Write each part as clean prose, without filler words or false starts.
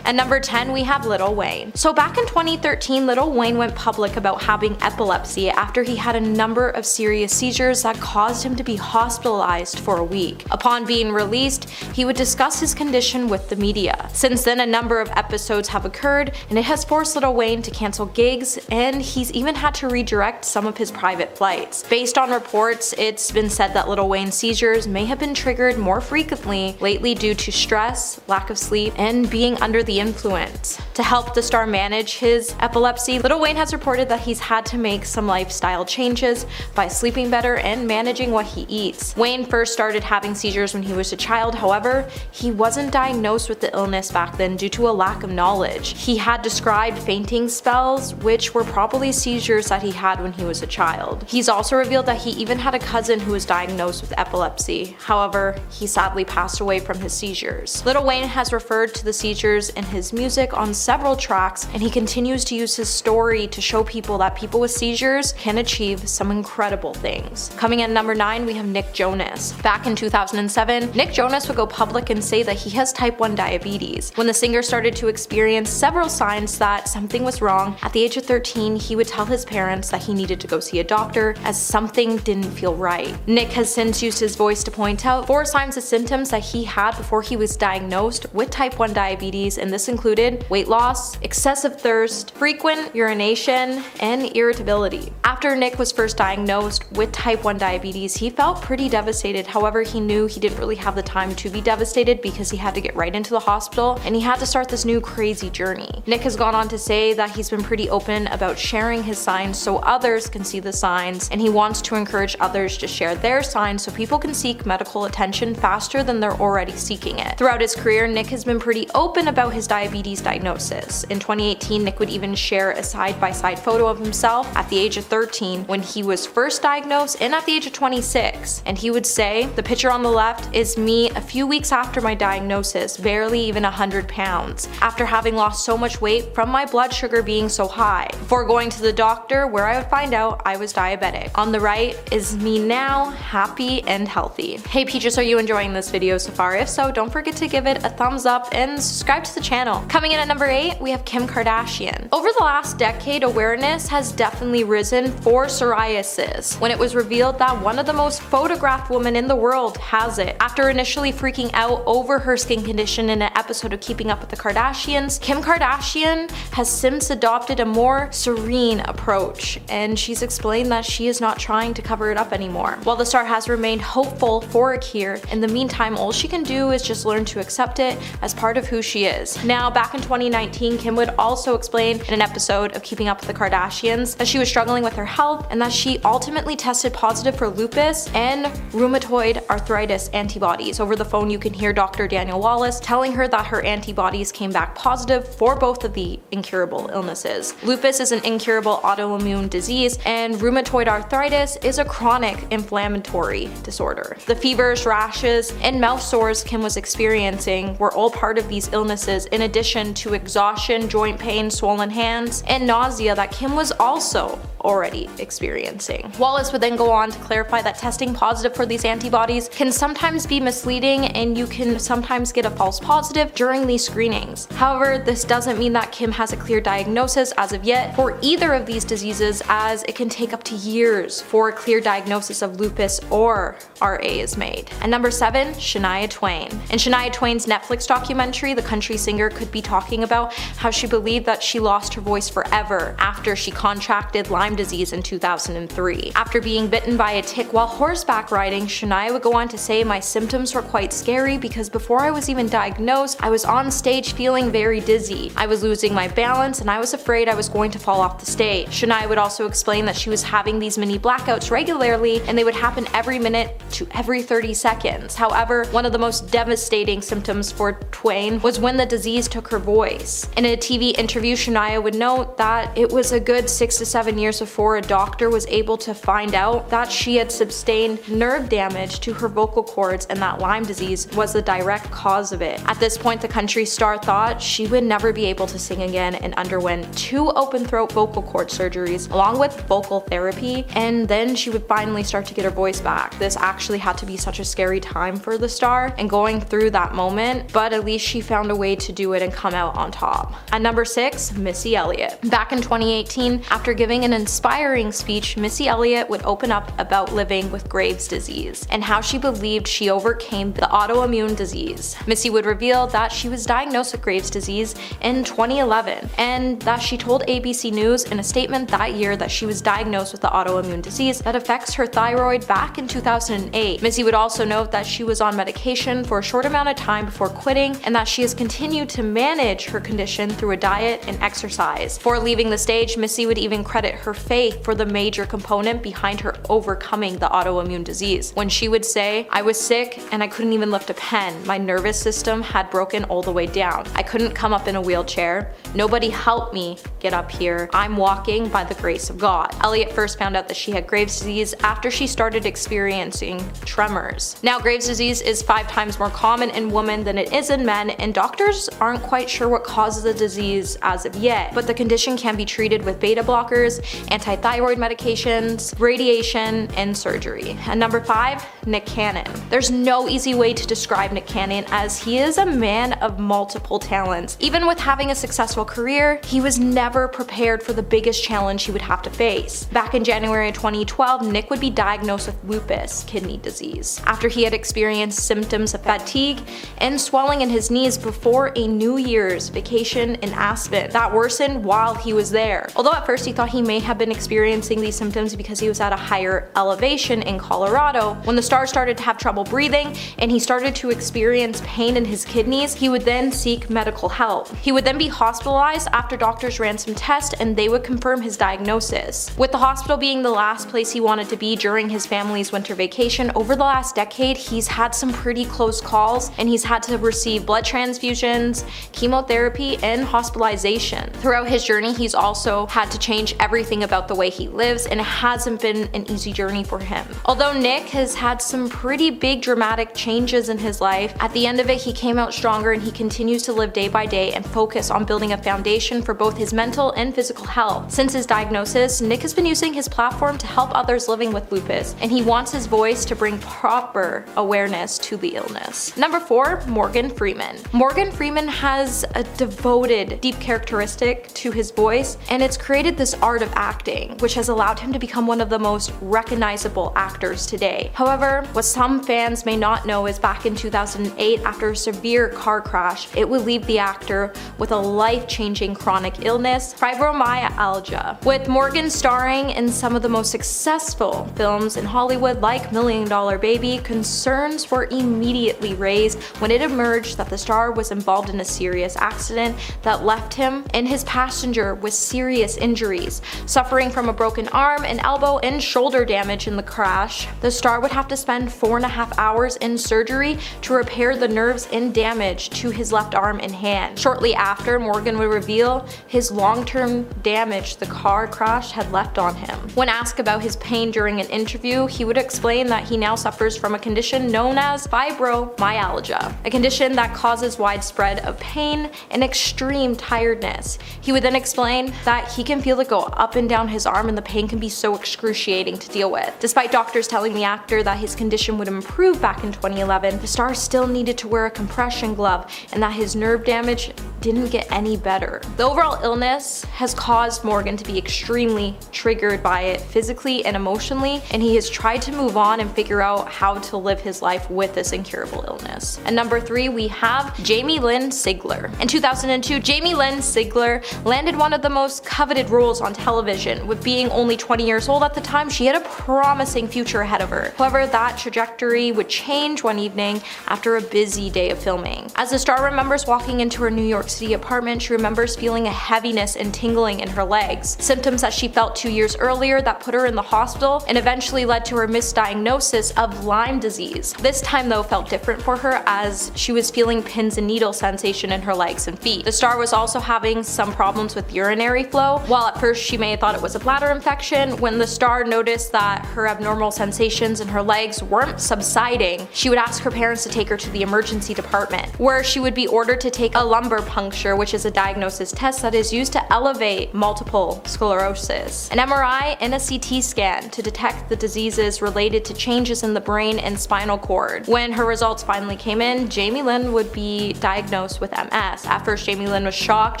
At number 10, we have Lil Wayne. So back in 2013, Lil Wayne went public about having epilepsy after he had a number of serious seizures that caused him to be hospitalized for a week. Upon being released, he would discuss his condition with the media. Since then, a number of episodes have occurred, and it has forced Lil Wayne to cancel gigs, and he's even had to redirect some of his private flights. Based on reports, it's been said that Lil Wayne's seizures may have been triggered more frequently lately due to stress, lack of sleep, and being under the influence. To help the star manage his epilepsy, Lil Wayne has reported that he's had to make some lifestyle changes by sleeping better and managing what he eats. Wayne first started having seizures when he was a child, however, he wasn't diagnosed with the illness back then due to a lack of knowledge. He had described fainting spells, which were probably seizures that he had when he was a child. He's also revealed that he even had a cousin who was diagnosed with epilepsy. However, he sadly passed away from his seizures. Lil Wayne has referred to the seizures in his music on several tracks, and he continues to use his story to show people that people with seizures can achieve some incredible things. Coming at number 9, we have Nick Jonas. Back in 2007, Nick Jonas would go public and say that he has type 1 diabetes. When the singer started to experience several signs that something was wrong, at the age of 13, he would tell his parents that he needed to go see a doctor as something didn't feel right. Nick has since used his voice to point out 4 signs and symptoms that he had before he was diagnosed with type 1 diabetes, and this included weight loss, excessive thirst, frequent urination, and irritability. After Nick was first diagnosed with type 1 diabetes, he felt pretty devastated. However, he knew he didn't really have the time to be devastated because he had to get right into the hospital and he had to start this new crazy journey. Nick has gone on to say that he's been pretty open about sharing his signs so others can see the signs, and he wants to encourage others to share their signs so people can seek medical attention faster than they're already seeking it. Throughout his career, Nick has been pretty open about his diabetes diagnosis. In 2018, Nick would even share a side-by-side photo of himself at the age of 13 when he was first diagnosed and at the age of 26. And he would say, "The picture on the left is me a few weeks after my diagnosis, barely even 100 pounds, after having lost so much weight from my blood sugar being so high, before going to the doctor where I would find out I was diabetic. On the right is me now, happy and healthy." Hey Peaches, are you enjoying this video so far? If so, don't forget to give it a thumbs up and subscribe to the channel. Coming in at number 8, we have Kim Kardashian. Over the last decade, awareness has definitely risen for psoriasis when it was revealed that one of the most photographed women in the world has it. After initially freaking out over her skin condition in an episode of Keeping Up with the Kardashians, Kim Kardashian has since adopted a more serene approach, and she's explained that she is not trying to cover it up anymore. While the star has remained hopeful for a cure, in the meantime, all she can do is just learn to accept it as part of who she is. Now, back in 2019, Kim would also explain in an episode of Keeping Up with the Kardashians that she was struggling with her health and that she ultimately tested positive for lupus and rheumatoid arthritis antibodies. Over the phone, you can hear Dr. Daniel Wallace telling her that her antibodies came back positive for both of the incurable illnesses. Lupus is an incurable autoimmune disease, and rheumatoid arthritis is a chronic inflammatory disorder. The fevers, rashes, and mouth sores Kim was experiencing were all part of these illnesses, in addition to exhaustion, joint pain, swollen hands, and nausea that Kim was also already experiencing. Wallace would then go on to clarify that testing positive for these antibodies can sometimes be misleading, and you can sometimes get a false positive during these screenings. However, this doesn't mean that Kim has a clear diagnosis as of yet for either of these diseases, as it can take up to years for a clear diagnosis of lupus or RA is made. And number 7, Shania Twain. In Shania Twain's Netflix documentary, the country singer could be talking about how she believed that she lost her voice forever after she contracted Lyme disease in 2003. After being bitten by a tick while horseback riding, Shania would go on to say, "My symptoms were quite scary because before I was even diagnosed, I was on stage feeling very dizzy. I was losing my balance and I was afraid I was going to fall off the stage." Shania would also explain that she was having these mini blackouts regularly, and they would happen every minute to every 30 seconds. However, one of the most devastating symptoms for Twain was when the disease took her voice. In a TV interview, Shania would note that it was a good 6 to 7 years before a doctor was able to find out that she had sustained nerve damage to her vocal cords and that Lyme disease was the direct cause of it. At this point, the country star thought she would never be able to sing again and underwent 2 open throat vocal cord surgeries along with vocal therapy, and then she would finally start to get her voice back. This actually had to be such a scary time for the star and going through that moment, but at least she found a way to do it and come out on top. At number 6, Missy Elliott. Back in 2018, after giving an inspiring speech, Missy Elliott would open up about living with Graves' disease and how she believed she overcame the autoimmune disease. Missy would reveal that she was diagnosed with Graves' disease in 2011 and that she told ABC News in a statement that year that she was diagnosed with the autoimmune disease that affects her thyroid back in 2008. Missy would also note that she was on medication for a short amount of time before quitting and that she has continued to manage her condition through a diet and exercise. Before leaving the stage, Missy would even credit her faith for the major component behind her overcoming the autoimmune disease. When she would say, "I was sick and I couldn't even lift a pen. My nervous system had broken all the way down. I couldn't come up in a wheelchair. Nobody helped me get up here. I'm walking by the grace of God." Elliott first found out that she had Graves' disease after she started experiencing tremors. Now, Graves' disease is 5 times more common in women than it is in men, and doctors aren't quite sure what causes the disease as of yet, but the condition can be treated with beta blockers, anti-thyroid medications, radiation, and surgery. And number 5, Nick Cannon. There's no easy way to describe Nick Cannon, as he is a man of multiple talents. Even with having a successful career, he was never prepared for the biggest challenge he would have to face. Back in January of 2012, Nick would be diagnosed with lupus kidney disease after he had experienced symptoms of fatigue and swelling in his knees before a New Year's vacation in Aspen that worsened while he was there. Although at first he thought he may have been experiencing these symptoms because he was at a higher elevation in Colorado, when the star started to have trouble breathing and he started to experience pain in his kidneys, he would then seek medical help. He would then be hospitalized after doctors ran some tests and they would confirm his diagnosis. With the hospital being the last place he wanted to be during his family's winter vacation, over the last decade he's had some pretty close calls and he's had to receive blood transfusions, chemotherapy, and hospitalization. Throughout his journey, he's also had to change everything about the way he lives, and it hasn't been an easy journey for him. Although Nick has had some pretty big dramatic changes in his life, at the end of it he came out stronger and he continues to live day by day and focus on building a foundation for both his mental and physical health. Since his diagnosis, Nick has been using his platform to help others living with lupus, and he wants his voice to bring proper awareness to the illness. Number 4, Morgan Freeman. Morgan Freeman has a devoted, deep characteristic to his voice, and it's created this art of acting, which has allowed him to become one of the most recognizable actors today. However, what some fans may not know is back in 2008, after a severe car crash, it would leave the actor with a life-changing chronic illness, fibromyalgia. With Morgan starring in some of the most successful films in Hollywood like $1 Million Baby, concerns were immediately raised when it emerged that the star was involved in a serious accident that left him and his passenger with serious injuries. Suffering from a broken arm, an elbow, and shoulder damage in the crash, the star would have to spend 4.5 hours in surgery to repair the nerves and damage to his left arm and hand. Shortly after, Morgan would reveal his long-term damage the car crash had left on him. When asked about his pain during an interview, he would explain that he now suffers from a condition known as fibromyalgia, a condition that causes widespread of pain and extreme tiredness. He would then explain that he can feel it go up and down his arm and the pain can be so excruciating to deal with. Despite doctors telling the actor that his condition would improve back in 2011, the star still needed to wear a compression glove and that his nerve damage didn't get any better. The overall illness has caused Morgan to be extremely triggered by it physically and emotionally, and he has tried to move on and figure out how to live his life with this incurable illness. And number 3, we have Jamie Lynn Sigler. In 2002, Jamie Lynn Sigler landed one of the most coveted roles on television. With being only 20 years old at the time, she had a promising future ahead of her. However, that trajectory would change one evening after a busy day of filming. As the star remembers walking into her New York City apartment, she remembers feeling a heaviness and tingling in her legs, symptoms that she felt 2 years earlier that put her in the hospital and eventually led to her misdiagnosis of Lyme disease. This time though felt different for her as she was feeling pins and needle sensation in her legs and feet. The star was also having some problems with urinary flow. While at first she may have thought it was a bladder infection, when the star noticed that her abnormal sensations in her legs weren't subsiding, she would ask her parents to take her to the emergency department, where she would be ordered to take a lumbar puncture, which is a diagnosis test that is used to elevate multiple sclerosis, an MRI, and a CT scan to detect the diseases related to changes in the brain and spinal cord. When her results finally came in, Jamie Lynn would be diagnosed with MS. At first, Jamie Lynn was shocked.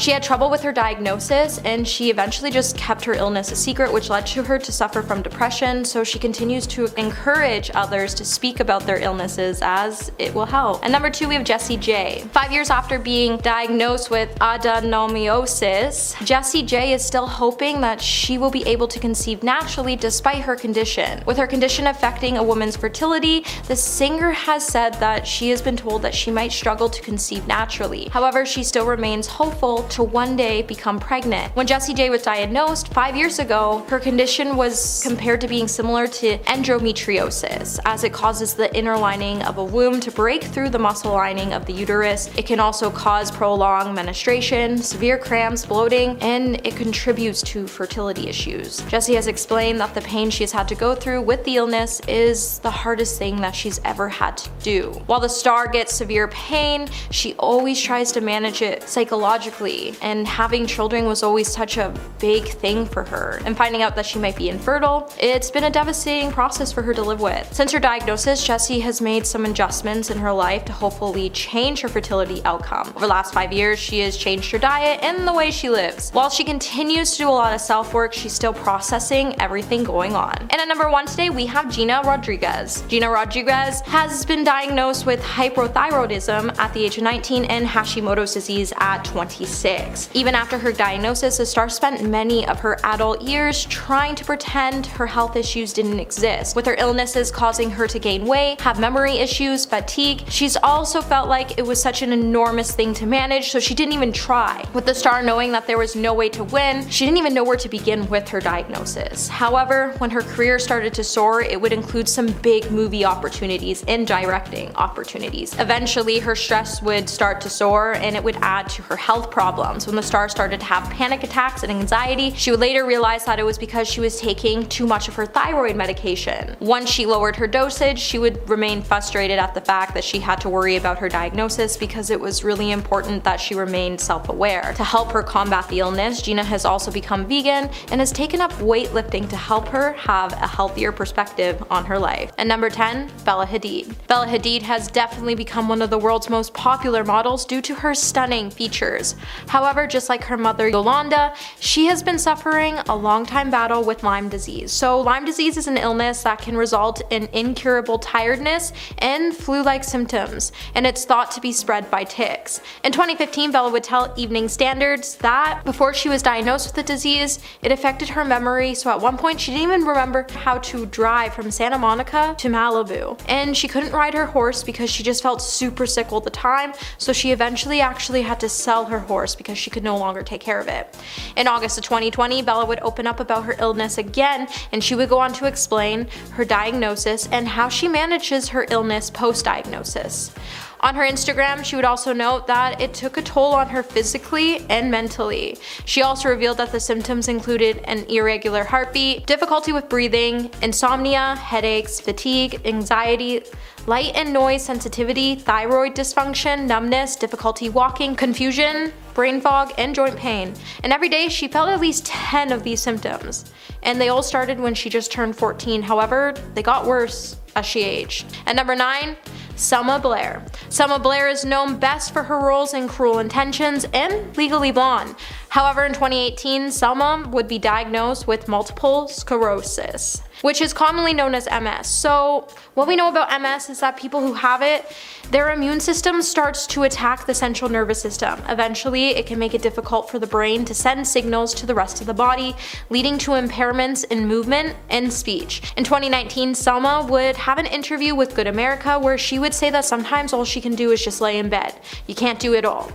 She had trouble with her diagnosis, and she eventually just kept her illness a secret, which led to her to suffer from depression, so she continues to encourage others to speak about their illnesses as it will help. And number 2, we have Jessie J. 5 years after being diagnosed with adenomyosis, Jessie J is still hoping that she will be able to conceive naturally despite her condition. With her condition affecting a woman's fertility, the singer has said that she has been told that she might struggle to conceive naturally. However, she still remains hopeful to one day become pregnant. When Jessie J was diagnosed 5 years ago, her condition was compared to being similar to endometriosis, as it causes the inner lining of a womb to break through the muscle lining of the uterus. It can also cause prolonged menstruation, severe cramps, bloating, and it contributes to fertility issues. Jessie has explained that the pain she has had to go through with the illness is the hardest thing that she's ever had to do. While the star gets severe pain, she always tries to manage it psychologically, and having children was always such a big thing for her. And finding out that she might be infertile, it's been a devastating process for her to live with. Since her diagnosis, Jessie has made some adjustments in her life to hopefully change her fertility outcome. Over the last 5 years, she has changed her diet and the way she lives. While she continues to do a lot of self-work, she's still processing everything going on. And at number 1 today, we have Gina Rodriguez. Gina Rodriguez has been diagnosed with hypothyroidism at the age of 19 and Hashimoto's disease at 26. Even after her diagnosis, the star spent many of her adult years trying to pretend her health issues didn't exist. With her illnesses causing her to gain weight, have memory issues, fatigue, she's also felt like it was such an enormous thing to manage, so she didn't even try. With the star knowing that there was no way to win, she didn't even know where to begin with her diagnosis. However, when her career started to soar, it would include some big movie opportunities and directing opportunities. Eventually, her stress would start to soar, and it would add to her health problems. When the star started to have panic attacks and anxiety, she would later realize that it was because she was taking too much of her thyroid medication. Once she lowered her dosage, she would remain frustrated at the fact that she had to worry about her diagnosis because it was really important that she remained self-aware. To help her combat the illness, Gina has also become vegan and has taken up weightlifting to help her have a healthier perspective on her life. And number 10, Bella Hadid. Bella Hadid has definitely become one of the world's most popular models due to her stunning features. However, just like her mother Yolanda, she has been suffering a long-time battle with Lyme disease. So Lyme disease is an illness that can result in incurable tiredness and flu-like symptoms, and it's thought to be spread by ticks. In 2015, Bella would tell Evening Standards that before she was diagnosed with the disease, it affected her memory, so at one point she didn't even remember how to drive from Santa Monica to Malibu. And she couldn't ride her horse because she just felt super sick all the time, so she eventually actually had to sell her horse because she could no longer take care of it. In August of 2020, Bella would open up about her illness again, and she would go on to explain her diagnosis and how she manages her illness post-diagnosis. On her Instagram, she would also note that it took a toll on her physically and mentally. She also revealed that the symptoms included an irregular heartbeat, difficulty with breathing, insomnia, headaches, fatigue, anxiety, light and noise sensitivity, thyroid dysfunction, numbness, difficulty walking, confusion, brain fog, and joint pain. And every day she felt at least 10 of these symptoms. And they all started when she just turned 14. However, they got worse as she aged. And number 9, Selma Blair. Selma Blair is known best for her roles in Cruel Intentions and Legally Blonde. However, in 2018, Selma would be diagnosed with multiple sclerosis. which is commonly known as MS. So what we know about MS is that people who have it, their immune system starts to attack the central nervous system. Eventually, it can make it difficult for the brain to send signals to the rest of the body, leading to impairments in movement and speech. In 2019, Selma would have an interview with Good America where she would say that sometimes all she can do is just lay in bed. You can't do it all.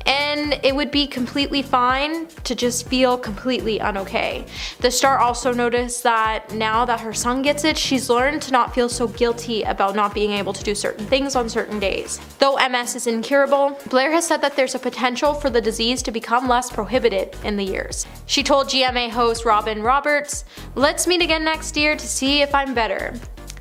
And it would be completely fine to just feel completely unokay. The star also noticed that now that her son gets it, she's learned to not feel so guilty about not being able to do certain things on certain days. Though MS is incurable, Blair has said that there's a potential for the disease to become less prohibited in the years. She told GMA host Robin Roberts, "Let's meet again next year to see if I'm better.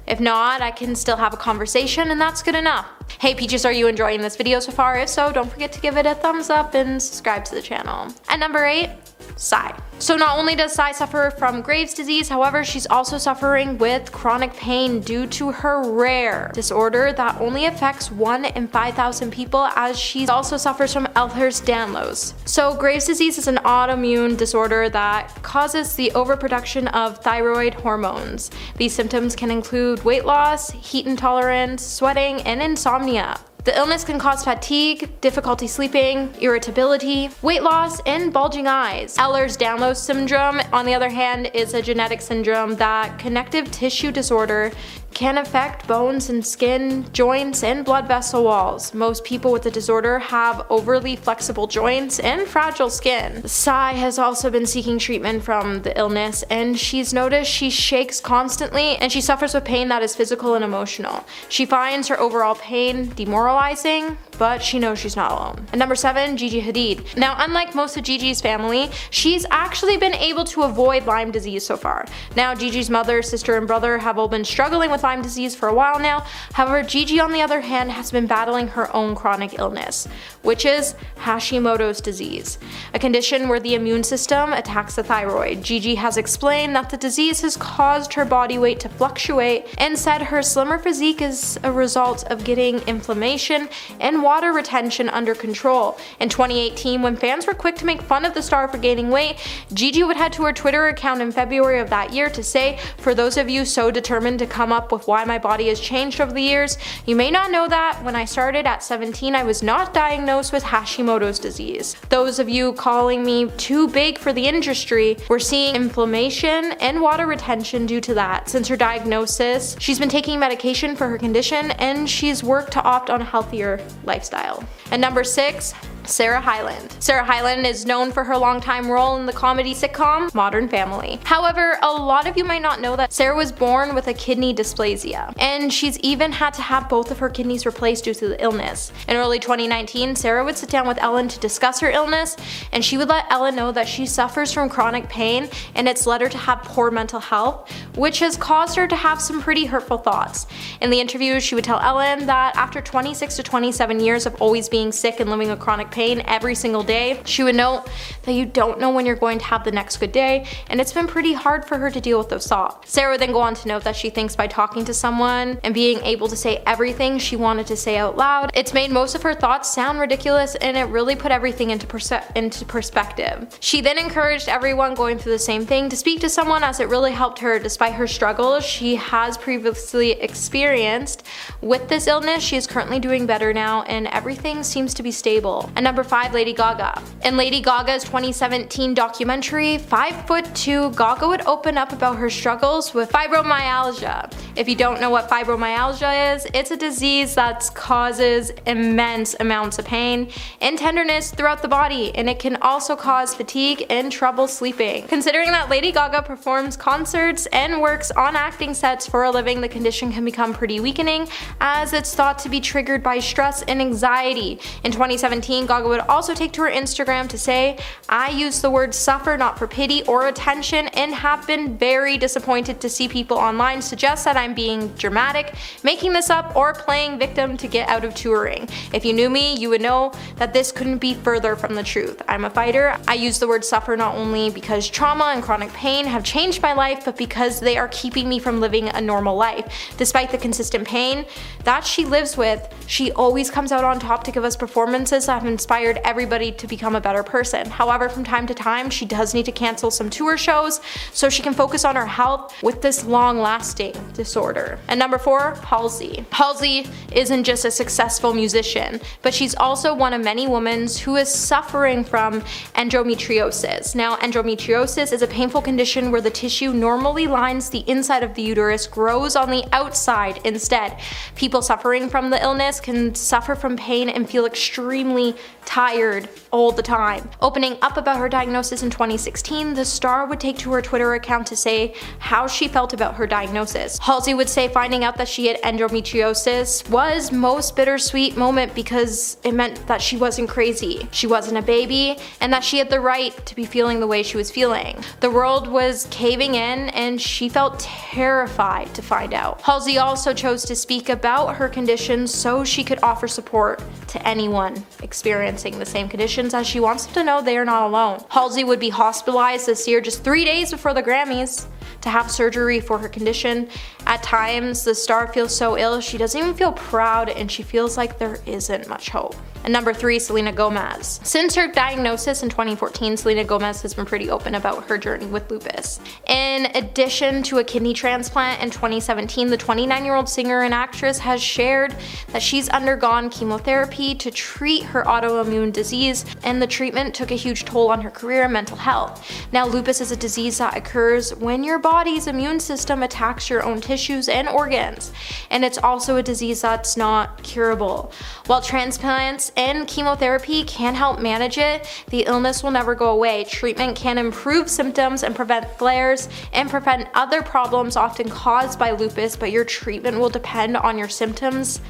If not, I can still have a conversation, and that's good enough." Hey Peaches, are you enjoying this video so far? If so, don't forget to give it a thumbs up and subscribe to the channel. At number 8, Psy. So not only does Psy suffer from Graves' disease, however, she's also suffering with chronic pain due to her rare disorder that only affects 1 in 5,000 people, as she also suffers from Ehlers-Danlos. So Graves' disease is an autoimmune disorder that causes the overproduction of thyroid hormones. These symptoms can include weight loss, heat intolerance, sweating, and insomnia. The illness can cause fatigue, difficulty sleeping, irritability, weight loss, and bulging eyes. Ehlers-Danlos syndrome, on the other hand, is a genetic syndrome that connective tissue disorder can affect bones and skin, joints, and blood vessel walls. Most people with the disorder have overly flexible joints and fragile skin. Psy has also been seeking treatment from the illness, and she's noticed she shakes constantly and she suffers with pain that is physical and emotional. She finds her overall pain demoralizing, but she knows she's not alone. At number 7, Gigi Hadid. Now, unlike most of Gigi's family, she's actually been able to avoid Lyme disease so far. Now, Gigi's mother, sister, and brother have all been struggling with Lyme disease for a while now. However, Gigi, on the other hand, has been battling her own chronic illness, which is Hashimoto's disease, a condition where the immune system attacks the thyroid. Gigi has explained that the disease has caused her body weight to fluctuate and said her slimmer physique is a result of getting inflammation and water retention under control. In 2018, when fans were quick to make fun of the star for gaining weight, Gigi would head to her Twitter account in February of that year to say, "For those of you so determined to come up with why my body has changed over the years, you may not know that when I started at 17, I was not diagnosed with Hashimoto's disease. Those of you calling me too big for the industry, we're seeing inflammation and water retention due to that. Since her diagnosis, she's been taking medication for her condition, and she's worked to opt on a healthier lifestyle." At number 6, Sarah Hyland. Sarah Hyland is known for her longtime role in the comedy sitcom Modern Family. However, a lot of you might not know that Sarah was born with a kidney dysplasia, and she's even had to have both of her kidneys replaced due to the illness. In early 2019, Sarah would sit down with Ellen to discuss her illness, and she would let Ellen know that she suffers from chronic pain, and it's led her to have poor mental health, which has caused her to have some pretty hurtful thoughts. In the interview, she would tell Ellen that after 26 to 27 years of always being sick and living with chronic pain every single day, she would note that you don't know when you're going to have the next good day, and it's been pretty hard for her to deal with those thoughts. Sarah would then go on to note that she thinks by talking to someone and being able to say everything she wanted to say out loud, it's made most of her thoughts sound ridiculous, and it really put everything into perspective. She then encouraged everyone going through the same thing to speak to someone, as it really helped her despite her struggles she has previously experienced with this illness. She is currently doing better now, and everything seems to be stable. And number 5, Lady Gaga. In Lady Gaga's 2017 documentary, 5'2", Gaga would open up about her struggles with fibromyalgia. If you don't know what fibromyalgia is, it's a disease that causes immense amounts of pain and tenderness throughout the body, and it can also cause fatigue and trouble sleeping. Considering that Lady Gaga performs concerts and works on acting sets for a living, the condition can become pretty weakening, as it's thought to be triggered by stress and anxiety. In 2017, Gaga would also take to her Instagram to say, "I use the word suffer not for pity or attention, and have been very disappointed to see people online suggest that I'm being dramatic, making this up, or playing victim to get out of touring. If you knew me, you would know that this couldn't be further from the truth. I'm a fighter. I use the word suffer not only because trauma and chronic pain have changed my life, but because they are keeping me from living a normal life. Despite the consistent pain that she lives with, she always comes out on top to give us performances that have inspired everybody to become a better person. However, from time to time, she does need to cancel some tour shows so she can focus on her health with this long-lasting disorder. And number 4, Halsey. Halsey isn't just a successful musician, but she's also one of many women who is suffering from endometriosis. Now, endometriosis is a painful condition where the tissue normally lines the inside of the uterus grows on the outside instead. People suffering from the illness can suffer from pain and feel extremely tired all the time. Opening up about her diagnosis in 2016, the star would take to her Twitter account to say how she felt about her diagnosis. Halsey would say finding out that she had endometriosis was most bittersweet moment because it meant that she wasn't crazy, she wasn't a baby, and that she had the right to be feeling the way she was feeling. The world was caving in and she felt terrified to find out. Halsey also chose to speak about her condition so she could offer support to anyone experiencing the same conditions, as she wants them to know they are not alone. Halsey would be hospitalized this year just 3 days before the Grammys to have surgery for her condition. At times, the star feels so ill she doesn't even feel proud and she feels like there isn't much hope. And number 3, Selena Gomez. Since her diagnosis in 2014, Selena Gomez has been pretty open about her journey with lupus. In addition to a kidney transplant in 2017, the 29-year-old singer and actress has shared that she's undergone chemotherapy to treat her autoimmune disease, and the treatment took a huge toll on her career and mental health. Now, lupus is a disease that occurs when your body's immune system attacks your own tissues and organs, and it's also a disease that's not curable. While transplants and chemotherapy can help manage it, the illness will never go away. Treatment can improve symptoms and prevent flares and prevent other problems often caused by lupus, but your treatment will depend on your symptoms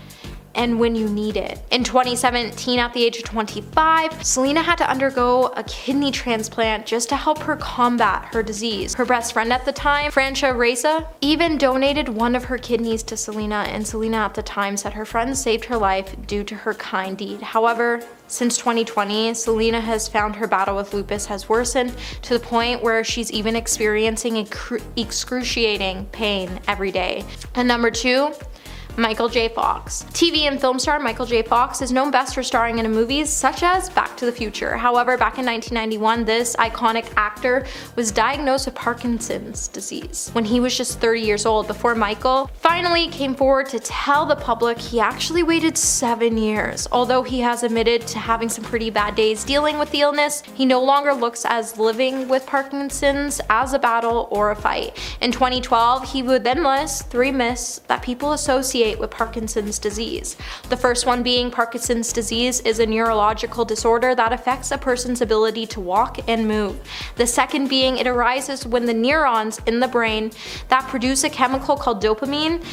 and when you need it. In 2017, at the age of 25, Selena had to undergo a kidney transplant just to help her combat her disease. Her best friend at the time, Francia Reza, even donated one of her kidneys to Selena, and Selena at the time said her friend saved her life due to her kind deed. However, since 2020, Selena has found her battle with lupus has worsened to the point where she's even experiencing excruciating pain every day. And number 2, Michael J. Fox. TV and film star Michael J. Fox is known best for starring in movies such as Back to the Future. However, back in 1991, this iconic actor was diagnosed with Parkinson's disease when he was just 30 years old. Before Michael finally came forward to tell the public, he actually waited 7 years. Although he has admitted to having some pretty bad days dealing with the illness, he no longer looks as living with Parkinson's as a battle or a fight. In 2012, he would then list 3 myths that people associate with Parkinson's disease. The first one being Parkinson's disease is a neurological disorder that affects a person's ability to walk and move. The second being it arises when the neurons in the brain that produce a chemical called dopamine,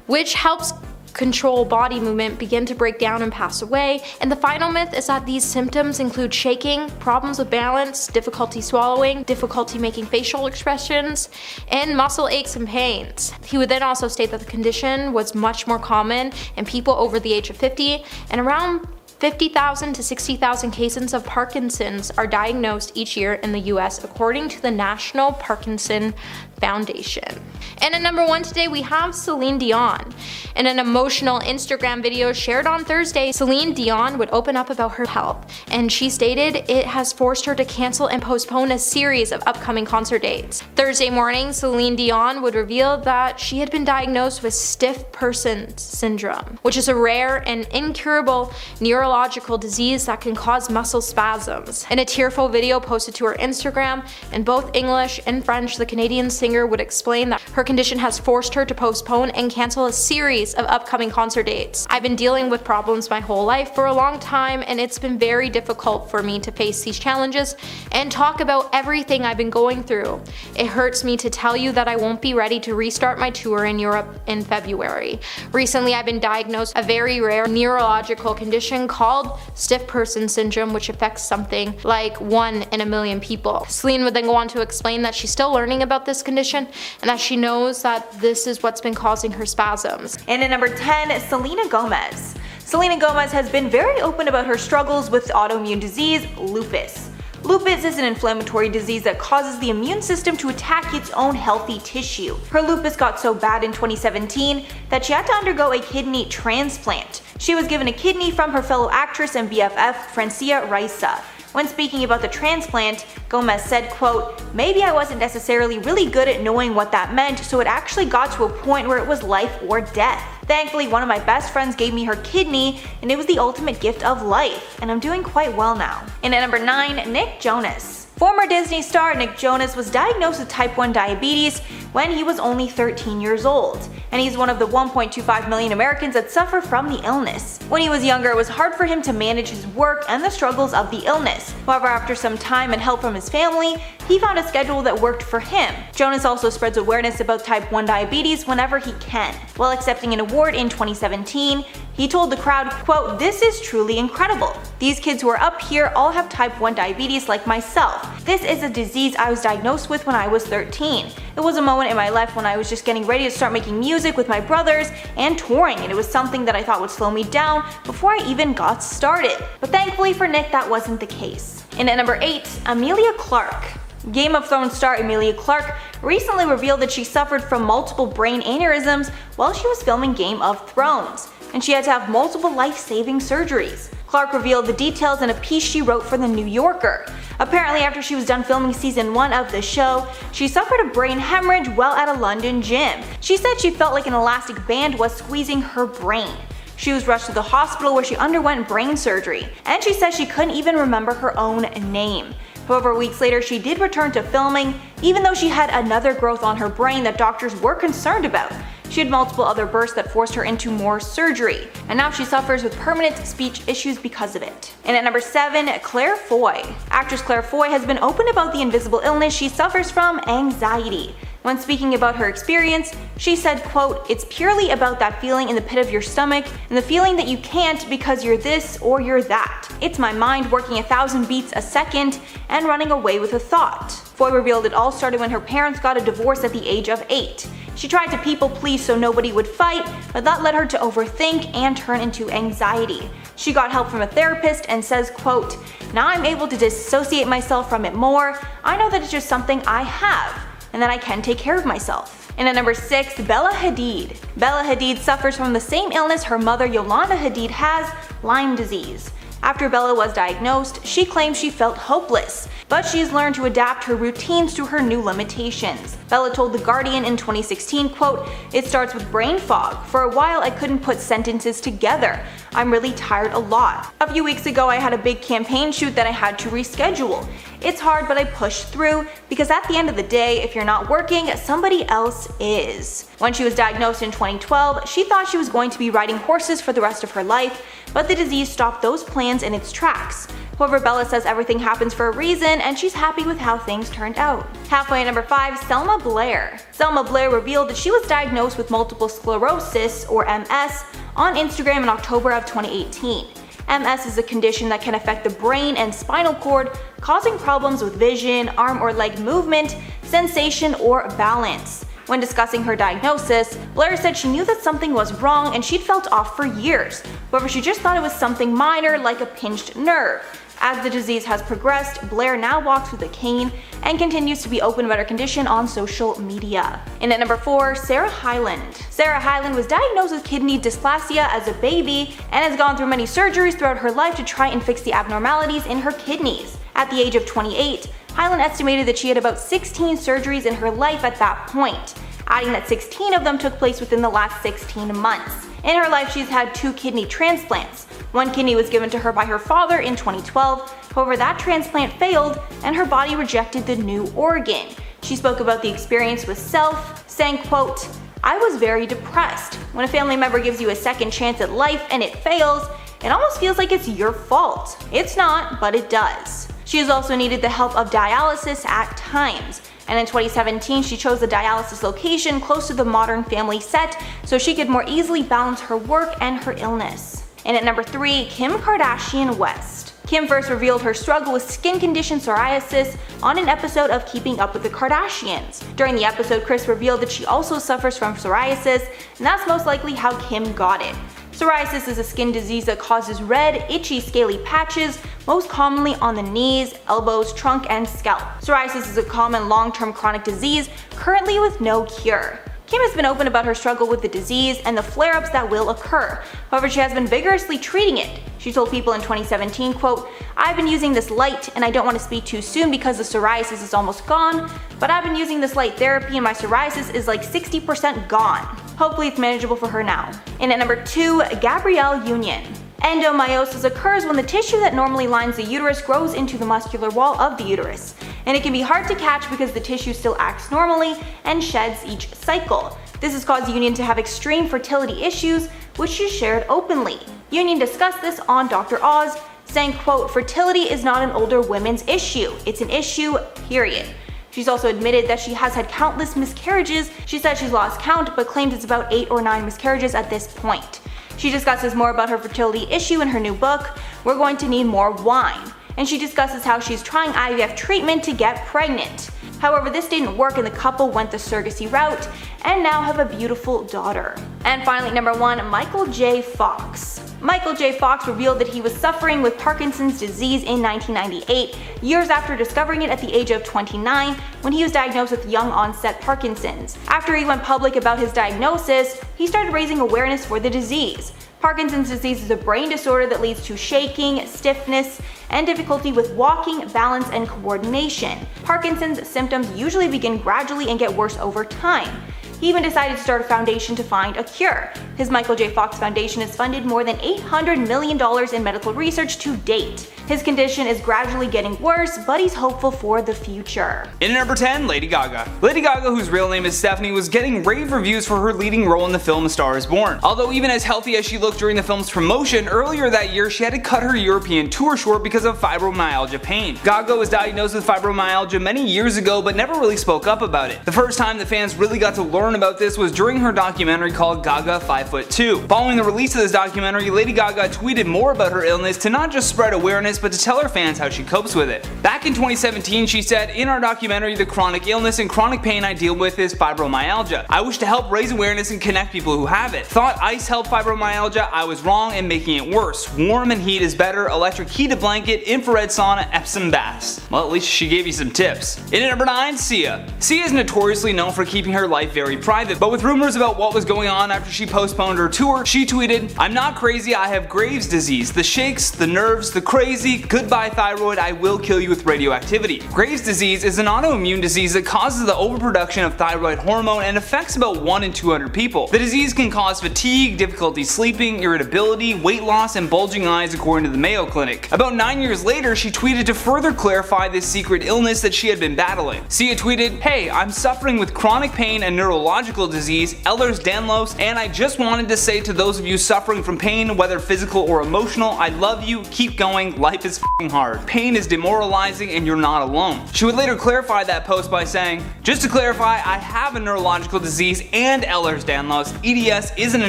which helps control body movement, begin to break down and pass away. And the final myth is that these symptoms include shaking, problems with balance, difficulty swallowing, difficulty making facial expressions, and muscle aches and pains. He would then also state that the condition was much more common in people over the age of 50, and around 50,000 to 60,000 cases of Parkinson's are diagnosed each year in the US, according to the National Parkinson Foundation. And at number 1 today, we have Celine Dion. In an emotional Instagram video shared on Thursday, Celine Dion would open up about her health, and she stated it has forced her to cancel and postpone a series of upcoming concert dates. Thursday morning, Celine Dion would reveal that she had been diagnosed with stiff person syndrome, which is a rare and incurable neurological disease that can cause muscle spasms. In a tearful video posted to her Instagram in both English and French, the Canadian singer would explain that her condition has forced her to postpone and cancel a series of upcoming concert dates. I've been dealing with problems my whole life for a long time, and it's been very difficult for me to face these challenges and talk about everything I've been going through. It hurts me to tell you that I won't be ready to restart my tour in Europe in February. Recently, I've been diagnosed a very rare neurological condition called stiff person syndrome, which affects something like 1 in a million people. Celine would then go on to explain that she's still learning about this condition and that she knows that this is what's been causing her spasms. And at number 10, Selena Gomez. Selena Gomez has been very open about her struggles with autoimmune disease, lupus. Lupus is an inflammatory disease that causes the immune system to attack its own healthy tissue. Her lupus got so bad in 2017 that she had to undergo a kidney transplant. She was given a kidney from her fellow actress and BFF, Francia Raisa. When speaking about the transplant, Gomez said, quote, "Maybe I wasn't necessarily really good at knowing what that meant, so it actually got to a point where it was life or death. Thankfully, one of my best friends gave me her kidney, and it was the ultimate gift of life, and I'm doing quite well now." And at number 9, Nick Jonas. Former Disney star Nick Jonas was diagnosed with type 1 diabetes when he was only 13 years old, and he's one of the 1.25 million Americans that suffer from the illness. When he was younger, it was hard for him to manage his work and the struggles of the illness. However, after some time and help from his family, he found a schedule that worked for him. Jonas also spreads awareness about type 1 diabetes whenever he can. While accepting an award in 2017, he told the crowd, quote, "This is truly incredible. These kids who are up here all have type 1 diabetes like myself. This is a disease I was diagnosed with when I was 13. It was a moment in my life when I was just getting ready to start making music with my brothers and touring, and it was something that I thought would slow me down before I even got started." But thankfully for Nick, that wasn't the case. And at number 8, Emilia Clarke. Game of Thrones star Emilia Clarke recently revealed that she suffered from multiple brain aneurysms while she was filming Game of Thrones, and she had to have multiple life-saving surgeries. Clarke revealed the details in a piece she wrote for The New Yorker. Apparently, after she was done filming season 1 of the show, she suffered a brain hemorrhage while at a London gym. She said she felt like an elastic band was squeezing her brain. She was rushed to the hospital where she underwent brain surgery, and she said she couldn't even remember her own name. However, weeks later she did return to filming, even though she had another growth on her brain that doctors were concerned about. She had multiple other bursts that forced her into more surgery, and now she suffers with permanent speech issues because of it. And at number 7, Claire Foy. Actress Claire Foy has been open about the invisible illness she suffers from, anxiety. When speaking about her experience, she said, quote, "It's purely about that feeling in the pit of your stomach and the feeling that you can't because you're this or you're that. It's my mind working 1,000 beats a second and running away with a thought." Foy revealed it all started when her parents got a divorce at the age of 8. She tried to people please so nobody would fight, but that led her to overthink and turn into anxiety. She got help from a therapist and says, quote, "Now I'm able to dissociate myself from it more. I know that it's just something I have, and that I can take care of myself." And at number 6, Bella Hadid. Bella Hadid suffers from the same illness her mother Yolanda Hadid has, Lyme disease. After Bella was diagnosed, she claimed she felt hopeless, but she's learned to adapt her routines to her new limitations. Bella told The Guardian in 2016, quote, "It starts with brain fog. For a while I couldn't put sentences together. I'm really tired a lot. A few weeks ago I had a big campaign shoot that I had to reschedule. It's hard, but I pushed through, because at the end of the day, if you're not working, somebody else is." When she was diagnosed in 2012, she thought she was going to be riding horses for the rest of her life, but the disease stopped those plans in its tracks. However, Bella says everything happens for a reason, and she's happy with how things turned out. Halfway at number 5, Selma Blair. Selma Blair revealed that she was diagnosed with multiple sclerosis, or MS, on Instagram in October of 2018. MS is a condition that can affect the brain and spinal cord, causing problems with vision, arm or leg movement, sensation, or balance. When discussing her diagnosis, Blair said she knew that something was wrong and she'd felt off for years. However, she just thought it was something minor like a pinched nerve. As the disease has progressed, Blair now walks with a cane and continues to be open about her condition on social media. And at number 4, Sarah Hyland. Sarah Hyland was diagnosed with kidney dysplasia as a baby and has gone through many surgeries throughout her life to try and fix the abnormalities in her kidneys. At the age of 28, Hyland estimated that she had about 16 surgeries in her life at that point, adding that 16 of them took place within the last 16 months. In her life, she's had 2 kidney transplants. One kidney was given to her by her father in 2012, however that transplant failed and her body rejected the new organ. She spoke about the experience with self, saying, quote, "I was very depressed. When a family member gives you a second chance at life and it fails, it almost feels like it's your fault. It's not, but it does." She has also needed the help of dialysis at times, and in 2017 she chose a dialysis location close to the Modern Family set so she could more easily balance her work and her illness. And at number 3, Kim Kardashian West. Kim first revealed her struggle with skin condition psoriasis on an episode of Keeping Up with the Kardashians. During the episode, Kris revealed that she also suffers from psoriasis, and that's most likely how Kim got it. Psoriasis is a skin disease that causes red, itchy, scaly patches, most commonly on the knees, elbows, trunk, and scalp. Psoriasis is a common long-term chronic disease, currently with no cure. Kim has been open about her struggle with the disease and the flare-ups that will occur. However, she has been vigorously treating it. She told People in 2017, quote, "I've been using this light, and I don't want to speak too soon because the psoriasis is almost gone, but I've been using this light therapy and my psoriasis is like 60% gone. Hopefully it's manageable for her now." And at number 2, Gabrielle Union. Endometriosis occurs when the tissue that normally lines the uterus grows into the muscular wall of the uterus, and it can be hard to catch because the tissue still acts normally and sheds each cycle. This has caused Union to have extreme fertility issues, which she shared openly. Union discussed this on Dr. Oz, saying, quote, "Fertility is not an older women's issue. It's an issue, period." She's also admitted that she has had countless miscarriages. She said she's lost count, but claims it's about 8 or 9 miscarriages at this point. She discusses more about her fertility issue in her new book, We're Going to Need More Wine, and she discusses how she's trying IVF treatment to get pregnant. However, this didn't work and the couple went the surrogacy route and now have a beautiful daughter. And finally, number 1, Michael J. Fox. Michael J. Fox revealed that he was suffering with Parkinson's disease in 1998, years after discovering it at the age of 29 when he was diagnosed with young onset Parkinson's. After he went public about his diagnosis, he started raising awareness for the disease. Parkinson's disease is a brain disorder that leads to shaking, stiffness, and difficulty with walking, balance, and coordination. Parkinson's symptoms usually begin gradually and get worse over time. He even decided to start a foundation to find a cure. His Michael J. Fox Foundation has funded more than $800 million in medical research to date. His condition is gradually getting worse, but he's hopeful for the future. In at number 10, Lady Gaga. Lady Gaga, whose real name is Stephanie, was getting rave reviews for her leading role in the film A Star is Born. Although even as healthy as she looked during the film's promotion, earlier that year she had to cut her European tour short because of fibromyalgia pain. Gaga was diagnosed with fibromyalgia many years ago but never really spoke up about it. The first time the fans really got to learn about this was during her documentary called Gaga 5'2". Following the release of this documentary, Lady Gaga tweeted more about her illness to not just spread awareness but to tell her fans how she copes with it. Back in 2017, she said, "In our documentary, the chronic illness and chronic pain I deal with is fibromyalgia. I wish to help raise awareness and connect people who have it. Thought ice helped fibromyalgia, I was wrong in making it worse. Warm and heat is better, electric heated blanket, infrared sauna, Epsom baths." Well, at least she gave you some tips. In at number 9, Sia. Sia is notoriously known for keeping her life very private, but with rumors about what was going on after she postponed her tour, she tweeted, "I'm not crazy, I have Graves' disease. The shakes, the nerves, the crazy, goodbye thyroid, I will kill you with radioactivity." Graves' disease is an autoimmune disease that causes the overproduction of thyroid hormone and affects about 1 in 200 people. The disease can cause fatigue, difficulty sleeping, irritability, weight loss, and bulging eyes according to the Mayo Clinic. About 9 years later, she tweeted to further clarify this secret illness that she had been battling. Sia tweeted, "Hey, I'm suffering with chronic pain and neurological disease, Ehlers-Danlos, and I just wanted to say to those of you suffering from pain, whether physical or emotional, I love you, keep going, life is f***ing hard. Pain is demoralizing and you're not alone." She would later clarify that post by saying, "Just to clarify, I have a neurological disease and Ehlers-Danlos. EDS isn't a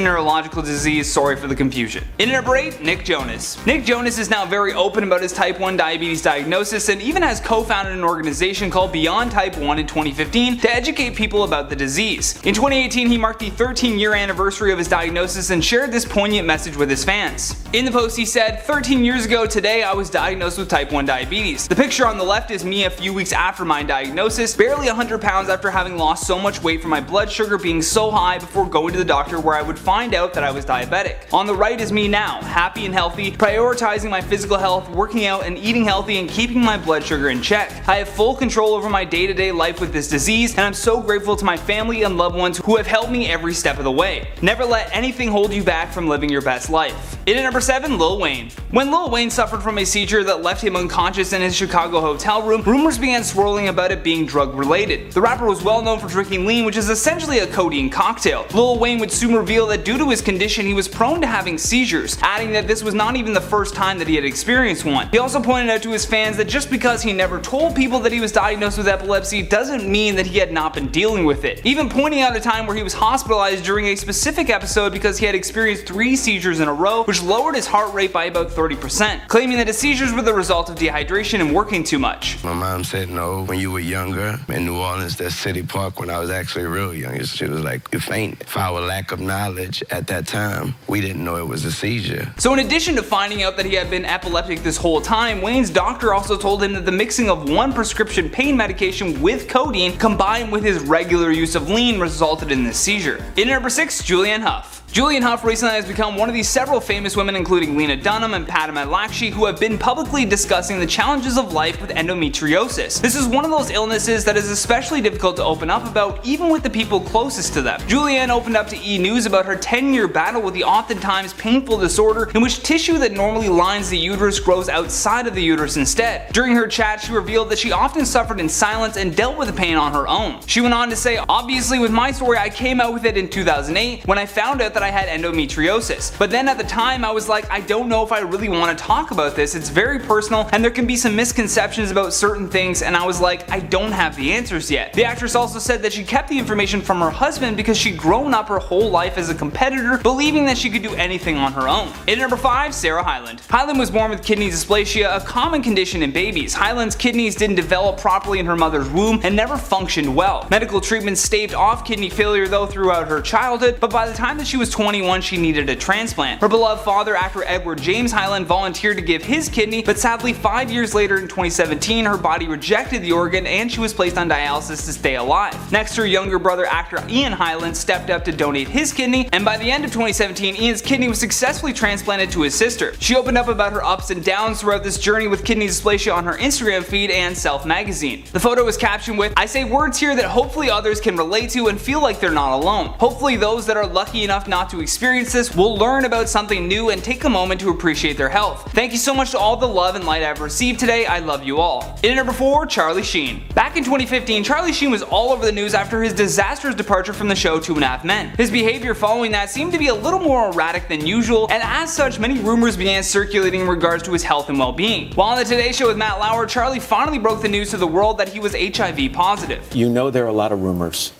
neurological disease, sorry for the confusion." In at number 8, Nick Jonas. Nick Jonas is now very open about his type 1 diabetes diagnosis and even has co-founded an organization called Beyond Type 1 in 2015 to educate people about the disease. In 2018, he marked the 13-year anniversary of his diagnosis and shared this poignant message with his fans. In the post he said, "13 years ago today I was diagnosed with type 1 diabetes. The picture on the left is me a few weeks after my diagnosis, barely 100 pounds after having lost so much weight from my blood sugar being so high before going to the doctor where I would find out that I was diabetic. On the right is me now, happy and healthy, prioritizing my physical health, working out and eating healthy and keeping my blood sugar in check. I have full control over my day-to-day life with this disease, and I'm so grateful to my family and loved ones who have helped me every step of the way. Never let anything hold you back from living your best life." In at number 7, Lil Wayne. When Lil Wayne suffered from a seizure that left him unconscious in his Chicago hotel room, rumors began swirling about it being drug related. The rapper was well known for drinking lean, which is essentially a codeine cocktail. Lil Wayne would soon reveal that due to his condition he was prone to having seizures, adding that this was not even the first time that he had experienced one. He also pointed out to his fans that just because he never told people that he was diagnosed with epilepsy doesn't mean that he had not been dealing with it, even pointing out a time where he was hospitalized during a specific episode because he had experienced 3 seizures in a row, which lowered his heart rate by about 30%, claiming that his seizures were the result of dehydration and working too much. My mom said, no, when you were younger in New Orleans, that City Park, when I was actually real young, she was like, you faint. For our lack of knowledge at that time, we didn't know it was a seizure. So in addition to finding out that he had been epileptic this whole time, Wayne's doctor also told him that the mixing of one prescription pain medication with codeine combined with his regular use of lean resulted in this seizure. In number 6, Julianne Hough. Julianne Hough recently has become one of these several famous women, including Lena Dunham and Padma Lakshmi, who have been publicly discussing the challenges of life with endometriosis. This is one of those illnesses that is especially difficult to open up about, even with the people closest to them. Julianne opened up to E! News about her 10-year battle with the oftentimes painful disorder in which tissue that normally lines the uterus grows outside of the uterus instead. During her chat, she revealed that she often suffered in silence and dealt with the pain on her own. She went on to say, obviously with my story, I came out with it in 2008 when I found out that I had endometriosis. But then at the time I was like, I don't know if I really want to talk about this. It's very personal and there can be some misconceptions about certain things, and I was like, I don't have the answers yet. The actress also said that she kept the information from her husband because she'd grown up her whole life as a competitor, believing that she could do anything on her own. In number 5, Sarah Hyland. Hyland was born with kidney dysplasia, a common condition in babies. Hyland's kidneys didn't develop properly in her mother's womb and never functioned well. Medical treatment staved off kidney failure though throughout her childhood, but by the time that she was 21, she needed a transplant. Her beloved father, actor Edward James Hyland, volunteered to give his kidney, but sadly 5 years later in 2017 her body rejected the organ and she was placed on dialysis to stay alive. Next, her younger brother, actor Ian Hyland, stepped up to donate his kidney, and by the end of 2017 Ian's kidney was successfully transplanted to his sister. She opened up about her ups and downs throughout this journey with kidney dysplasia on her Instagram feed and Self magazine. The photo was captioned with, I say words here that hopefully others can relate to and feel like they're not alone. Hopefully those that are lucky enough not to experience this will learn about something new and take a moment to appreciate their health. Thank you so much to all the love and light I've received today. I love you all. In number 4, Charlie Sheen. Back in 2015, Charlie Sheen was all over the news after his disastrous departure from the show 2.5 Men. His behavior following that seemed to be a little more erratic than usual, and as such, many rumors began circulating in regards to his health and well-being. While on the Today Show with Matt Lauer, Charlie finally broke the news to the world that he was HIV positive. You know there are a lot of rumors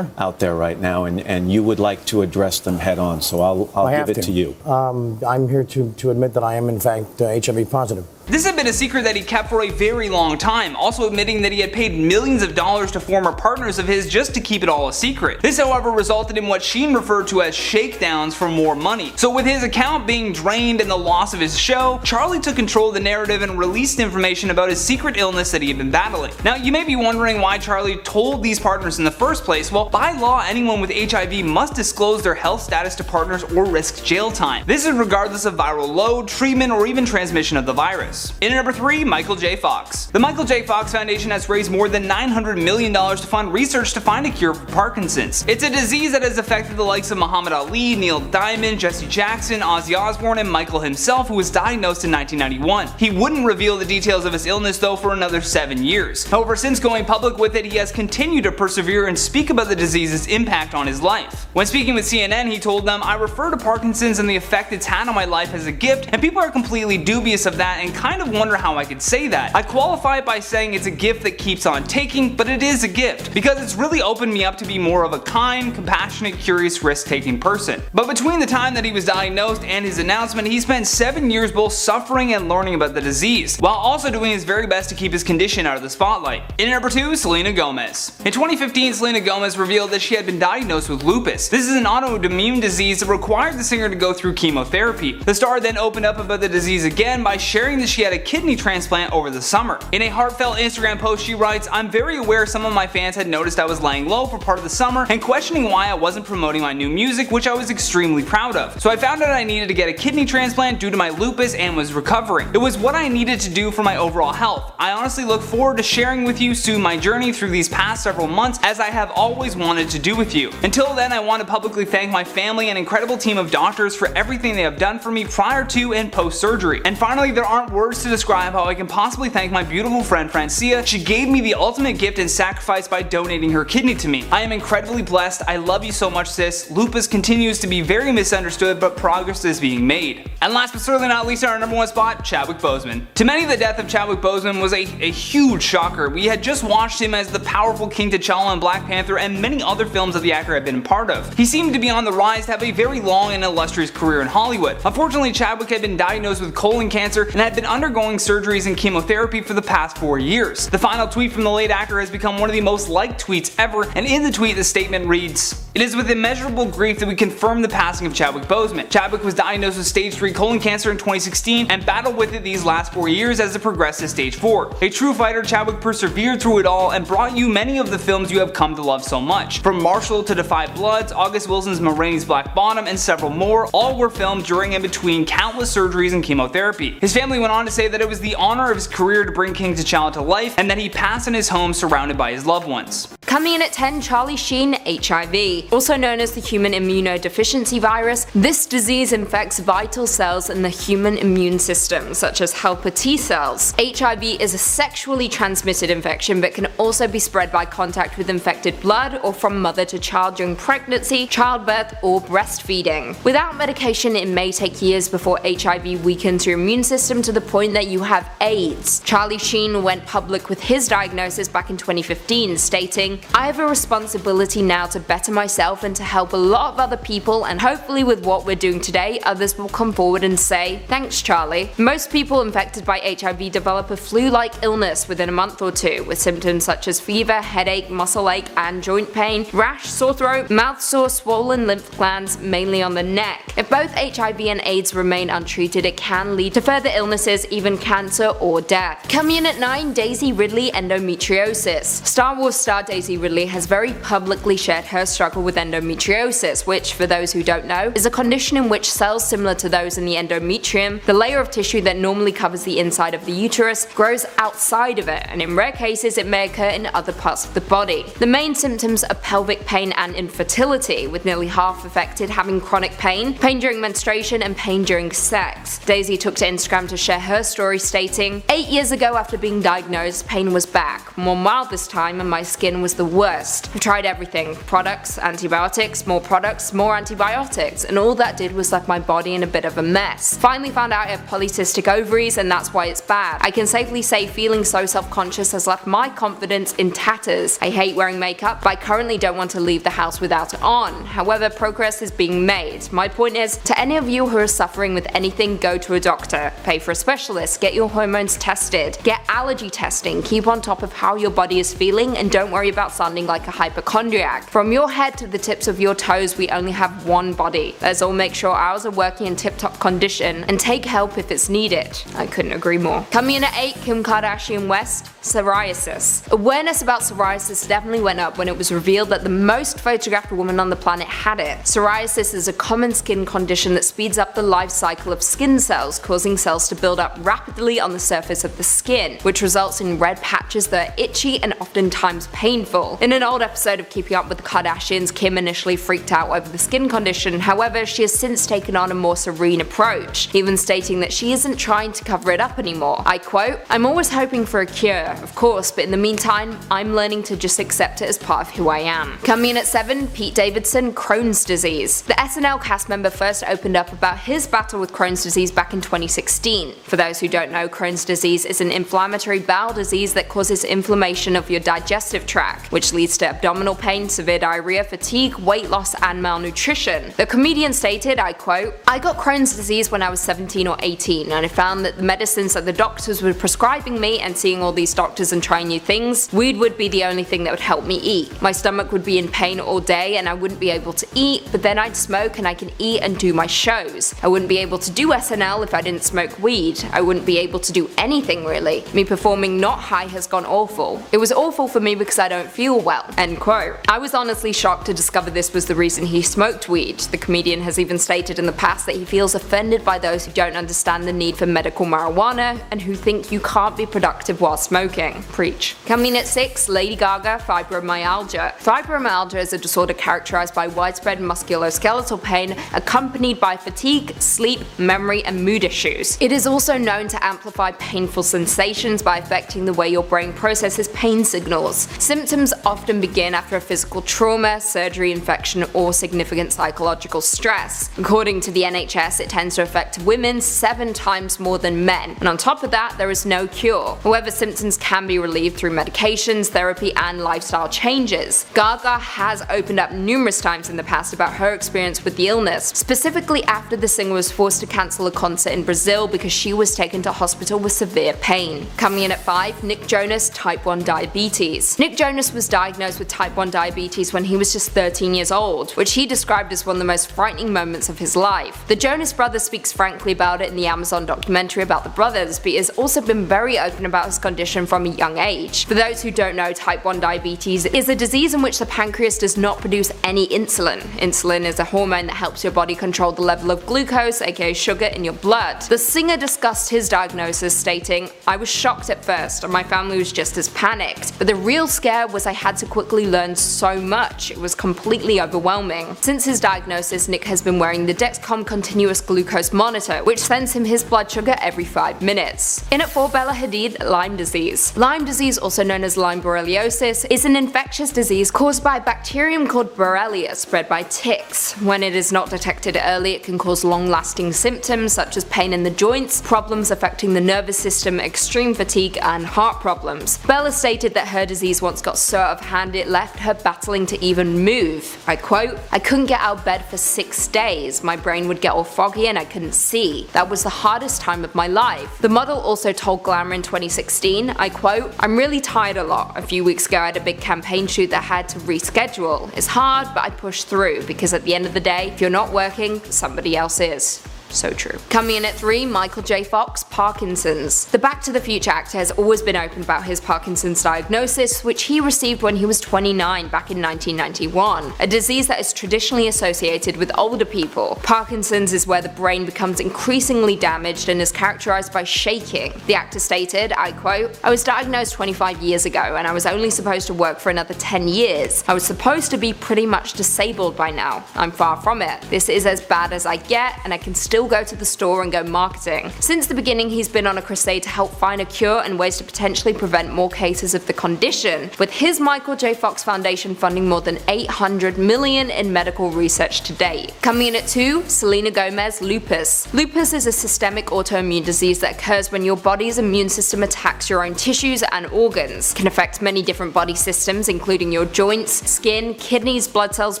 out there right now, and you would like to address them head on, so I'll give it to you. I'm here to admit that I am in fact HIV positive. This had been a secret that he kept for a very long time, also admitting that he had paid millions of dollars to former partners of his just to keep it all a secret. This, however, resulted in what Sheen referred to as shakedowns for more money. So with his account being drained and the loss of his show, Charlie took control of the narrative and released information about his secret illness that he had been battling. Now you may be wondering why Charlie told these partners in the first place. Well, by law, anyone with HIV must disclose their health status to partners or risk jail time. This is regardless of viral load, treatment, or even transmission of the virus. In number 3, Michael J. Fox. The Michael J. Fox Foundation has raised more than $900 million to fund research to find a cure for Parkinson's. It's a disease that has affected the likes of Muhammad Ali, Neil Diamond, Jesse Jackson, Ozzy Osbourne, and Michael himself, who was diagnosed in 1991. He wouldn't reveal the details of his illness though for another 7 years. However, since going public with it, he has continued to persevere and speak about the disease's impact on his life. When speaking with CNN, he told them, I refer to Parkinson's and the effect it's had on my life as a gift, and people are completely dubious of that and kind of wonder how I could say that. I qualify it by saying it's a gift that keeps on taking, but it is a gift, because it's really opened me up to be more of a kind, compassionate, curious, risk-taking person. But between the time that he was diagnosed and his announcement, he spent 7 years both suffering and learning about the disease, while also doing his very best to keep his condition out of the spotlight. In number 2, Selena Gomez. In 2015, Selena Gomez revealed that she had been diagnosed with lupus. This is an autoimmune disease that required the singer to go through chemotherapy. The star then opened up about the disease again by sharing that she had a kidney transplant over the summer. In a heartfelt Instagram post, she writes, I'm very aware some of my fans had noticed I was laying low for part of the summer and questioning why I wasn't promoting my new music, which I was extremely proud of. So I found out I needed to get a kidney transplant due to my lupus and was recovering. It was what I needed to do for my overall health. I honestly look forward to sharing with you soon my journey through these past several months, as I have always wanted to do with you. Until then, I want to publicly thank my family and incredible team of doctors for everything they have done for me prior to and post surgery. And finally, there aren't words to describe how I can possibly thank my beautiful friend Francia. She gave me the ultimate gift and sacrifice by donating her kidney to me. I am incredibly blessed. I love you so much, sis. Lupus continues to be very misunderstood, but progress is being made. And last but certainly not least, our number one spot, Chadwick Boseman. To many, the death of Chadwick Boseman was a huge shocker. We had just watched him as the powerful King T'Challa in Black Panther and many other films that the actor had been a part of. He seemed to be on the rise to have a very long and illustrious career in Hollywood. Unfortunately, Chadwick had been diagnosed with colon cancer and had been undergoing surgeries and chemotherapy for the past 4 years. The final tweet from the late actor has become one of the most liked tweets ever, and in the tweet the statement reads, "It is with immeasurable grief that we confirm the passing of Chadwick Boseman. Chadwick was diagnosed with stage 3 colon cancer in 2016 and battled with it these last 4 years as it progressed to stage 4. A true fighter, Chadwick persevered through it all and brought you many of the films you have come to love so much. From Marshall to Defy Bloods, August Wilson's Ma Rainey's Black Bottom, and several more, all were filmed during and between countless surgeries and chemotherapy." His family went on to say that it was the honor of his career to bring King T'Challa to life and that he passed in his home surrounded by his loved ones. Coming in at 10, Charlie Sheen, HIV. Also known as the human immunodeficiency virus, this disease infects vital cells in the human immune system, such as helper T cells. HIV is a sexually transmitted infection but can also be spread by contact with infected blood or from mother to child during pregnancy, childbirth, or breastfeeding. Without medication, it may take years before HIV weakens your immune system to the point that you have AIDS. Charlie Sheen went public with his diagnosis back in 2015, stating, "I have a responsibility now to better myself and to help a lot of other people, and hopefully with what we're doing today, others will come forward and say, thanks Charlie." Most people infected by HIV develop a flu-like illness within a month or two, with symptoms such as fever, headache, muscle ache, and joint pain, rash, sore throat, mouth sore, swollen lymph glands, mainly on the neck. If both HIV and AIDS remain untreated, it can lead to further illnesses, even cancer or death. Coming in at 9, Daisy Ridley, endometriosis. Star Wars star Daisy Ridley has very publicly shared her struggle with endometriosis, which, for those who don't know, is a condition in which cells similar to those in the endometrium, the layer of tissue that normally covers the inside of the uterus, grows outside of it, and in rare cases it may occur in other parts of the body. The main symptoms are pelvic pain and infertility, with nearly half affected having chronic pain, pain during menstruation, and pain during sex. Daisy took to Instagram to share her story, stating, "8 years ago after being diagnosed, pain was back, more mild this time, and my skin was the worst. I've tried everything, products, antibiotics, more antibiotics, and all that did was left my body in a bit of a mess. Finally found out I have polycystic ovaries and that's why it's bad. I can safely say feeling so self-conscious has left my confidence in tatters. I hate wearing makeup, but I currently don't want to leave the house without it on. However, progress is being made. My point is, to any of you who are suffering with anything, go to a doctor, pay for a specialist, get your hormones tested, get allergy testing, keep on top of how your body is feeling, and don't worry about sounding like a hypochondriac. From your head to the tips of your toes, we only have one body. Let's all make sure ours are working in tip-top condition and take help if it's needed." I couldn't agree more. Coming in at 8, Kim Kardashian West, psoriasis. Awareness about psoriasis definitely went up when it was revealed that the most photographed woman on the planet had it. Psoriasis is a common skin condition that speeds up the life cycle of skin cells, causing cells to build up rapidly on the surface of the skin, which results in red patches that are itchy and oftentimes painful. In an old episode of Keeping Up with the Kardashians, Kim initially freaked out over the skin condition, however she has since taken on a more serene approach, even stating that she isn't trying to cover it up anymore. I quote, "I'm always hoping for a cure, of course, but in the meantime, I'm learning to just accept it as part of who I am." Coming in at 7, Pete Davidson, Crohn's disease. The SNL cast member first opened up about his battle with Crohn's disease back in 2016. For those who don't know, Crohn's disease is an inflammatory bowel disease that causes inflammation of your digestive tract, which leads to abdominal pain, severe diarrhea, fatigue, weight loss, and malnutrition. The comedian stated, I quote, "I got Crohn's disease when I was 17 or 18, and I found that the medicines that the doctors were prescribing me, and seeing all these doctors and trying new things, weed would be the only thing that would help me eat. My stomach would be in pain all day and I wouldn't be able to eat, but then I'd smoke and I can eat and do my shows. I wouldn't be able to do SNL if I didn't smoke weed. I wouldn't be able to do anything really. Me performing not high has gone awful. It was awful for me because I don't feel well." End quote. I was honestly shocked to discover this was the reason he smoked weed. The comedian has even stated in the past that he feels offended by those who don't understand the need for medical marijuana and who think you can't be productive while smoking. Preach. Coming at 6, Lady Gaga, fibromyalgia. Fibromyalgia is a disorder characterized by widespread musculoskeletal pain accompanied by fatigue, sleep, memory, and mood issues. It is also also known to amplify painful sensations by affecting the way your brain processes pain signals. Symptoms often begin after a physical trauma, surgery, infection, or significant psychological stress. According to the NHS, it tends to affect women 7 times more than men, and on top of that, there is no cure. However, symptoms can be relieved through medications, therapy, and lifestyle changes. Gaga has opened up numerous times in the past about her experience with the illness, specifically after the singer was forced to cancel a concert in Brazil because she was taken to hospital with severe pain. Coming in at 5, Nick Jonas, type 1 diabetes. Nick Jonas was diagnosed with type 1 diabetes when he was just 13 years old, which he described as one of the most frightening moments of his life. The Jonas Brothers speaks frankly about it in the Amazon documentary about the brothers, but he has also been very open about his condition from a young age. For those who don't know, type 1 diabetes is a disease in which the pancreas does not produce any insulin. Insulin is a hormone that helps your body control the level of glucose, aka sugar, in your blood. The singer discussed his diagnosis, stating, "I was shocked at first, and my family was just as panicked. But the real scare was I had to quickly learn so much. It was completely overwhelming." Since his diagnosis, Nick has been wearing the Dexcom continuous glucose monitor, which sends him his blood sugar every 5 minutes. In at 4, Bella Hadid, Lyme disease. Lyme disease, also known as Lyme borreliosis, is an infectious disease caused by a bacterium called Borrelia spread by ticks. When it is not detected early, it can cause long-lasting symptoms such as pain in the joints, problems affecting the nervous system, extreme fatigue, and heart problems. Bella stated that her disease once got so out of hand it left her battling to even move. I quote, "I couldn't get out of bed for 6 days. My brain would get all foggy and I couldn't see. That was the hardest time of my life." The model also told Glamour in 2016, I quote, "I'm really tired a lot. A few weeks ago I had a big campaign shoot that I had to reschedule. It's hard, but I push through because at the end of the day, if you're not working, somebody else is." So true. Coming in at 3, Michael J. Fox, Parkinson's. The Back to the Future actor has always been open about his Parkinson's diagnosis, which he received when he was 29 back in 1991, a disease that is traditionally associated with older people. Parkinson's is where the brain becomes increasingly damaged and is characterized by shaking. The actor stated, I quote, "I was diagnosed 25 years ago and I was only supposed to work for another 10 years. I was supposed to be pretty much disabled by now. I'm far from it. This is as bad as I get and I can still go to the store and go marketing." Since the beginning, he's been on a crusade to help find a cure and ways to potentially prevent more cases of the condition, with his Michael J. Fox Foundation funding more than $800 million in medical research to date. Coming in at 2, Selena Gomez, lupus. Lupus is a systemic autoimmune disease that occurs when your body's immune system attacks your own tissues and organs. It can affect many different body systems, including your joints, skin, kidneys, blood cells,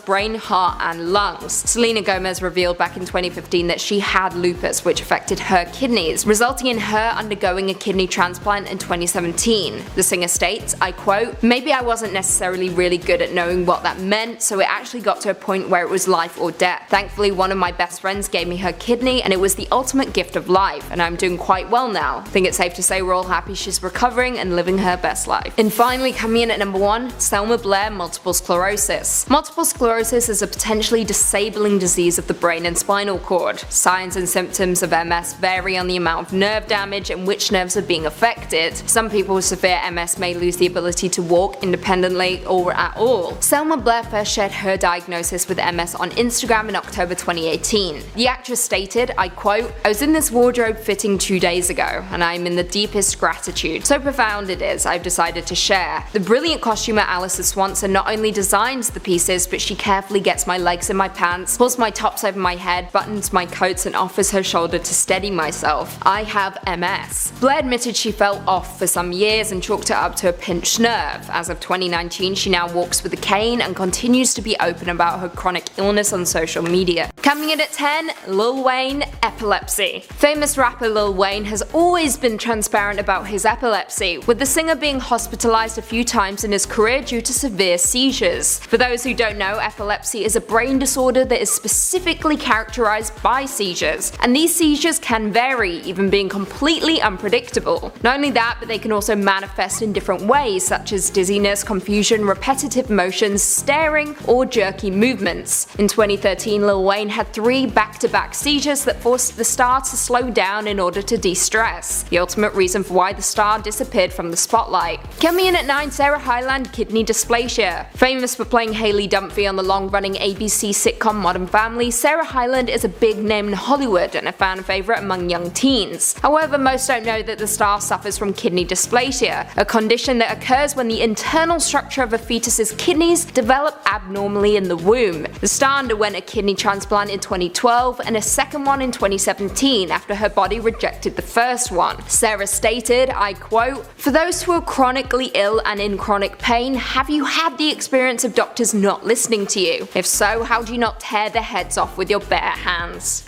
brain, heart, and lungs. Selena Gomez revealed back in 2015 that she had lupus, which affected her kidneys, resulting in her undergoing a kidney transplant in 2017. The singer states, I quote, "Maybe I wasn't necessarily really good at knowing what that meant, so it actually got to a point where it was life or death. Thankfully, one of my best friends gave me her kidney, and it was the ultimate gift of life, and I'm doing quite well now. I think it's safe to say we're all happy she's recovering and living her best life." And finally, coming in at number 1, Selma Blair, multiple sclerosis. Multiple sclerosis is a potentially disabling disease of the brain and spinal cord. Signs and symptoms of MS vary on the amount of nerve damage and which nerves are being affected. Some people with severe MS may lose the ability to walk independently or at all. Selma Blair first shared her diagnosis with MS on Instagram in October 2018. The actress stated, I quote, "I was in this wardrobe fitting 2 days ago, and I am in the deepest gratitude. So profound it is, I've decided to share. The brilliant costumer Alissa Swanson not only designs the pieces, but she carefully gets my legs in my pants, pulls my tops over my head, buttons my coats, and offers her shoulder to steady myself. I have MS." Blair admitted she felt off for some years and chalked it up to a pinched nerve. As of 2019, she now walks with a cane and continues to be open about her chronic illness on social media. Coming in at 10, Lil Wayne, epilepsy. Famous rapper Lil Wayne has always been transparent about his epilepsy, with the singer being hospitalized a few times in his career due to severe seizures. For those who don't know, epilepsy is a brain disorder that is specifically characterized by seizures, and these seizures can vary, even being completely unpredictable. Not only that, but they can also manifest in different ways, such as dizziness, confusion, repetitive motions, staring, or jerky movements. In 2013, Lil Wayne had 3 back-to-back seizures that forced the star to slow down in order to de-stress, the ultimate reason for why the star disappeared from the spotlight. Coming in at 9, Sarah Hyland, kidney dysplasia. Famous for playing Haley Dunphy on the long-running ABC sitcom Modern Family, Sarah Hyland is a big name in Hollywood and a fan favorite among young teens. However, most don't know that the star suffers from kidney dysplasia, a condition that occurs when the internal structure of a fetus's kidneys develop abnormally in the womb. The star underwent a kidney transplant in 2012 and a second one in 2017 after her body rejected the first one. Sarah stated, I quote, "For those who are chronically ill and in chronic pain, have you had the experience of doctors not listening to you? If so, how do you not tear their heads off with your bare hands?"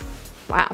Wow.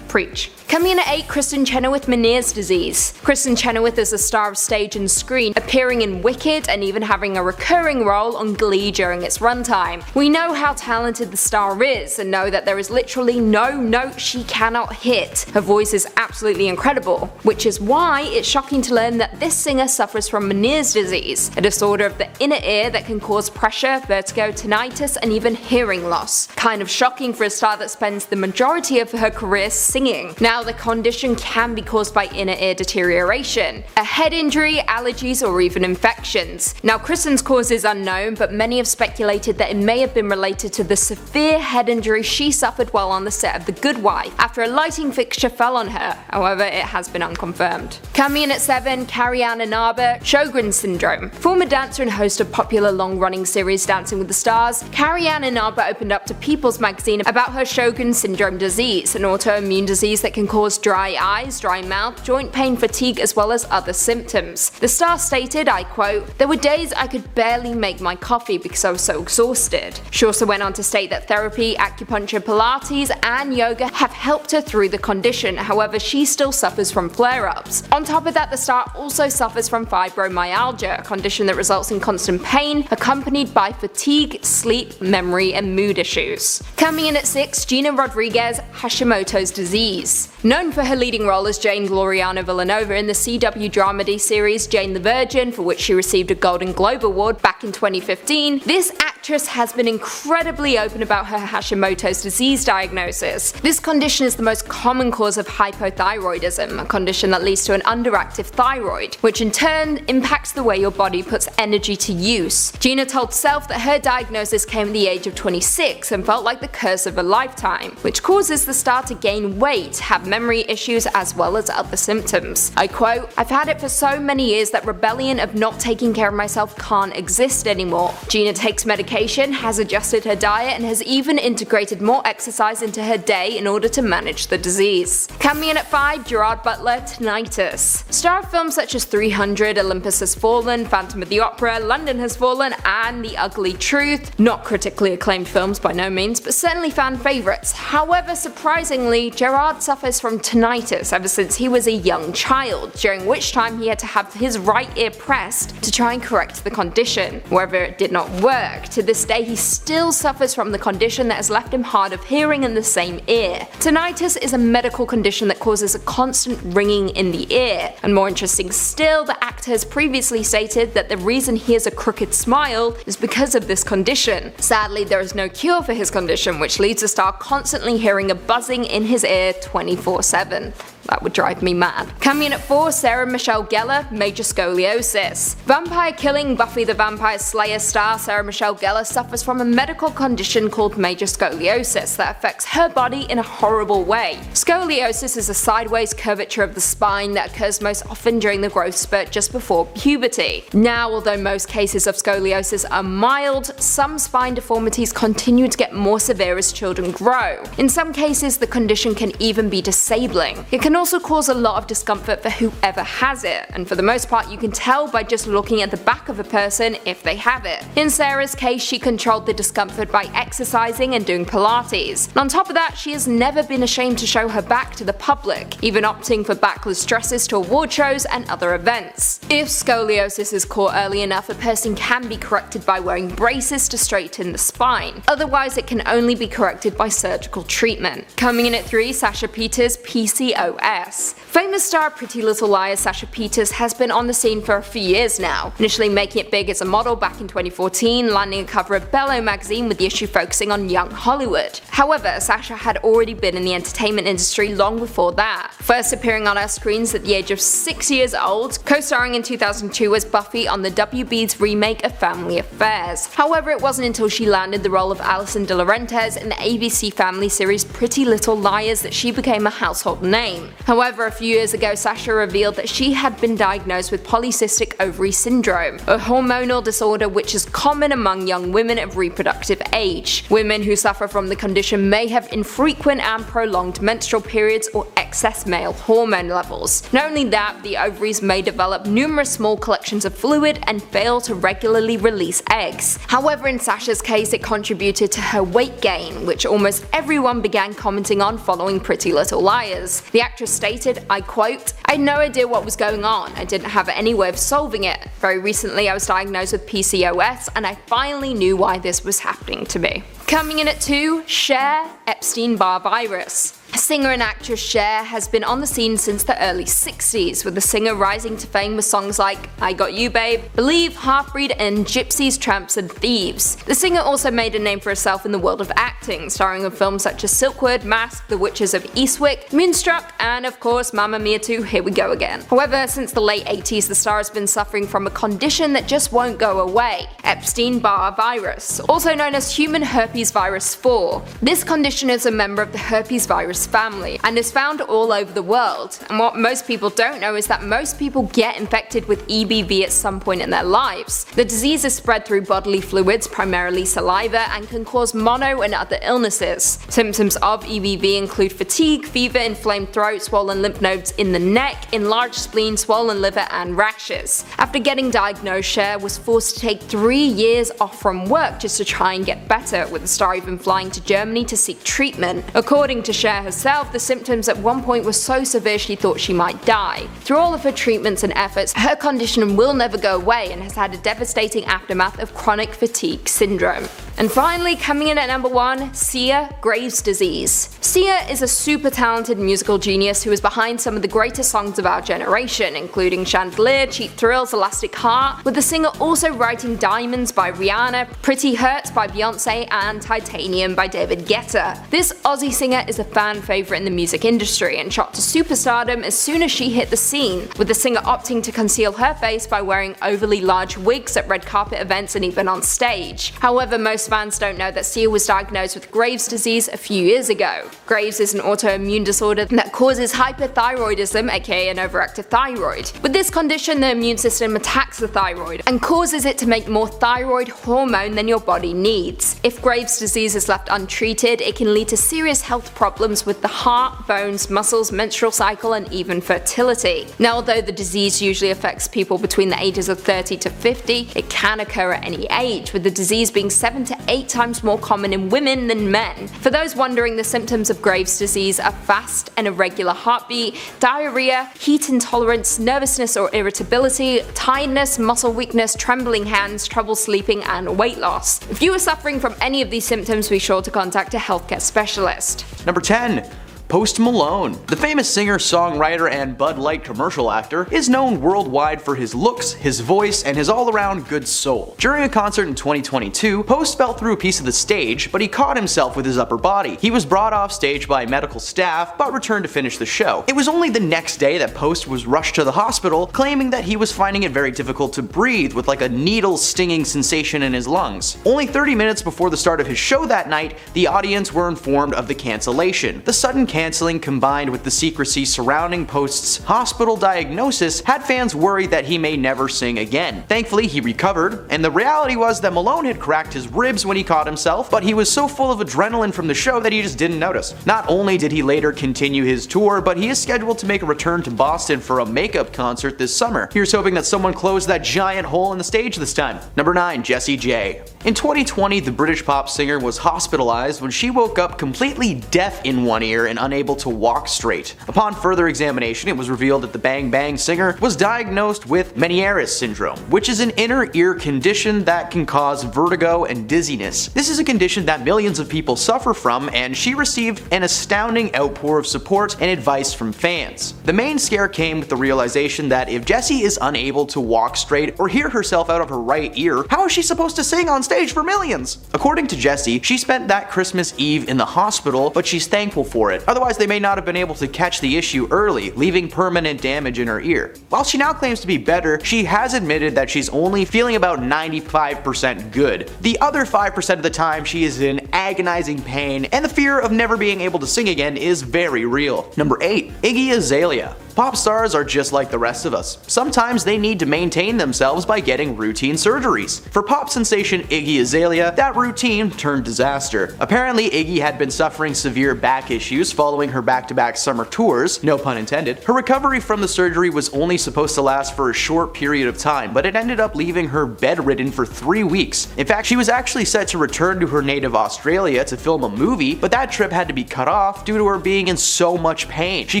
Preach. Coming in at 8, Kristen Chenoweth Meniere's disease. Kristen Chenoweth is a star of stage and screen, appearing in Wicked and even having a recurring role on Glee during its runtime. We know how talented the star is and know that there is literally no note she cannot hit. Her voice is absolutely incredible, which is why it's shocking to learn that this singer suffers from Meniere's disease, a disorder of the inner ear that can cause pressure, vertigo, tinnitus, and even hearing loss. Kind of shocking for a star that spends the majority of her career singing. Now, the condition can be caused by inner ear deterioration, a head injury, allergies, or even infections. Now, Kristen's cause is unknown, but many have speculated that it may have been related to the severe head injury she suffered while on the set of The Good Wife after a lighting fixture fell on her. However, it has been unconfirmed. Coming in at 7, Carrie-Ann Inaba, Sjogren's syndrome. Former dancer and host of popular long-running series Dancing with the Stars, Carrie-Ann Inaba opened up to People's magazine about her Sjogren's syndrome disease, an autoimmune disease that can cause dry eyes, dry mouth, joint pain, fatigue, as well as other symptoms. The star stated, I quote, "There were days I could barely make my coffee because I was so exhausted." She also went on to state that therapy, acupuncture, Pilates, and yoga have helped her through the condition. However, she still suffers from flare-ups. On top of that, the star also suffers from fibromyalgia, a condition that results in constant pain accompanied by fatigue, sleep, memory, and mood issues. Coming in at 6, Gina Rodriguez, Hashimoto's disease. Known for her leading role as Jane Gloriana Villanova in the CW dramedy series Jane the Virgin, for which she received a Golden Globe Award back in 2015, this actress has been incredibly open about her Hashimoto's disease diagnosis. This condition is the most common cause of hypothyroidism, a condition that leads to an underactive thyroid, which in turn impacts the way your body puts energy to use. Gina told Self that her diagnosis came at the age of 26 and felt like the curse of a lifetime, which causes the star to gain weight, have memory issues, as well as other symptoms. I quote, "I've had it for so many years that rebellion of not taking care of myself can't exist anymore." Gina takes medication, has adjusted her diet, and has even integrated more exercise into her day in order to manage the disease. Coming in at 5, Gerard Butler, tinnitus. Star of films such as 300, Olympus Has Fallen, Phantom of the Opera, London Has Fallen, and The Ugly Truth. Not critically acclaimed films by no means, but certainly fan favourites. However, surprisingly, Gerard suffers from tinnitus ever since he was a young child, during which time he had to have his right ear pressed to try and correct the condition. However, it did not work. To this day, he still suffers from the condition that has left him hard of hearing in the same ear. Tinnitus is a medical condition that causes a constant ringing in the ear, and more interesting still, the actor has previously stated that the reason he has a crooked smile is because of this condition. Sadly, there is no cure for his condition, which leads the star constantly hearing a buzzing in his ear 24/7. That would drive me mad. Coming in at 4, Sarah Michelle Gellar, major scoliosis. Vampire-killing Buffy the Vampire Slayer star Sarah Michelle Gellar suffers from a medical condition called major scoliosis that affects her body in a horrible way. Scoliosis is a sideways curvature of the spine that occurs most often during the growth spurt just before puberty. Now, although most cases of scoliosis are mild, some spine deformities continue to get more severe as children grow. In some cases, the condition can even be disabling. It can also cause a lot of discomfort for whoever has it, and for the most part you can tell by just looking at the back of a person if they have it. In Sarah's case, she controlled the discomfort by exercising and doing Pilates. And on top of that, she has never been ashamed to show her back to the public, even opting for backless dresses to award shows and other events. If scoliosis is caught early enough, a person can be corrected by wearing braces to straighten the spine. Otherwise, it can only be corrected by surgical treatment. Coming in at 3, Sasha Peters, PCOS. US. Famous star Pretty Little Liars Sasha Peters has been on the scene for a few years now, initially making it big as a model back in 2014, landing a cover of Bello magazine with the issue focusing on young Hollywood. However, Sasha had already been in the entertainment industry long before that, first appearing on our screens at the age of 6 years old, co-starring in 2002 as Buffy on the WB's remake of Family Affairs. However, it wasn't until she landed the role of Alison De Laurentiis in the ABC family series Pretty Little Liars that she became a household name. However, a few years ago, Sasha revealed that she had been diagnosed with polycystic ovary syndrome, a hormonal disorder which is common among young women of reproductive age. Women who suffer from the condition may have infrequent and prolonged menstrual periods or excess male hormone levels. Not only that, the ovaries may develop numerous small collections of fluid and fail to regularly release eggs. However, in Sasha's case, it contributed to her weight gain, which almost everyone began commenting on following Pretty Little Liars. The actress stated, I quote, "I had no idea what was going on. I didn't have any way of solving it. Very recently I was diagnosed with PCOS and I finally knew why this was happening to me." Coming in at 2, Cher, Epstein-Barr virus. Singer and actress Cher has been on the scene since the early 60s, with the singer rising to fame with songs like I Got You Babe, Believe, Half-Breed and Gypsies, Tramps and Thieves. The singer also made a name for herself in the world of acting, starring in films such as Silkwood, Mask, The Witches of Eastwick, Moonstruck and of course Mamma Mia 2, Here We Go Again. However, since the late 80s the star has been suffering from a condition that just won't go away, Epstein-Barr virus, also known as human herpes virus 4. This condition is a member of the herpes virus family and is found all over the world, and what most people don't know is that most people get infected with EBV at some point in their lives. The disease is spread through bodily fluids, primarily saliva, and can cause mono and other illnesses. Symptoms of EBV include fatigue, fever, inflamed throat, swollen lymph nodes in the neck, enlarged spleen, swollen liver, and rashes. After getting diagnosed, Cher was forced to take 3 years off from work just to try and get better, with the star even flying to Germany to seek treatment. According to Cher herself, the symptoms at one point were so severe she thought she might die. Through all of her treatments and efforts, her condition will never go away and has had a devastating aftermath of chronic fatigue syndrome. And finally, coming in at number 1, Sia, Graves' disease. Sia is a super talented musical genius who is behind some of the greatest songs of our generation, including Chandelier, Cheap Thrills, Elastic Heart, with the singer also writing Diamonds by Rihanna, Pretty Hurts by Beyonce, and Titanium by David Guetta. This Aussie singer is a fan favorite in the music industry and shot to superstardom as soon as she hit the scene, with the singer opting to conceal her face by wearing overly large wigs at red carpet events and even on stage. However, most fans don't know that Sia was diagnosed with Graves' disease a few years ago. Graves is an autoimmune disorder that causes hyperthyroidism, aka an overactive thyroid. With this condition, the immune system attacks the thyroid and causes it to make more thyroid hormone than your body needs. If Graves' disease is left untreated, it can lead to serious health problems with the heart, bones, muscles, menstrual cycle, and even fertility. Now, although the disease usually affects people between the ages of 30 to 50, it can occur at any age, with the disease being 7 to 8 times more common in women than men. For those wondering, the symptoms of Graves' disease are fast and irregular heartbeat, diarrhea, heat intolerance, nervousness or irritability, tiredness, muscle weakness, trembling hands, trouble sleeping, and weight loss. If you are suffering from any of these symptoms, be sure to contact a healthcare specialist. Number 10. Post Malone. The famous singer, songwriter, and Bud Light commercial actor is known worldwide for his looks, his voice, and his all-around good soul. During a concert in 2022, Post fell through a piece of the stage, but he caught himself with his upper body. He was brought off stage by medical staff, but returned to finish the show. It was only the next day that Post was rushed to the hospital, claiming that he was finding it very difficult to breathe with like a needle stinging sensation in his lungs. Only 30 minutes before the start of his show that night, the audience were informed of the cancellation. The sudden canceling combined with the secrecy surrounding Post's hospital diagnosis had fans worried that he may never sing again. Thankfully, he recovered, and the reality was that Malone had cracked his ribs when he caught himself, but he was so full of adrenaline from the show that he just didn't notice. Not only did he later continue his tour, but he is scheduled to make a return to Boston for a makeup concert this summer. Here's hoping that someone closed that giant hole in the stage this time. Number 9. Jessie J. In 2020, the British pop singer was hospitalized when she woke up completely deaf in one ear and unable to walk straight. Upon further examination, it was revealed that the Bang Bang singer was diagnosed with Meniere's syndrome, which is an inner ear condition that can cause vertigo and dizziness. This is a condition that millions of people suffer from, and she received an astounding outpour of support and advice from fans. The main scare came with the realization that if Jessie is unable to walk straight or hear herself out of her right ear, how is she supposed to sing on stage for millions? According to Jessie, she spent that Christmas Eve in the hospital, but she's thankful for it. Otherwise, they may not have been able to catch the issue early, leaving permanent damage in her ear. While she now claims to be better, she has admitted that she's only feeling about 95% good. The other 5% of the time, she is in agonizing pain, and the fear of never being able to sing again is very real. Number 8. Iggy Azalea. Pop stars are just like the rest of us. Sometimes they need to maintain themselves by getting routine surgeries. For pop sensation Iggy Azalea, that routine turned disaster. Apparently, Iggy had been suffering severe back issues following her back-to-back summer tours, no pun intended. Her recovery from the surgery was only supposed to last for a short period of time, but it ended up leaving her bedridden for 3 weeks. In fact, she was actually set to return to her native Australia to film a movie, but that trip had to be cut off due to her being in so much pain. She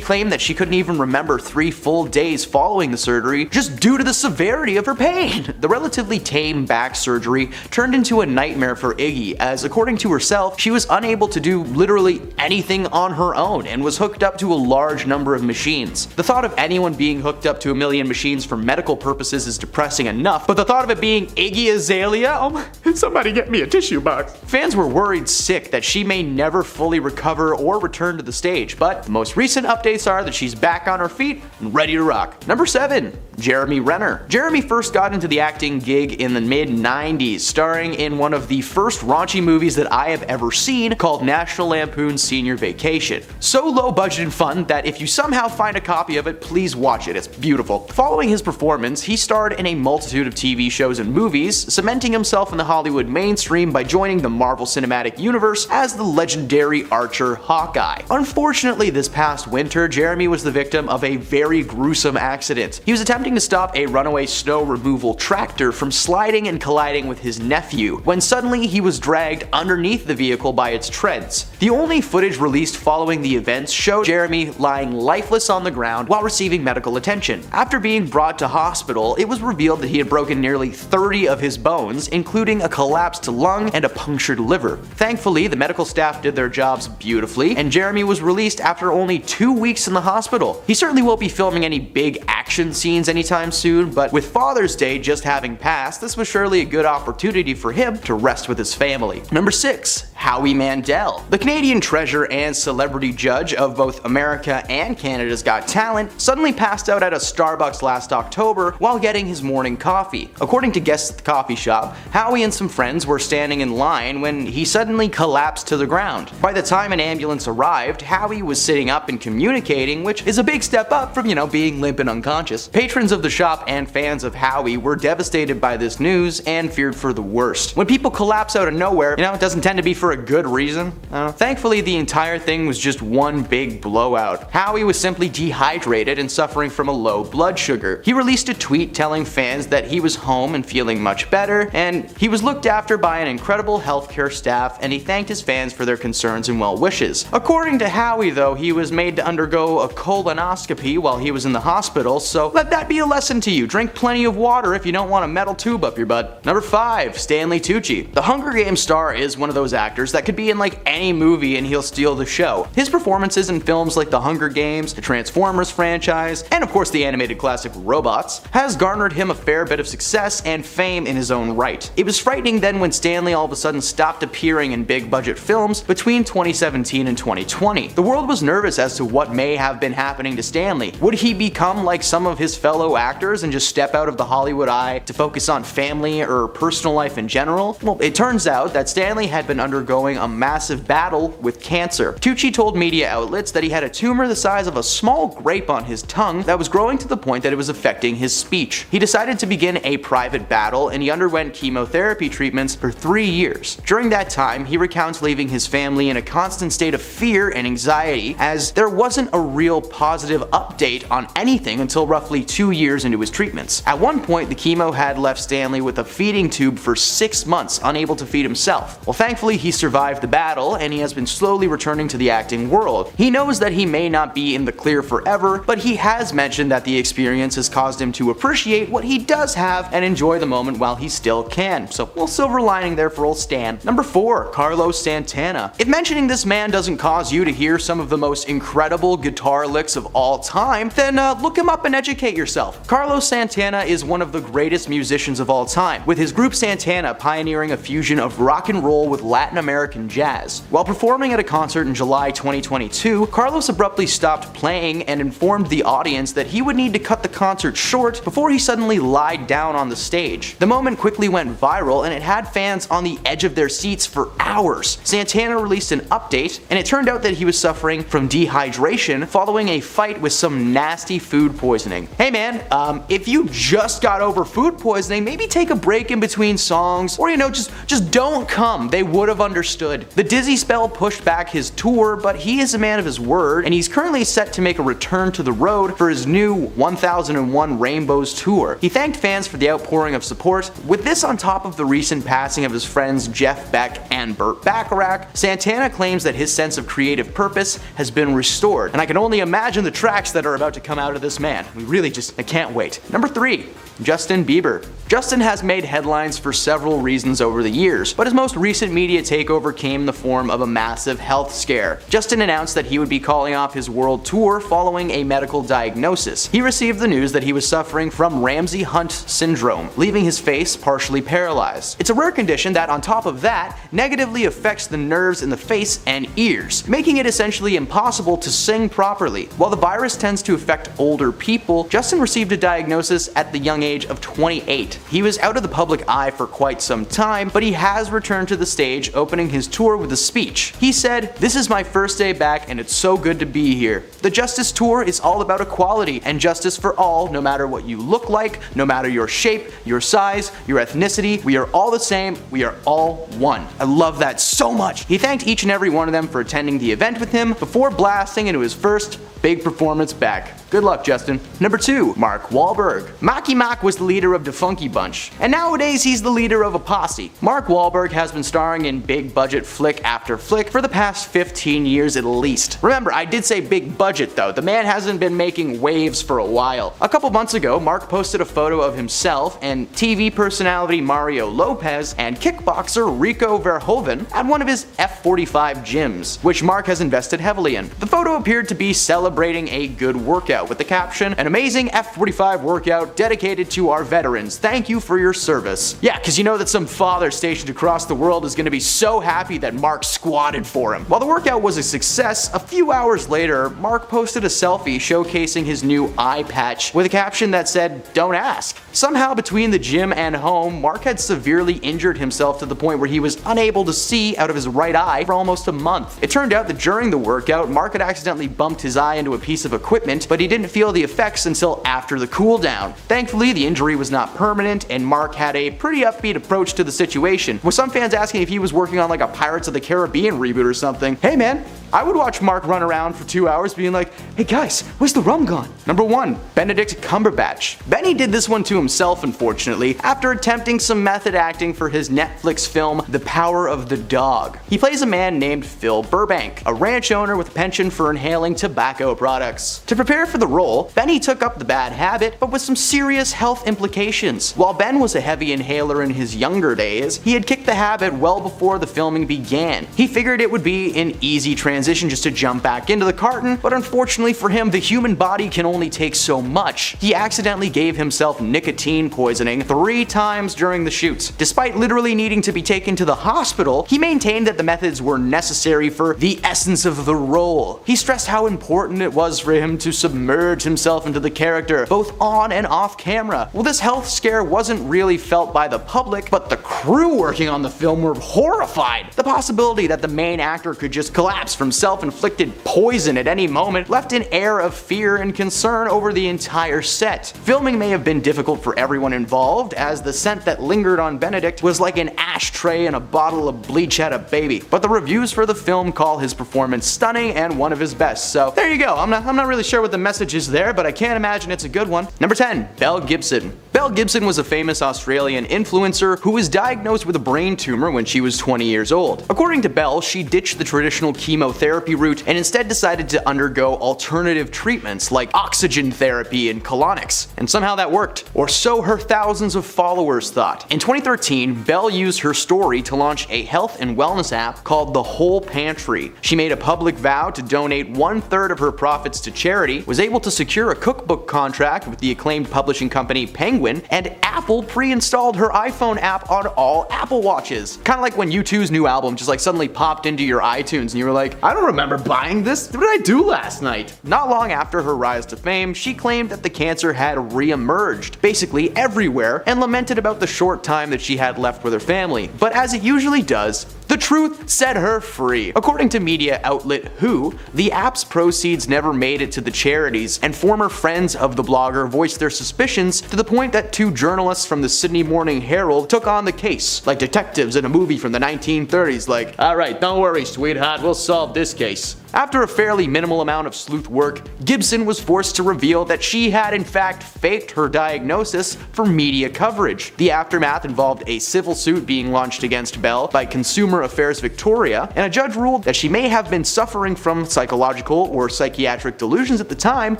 claimed that she couldn't even remember 3 full days following the surgery just due to the severity of her pain. The relatively tame back surgery turned into a nightmare for Iggy, as according to herself, she was unable to do literally anything on her own and was hooked up to a large number of machines. The thought of anyone being hooked up to a million machines for medical purposes is depressing enough, but the thought of it being Iggy Azalea? Oh, somebody get me a tissue box. Fans were worried sick that she may never fully recover or return to the stage, but the most recent updates are that she's back on her feet and ready to rock. Number 7. Jeremy Renner. Jeremy first got into the acting gig in the mid-90s, starring in one of the first raunchy movies that I have ever seen, called National Lampoon's Senior Vacation. So low budget and fun that if you somehow find a copy of it, please watch it, it's beautiful. Following his performance, he starred in a multitude of TV shows and movies, cementing himself in the Hollywood mainstream by joining the Marvel Cinematic Universe as the legendary archer Hawkeye. Unfortunately, this past winter, Jeremy was the victim of a very gruesome accident. He was attempting to stop a runaway snow removal tractor from sliding and colliding with his nephew, when suddenly he was dragged underneath the vehicle by its treads. The only footage released following the events showed Jeremy lying lifeless on the ground while receiving medical attention. After being brought to hospital, it was revealed that he had broken nearly 30 of his bones, including a collapsed lung and a punctured liver. Thankfully, the medical staff did their jobs beautifully, and Jeremy was released after only 2 weeks in the hospital. He certainly won't be filming any big action scenes anytime soon, but with Father's Day just having passed, this was surely a good opportunity for him to rest with his family. Number 6. Howie Mandel. The Canadian treasure and celebrity judge of both America and Canada's Got Talent suddenly passed out at a Starbucks last October while getting his morning coffee. According to guests at the coffee shop, Howie and some friends were standing in line when he suddenly collapsed to the ground. By the time an ambulance arrived, Howie was sitting up and communicating, which is a big step up from, being limp and unconscious. Patrons of the shop and fans of Howie were devastated by this news and feared for the worst. When people collapse out of nowhere, it doesn't tend to be for a good reason. Thankfully, the entire thing was just one big blowout. Howie was simply dehydrated and suffering from a low blood sugar. He released a tweet telling fans that he was home and feeling much better, and he was looked after by an incredible healthcare staff, and he thanked his fans for their concerns and well wishes. According to Howie, though, he was made to undergo a colonoscopy while he was in the hospital, so let that be a lesson to you. Drink plenty of water if you don't want a metal tube up your butt. Number 5. Stanley Tucci. The Hunger Games star is one of those actors that could be in like any movie and he'll steal the show. His performances in films like The Hunger Games, the Transformers franchise, and of course the animated classic Robots, has garnered him a fair bit of success and fame in his own right. It was frightening then when Stanley all of a sudden stopped appearing in big budget films between 2017 and 2020. The world was nervous as to what may have been happening to Stanley. Would he become like some of his fellow actors and just step out of the Hollywood eye to focus on family or personal life in general? Well, it turns out that Stanley had been undergoing a massive battle with cancer. Tucci told media outlets that he had a tumor the size of a small grape on his tongue that was growing to the point that it was affecting his speech. He decided to begin a private battle and he underwent chemotherapy treatments for 3 years. During that time, he recounts leaving his family in a constant state of fear and anxiety, as there wasn't a real positive update on anything until roughly 2 years into his treatments. At one point, the chemo had left Stanley with a feeding tube for 6 months, unable to feed himself. Well, thankfully, he survived the battle and he has been slowly returning to the acting world. He knows that he may not be in the clear forever, but he has mentioned that the experience has caused him to appreciate what he does have and enjoy the moment while he still can. So, a little silver lining there for old Stan. Number 4. Carlos Santana. If mentioning this man doesn't cause you to hear some of the most incredible guitar licks of all time, then look him up and educate yourself. Carlos Santana is one of the greatest musicians of all time, with his group Santana pioneering a fusion of rock and roll with Latin American jazz. While performing at a concert in July 2022, Carlos abruptly stopped playing and informed the audience that he would need to cut the concert short before he suddenly lied down on the stage. The moment quickly went viral and it had fans on the edge of their seats for hours. Santana released an update, and it turned out that he was suffering from dehydration following a fight with some nasty food poisoning. Hey man, if you just got over food poisoning, maybe take a break in between songs, or just don't come. They would have understood. The dizzy spell pushed back his tour, but he is a man of his word, and he's currently set to make a return to the road for his new 1001 Rainbows tour. He thanked fans for the outpouring of support. With this on top of the recent passing of his friends Jeff Beck and Burt Bacharach, Santana claims that his sense of creative purpose has been restored, and I can only imagine the tracks that are about to come out of this man. I can't wait. Number 3. Justin Bieber. Justin has made headlines for several reasons over the years, but his most recent media takeover came in the form of a massive health scare. Justin announced that he would be calling off his world tour following a medical diagnosis. He received the news that he was suffering from Ramsay-Hunt syndrome, leaving his face partially paralyzed. It's a rare condition that, on top of that, negatively affects the nerves in the face and ears, making it essentially impossible to sing properly. While the virus tends to affect older people, Justin received a diagnosis at the young age of 28. He was out of the public eye for quite some time, but he has returned to the stage, opening his tour with a speech. He said, "This is my first day back and it's so good to be here. The Justice Tour is all about equality and justice for all, no matter what you look like, no matter your shape, your size, your ethnicity. We are all the same, we are all one." I love that so much. He thanked each and every one of them for attending the event with him before blasting into his first big performance back. Good luck, Justin. Number 2. Mark Wahlberg. Marky Mark was the leader of the Funky Bunch, and nowadays he's the leader of a posse. Mark Wahlberg has been starring in big budget flick after flick for the past 15 years at least. Remember, I did say big budget though. The man hasn't been making waves for a while. A couple months ago, Mark posted a photo of himself and TV personality Mario Lopez and kickboxer Rico Verhoeven at one of his F45 gyms, which Mark has invested heavily in. The photo appeared to be celebrating a good workout with the caption, "An amazing F45 workout dedicated to our veterans. Thank you for your service." Yeah, cause you know that some father stationed across the world is gonna be so happy that Mark squatted for him. While the workout was a success, a few hours later, Mark posted a selfie showcasing his new eye patch with a caption that said, "Don't ask." Somehow between the gym and home, Mark had severely injured himself to the point where he was unable to see out of his right eye for almost a month. It turned out that during the workout, Mark had accidentally bumped his eye into a piece of equipment, but he didn't feel the effects until after the cool down. Thankfully, the injury was not permanent, and Mark had a pretty upbeat approach to the situation, with some fans asking if he was working on like a Pirates of the Caribbean reboot or something. Hey man, I would watch Mark run around for 2 hours being like, "Hey guys, where's the rum gone?" Number 1. Benedict Cumberbatch. Benny did this one to himself, unfortunately, after attempting some method acting for his Netflix film The Power of the Dog. He plays a man named Phil Burbank, a ranch owner with a penchant for inhaling tobacco products. To prepare for the role, Benny took up the bad habit, but with some serious health implications. While Ben was a heavy inhaler in his younger days, he had kicked the habit well before the filming began. He figured it would be an easy transition just to jump back into the carton, but unfortunately for him, the human body can only take so much. He accidentally gave himself nicotine poisoning 3 times during the shoots. Despite literally needing to be taken to the hospital, he maintained that the methods were necessary for the essence of the role. He stressed how important it was for him to submerge himself into the character, both on and off camera. Well, this health scare wasn't really felt by the public, but the crew working on the film were horrified. The possibility that the main actor could just collapse from self-inflicted poison at any moment left an air of fear and concern over the entire set. Filming may have been difficult for everyone involved, as the scent that lingered on Benedict was like an ashtray and a bottle of bleach at a baby, but the reviews for the film call his performance stunning and one of his best, so there you go. I'm not really sure what the message is there, but I can't imagine it's a good one. Number 10. Mel Gibson. Belle Gibson was a famous Australian influencer who was diagnosed with a brain tumor when she was 20 years old. According to Belle, she ditched the traditional chemotherapy route and instead decided to undergo alternative treatments like oxygen therapy and colonics. And somehow that worked. Or so her thousands of followers thought. In 2013, Belle used her story to launch a health and wellness app called The Whole Pantry. She made a public vow to donate 1/3 of her profits to charity, was able to secure a cookbook contract with the acclaimed publishing company Penguin, and Apple pre-installed her iPhone app on all Apple Watches. Kinda like when U2's new album just like suddenly popped into your iTunes and you were like, I don't remember buying this, what did I do last night? Not long after her rise to fame, she claimed that the cancer had re-emerged, basically everywhere, and lamented about the short time that she had left with her family. But as it usually does, the truth set her free. According to media outlet Who, the app's proceeds never made it to the charities, and former friends of the blogger voiced their suspicions to the point that 2 journalists from the Sydney Morning Herald took on the case, like detectives in a movie from the 1930s, like, alright, don't worry sweetheart, we'll solve this case. After a fairly minimal amount of sleuth work, Gibson was forced to reveal that she had in fact faked her diagnosis for media coverage. The aftermath involved a civil suit being launched against Belle by Consumer Affairs Victoria, and a judge ruled that she may have been suffering from psychological or psychiatric delusions at the time,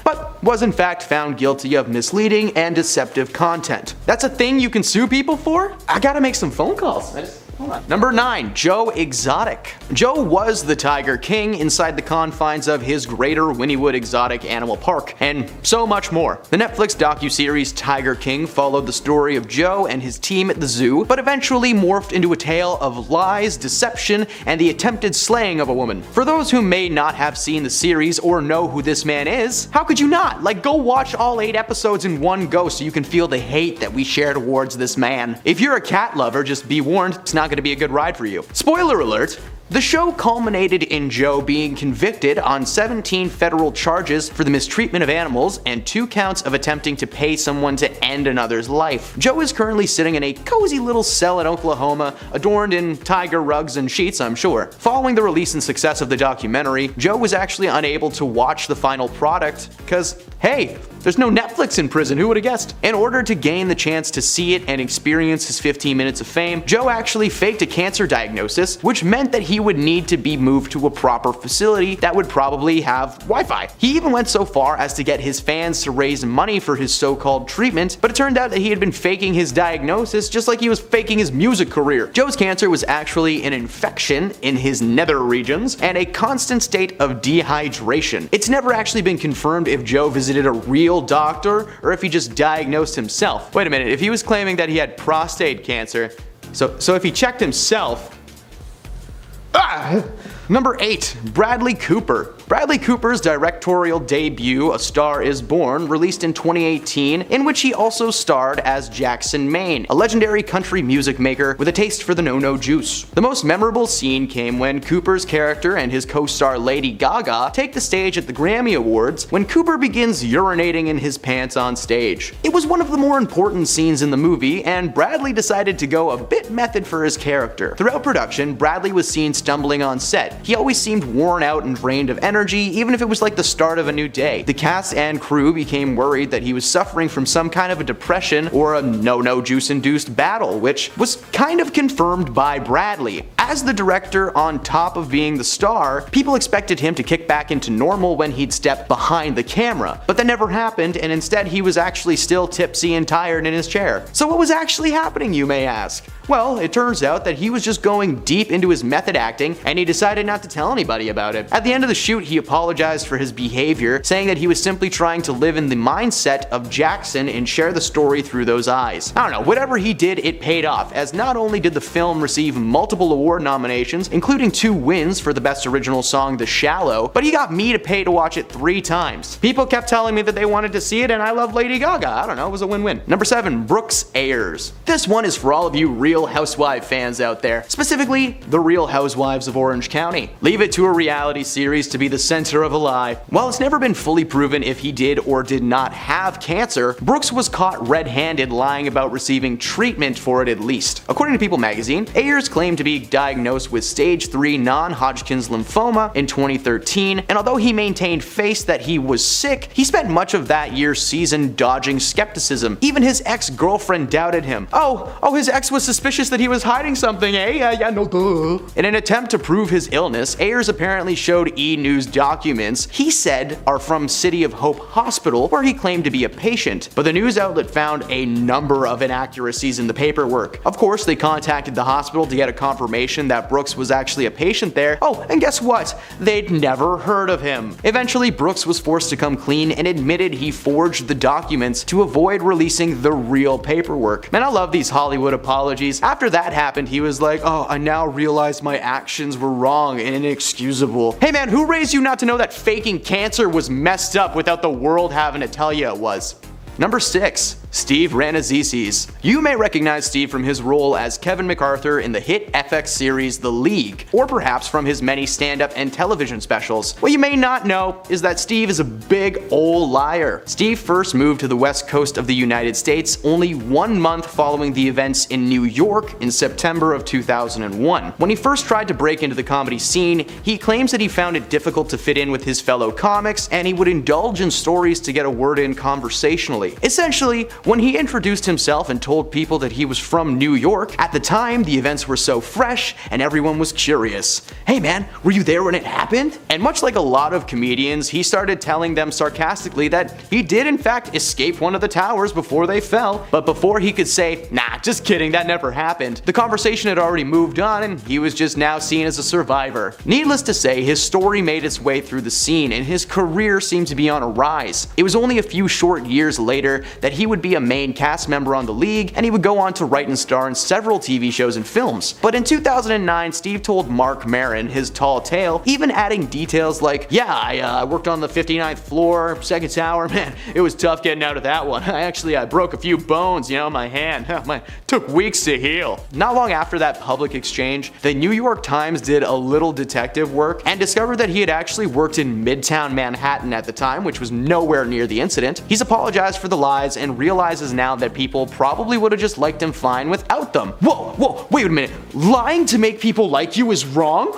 but was in fact found guilty of misleading and deceptive content. That's a thing you can sue people for? I gotta make some phone calls. Number 9. Joe Exotic. Joe was the Tiger King inside the confines of his Greater Wynnewood Exotic Animal Park, and so much more. The Netflix docuseries Tiger King followed the story of Joe and his team at the zoo, but eventually morphed into a tale of lies, deception, and the attempted slaying of a woman. For those who may not have seen the series or know who this man is, how could you not? Like, go watch all 8 episodes in one go so you can feel the hate that we share towards this man. If you're a cat lover, just be warned, it's not going to be a good ride for you. Spoiler alert! The show culminated in Joe being convicted on 17 federal charges for the mistreatment of animals and 2 counts of attempting to pay someone to end another's life. Joe is currently sitting in a cozy little cell in Oklahoma, adorned in tiger rugs and sheets, I'm sure. Following the release and success of the documentary, Joe was actually unable to watch the final product because, hey, there's no Netflix in prison, who would have guessed? In order to gain the chance to see it and experience his 15 minutes of fame, Joe actually faked a cancer diagnosis, which meant that he would need to be moved to a proper facility that would probably have Wi-Fi. He even went so far as to get his fans to raise money for his so-called treatment, but it turned out that he had been faking his diagnosis just like he was faking his music career. Joe's cancer was actually an infection in his nether regions and a constant state of dehydration. It's never actually been confirmed if Joe visited a real doctor or if he just diagnosed himself. Wait a minute, if he was claiming that he had prostate cancer, so if he checked himself. Number 8. Bradley Cooper. Bradley Cooper's directorial debut, A Star Is Born, released in 2018, in which he also starred as Jackson Maine, a legendary country music maker with a taste for the no-no juice. The most memorable scene came when Cooper's character and his co-star Lady Gaga take the stage at the Grammy Awards when Cooper begins urinating in his pants on stage. It was one of the more important scenes in the movie, and Bradley decided to go a bit method for his character. Throughout production, Bradley was seen stumbling on set. He always seemed worn out and drained of energy, even if it was like the start of a new day. The cast and crew became worried that he was suffering from some kind of a depression or a no-no juice-induced battle, which was kind of confirmed by Bradley. As the director, on top of being the star, people expected him to kick back into normal when he'd step behind the camera, but that never happened, and instead he was actually still tipsy and tired in his chair. So what was actually happening, you may ask? Well, it turns out that he was just going deep into his method acting, and he decided not to tell anybody about it. At the end of the shoot, he apologized for his behavior, saying that he was simply trying to live in the mindset of Jackson and share the story through those eyes. I don't know, whatever he did, it paid off, as not only did the film receive multiple award nominations, including 2 wins for the Best Original Song, The Shallow, but he got me to pay to watch it 3 times. People kept telling me that they wanted to see it, and I love Lady Gaga. I don't know, it was a win-win. Number 7. Brooks Ayers. This one is for all of you Real Housewife fans out there, specifically the Real Housewives of Orange County. Leave it to a reality series to be the center of a lie. While it's never been fully proven if he did or did not have cancer, Brooks was caught red-handed lying about receiving treatment for it at least. According to People magazine, Ayers claimed to be diagnosed diagnosed with stage 3 non-Hodgkin's lymphoma in 2013, and although he maintained face that he was sick, he spent much of that year's season dodging skepticism. Even his ex-girlfriend doubted him. Oh, his ex was suspicious that he was hiding something, eh? Yeah, no duh. In an attempt to prove his illness, Ayers apparently showed E! News documents he said are from City of Hope Hospital, where he claimed to be a patient, but the news outlet found a number of inaccuracies in the paperwork. Of course, they contacted the hospital to get a confirmation that Brooks was actually a patient there. Oh, and guess what? They'd never heard of him. Eventually, Brooks was forced to come clean and admitted he forged the documents to avoid releasing the real paperwork. Man, I love these Hollywood apologies. After that happened, he was like, oh, I now realize my actions were wrong and inexcusable. Hey man, who raised you not to know that faking cancer was messed up without the world having to tell you it was? Number 6. Steve Rannazzisi's. You may recognize Steve from his role as Kevin MacArthur in the hit FX series The League, or perhaps from his many stand-up and television specials. What you may not know is that Steve is a big ol' liar. Steve first moved to the west coast of the United States only 1 month following the events in New York in September of 2001. When he first tried to break into the comedy scene, he claims that he found it difficult to fit in with his fellow comics, and he would indulge in stories to get a word in conversationally. Essentially, when he introduced himself and told people that he was from New York, at the time the events were so fresh and everyone was curious. Hey man, were you there when it happened? And much like a lot of comedians, he started telling them sarcastically that he did in fact escape one of the towers before they fell, but before he could say, nah, just kidding, that never happened, the conversation had already moved on and he was just now seen as a survivor. Needless to say, his story made its way through the scene and his career seemed to be on a rise. It was only a few short years later that he would be a main cast member on The League, and he would go on to write and star in several TV shows and films. But in 2009, Steve told Mark Maron his tall tale, even adding details like, yeah, I worked on the 59th floor, second tower, man, it was tough getting out of that one. I broke a few bones, my hand, took weeks to heal. Not long after that public exchange, the New York Times did a little detective work and discovered that he had actually worked in Midtown Manhattan at the time, which was nowhere near the incident. He's apologized for the lies and realizes now that people probably would have just liked him fine without them. Whoa, wait a minute. Lying to make people like you is wrong?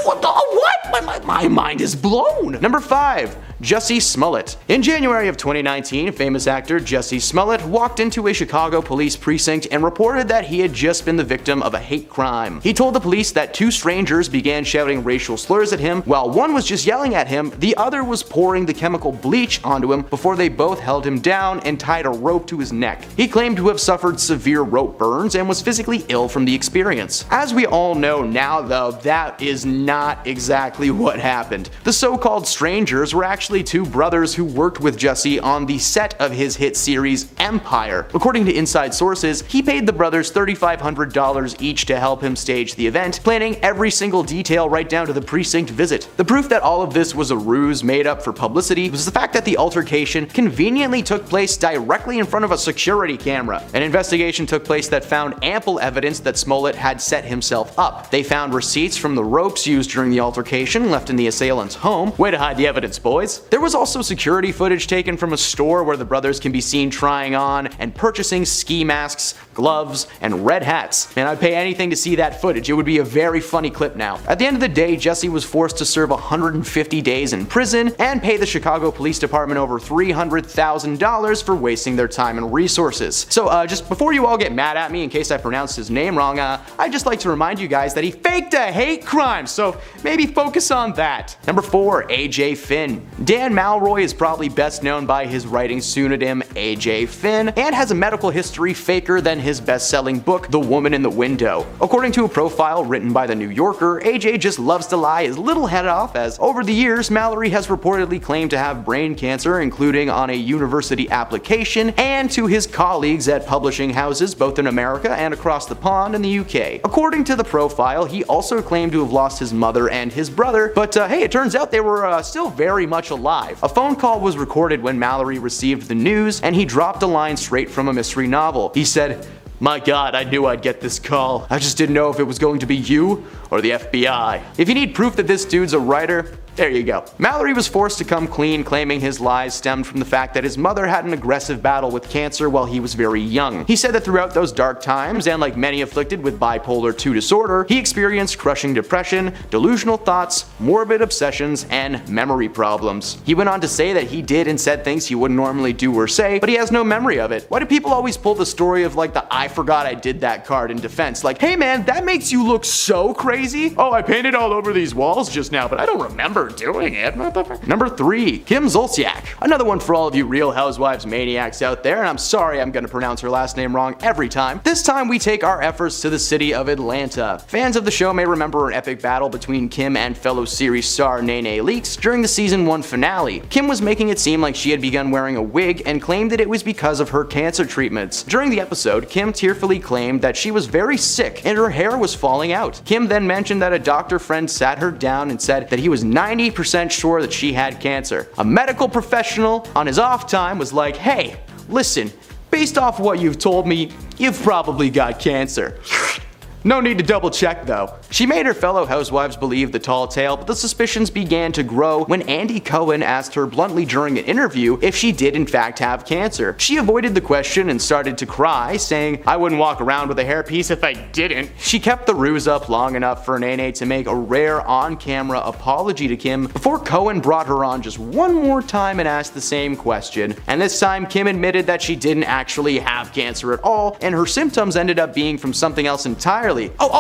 What? My mind is blown. Number 5. Jussie Smollett. In January of 2019, famous actor Jussie Smollett walked into a Chicago police precinct and reported that he had just been the victim of a hate crime. He told the police that 2 strangers began shouting racial slurs at him, while one was just yelling at him, the other was pouring the chemical bleach onto him before they both held him down and tied a rope to his neck. He claimed to have suffered severe rope burns and was physically ill from the experience. As we all know now though, that is not exactly what happened. The so-called strangers were actually 2 brothers who worked with Jussie on the set of his hit series Empire. According to inside sources, he paid the brothers $3,500 each to help him stage the event, planning every single detail right down to the precinct visit. The proof that all of this was a ruse made up for publicity was the fact that the altercation conveniently took place directly in front of a security camera. An investigation took place that found ample evidence that Smollett had set himself up. They found receipts from the ropes used during the altercation left in the assailant's home. Way to hide the evidence, boys. There was also security footage taken from a store where the brothers can be seen trying on and purchasing ski masks, gloves, and red hats. Man, I'd pay anything to see that footage. It would be a very funny clip now. At the end of the day, Jussie was forced to serve 150 days in prison and pay the Chicago Police Department over $300,000 for wasting their time and resources. So just before you all get mad at me in case I pronounced his name wrong, I'd just like to remind you guys that he faked a hate crime, so maybe focus on that. Number 4. AJ Finn. Dan Malroy is probably best known by his writing pseudonym AJ Finn and has a medical history faker than his best-selling book The Woman in the Window. According to a profile written by The New Yorker, AJ just loves to lie his little head off, as over the years Mallory has reportedly claimed to have brain cancer, including on a university application and to his colleagues at publishing houses both in America and across the pond in the UK. According to the profile, he also claimed to have lost his mother and his brother, but hey, it turns out they were still very much alive. A phone call was recorded when Mallory received the news, and he dropped a line straight from a mystery novel. He said, "My God, I knew I'd get this call. I just didn't know if it was going to be you or the FBI." If you need proof that this dude's a writer, There you go. Mallory was forced to come clean, claiming his lies stemmed from the fact that his mother had an aggressive battle with cancer while he was very young. He said that throughout those dark times, and like many afflicted with bipolar II disorder, he experienced crushing depression, delusional thoughts, morbid obsessions, and memory problems. He went on to say that he did and said things he wouldn't normally do or say, but he has no memory of it. Why do people always pull the story of like the "I forgot I did that" card in defense? Like, hey man, that makes you look so crazy. Oh, I painted all over these walls just now, but I don't remember doing it. Number 3, Kim Zolciak. Another one for all of you Real Housewives maniacs out there, and I'm sorry I'm gonna pronounce her last name wrong every time. This time we take our efforts to the city of Atlanta. Fans of the show may remember an epic battle between Kim and fellow series star Nene Leakes during the season 1 finale. Kim was making it seem like she had begun wearing a wig and claimed that it was because of her cancer treatments. During the episode, Kim tearfully claimed that she was very sick and her hair was falling out. Kim then mentioned that a doctor friend sat her down and said that he was 90% sure that she had cancer. A medical professional on his off time was like, hey, listen, based off what you've told me, you've probably got cancer. No need to double check though. She made her fellow housewives believe the tall tale, but the suspicions began to grow when Andy Cohen asked her bluntly during an interview if she did in fact have cancer. She avoided the question and started to cry, saying, I wouldn't walk around with a hairpiece if I didn't. She kept the ruse up long enough for Nene to make a rare on-camera apology to Kim before Cohen brought her on just one more time and asked the same question. And this time Kim admitted that she didn't actually have cancer at all, and her symptoms ended up being from something else entirely.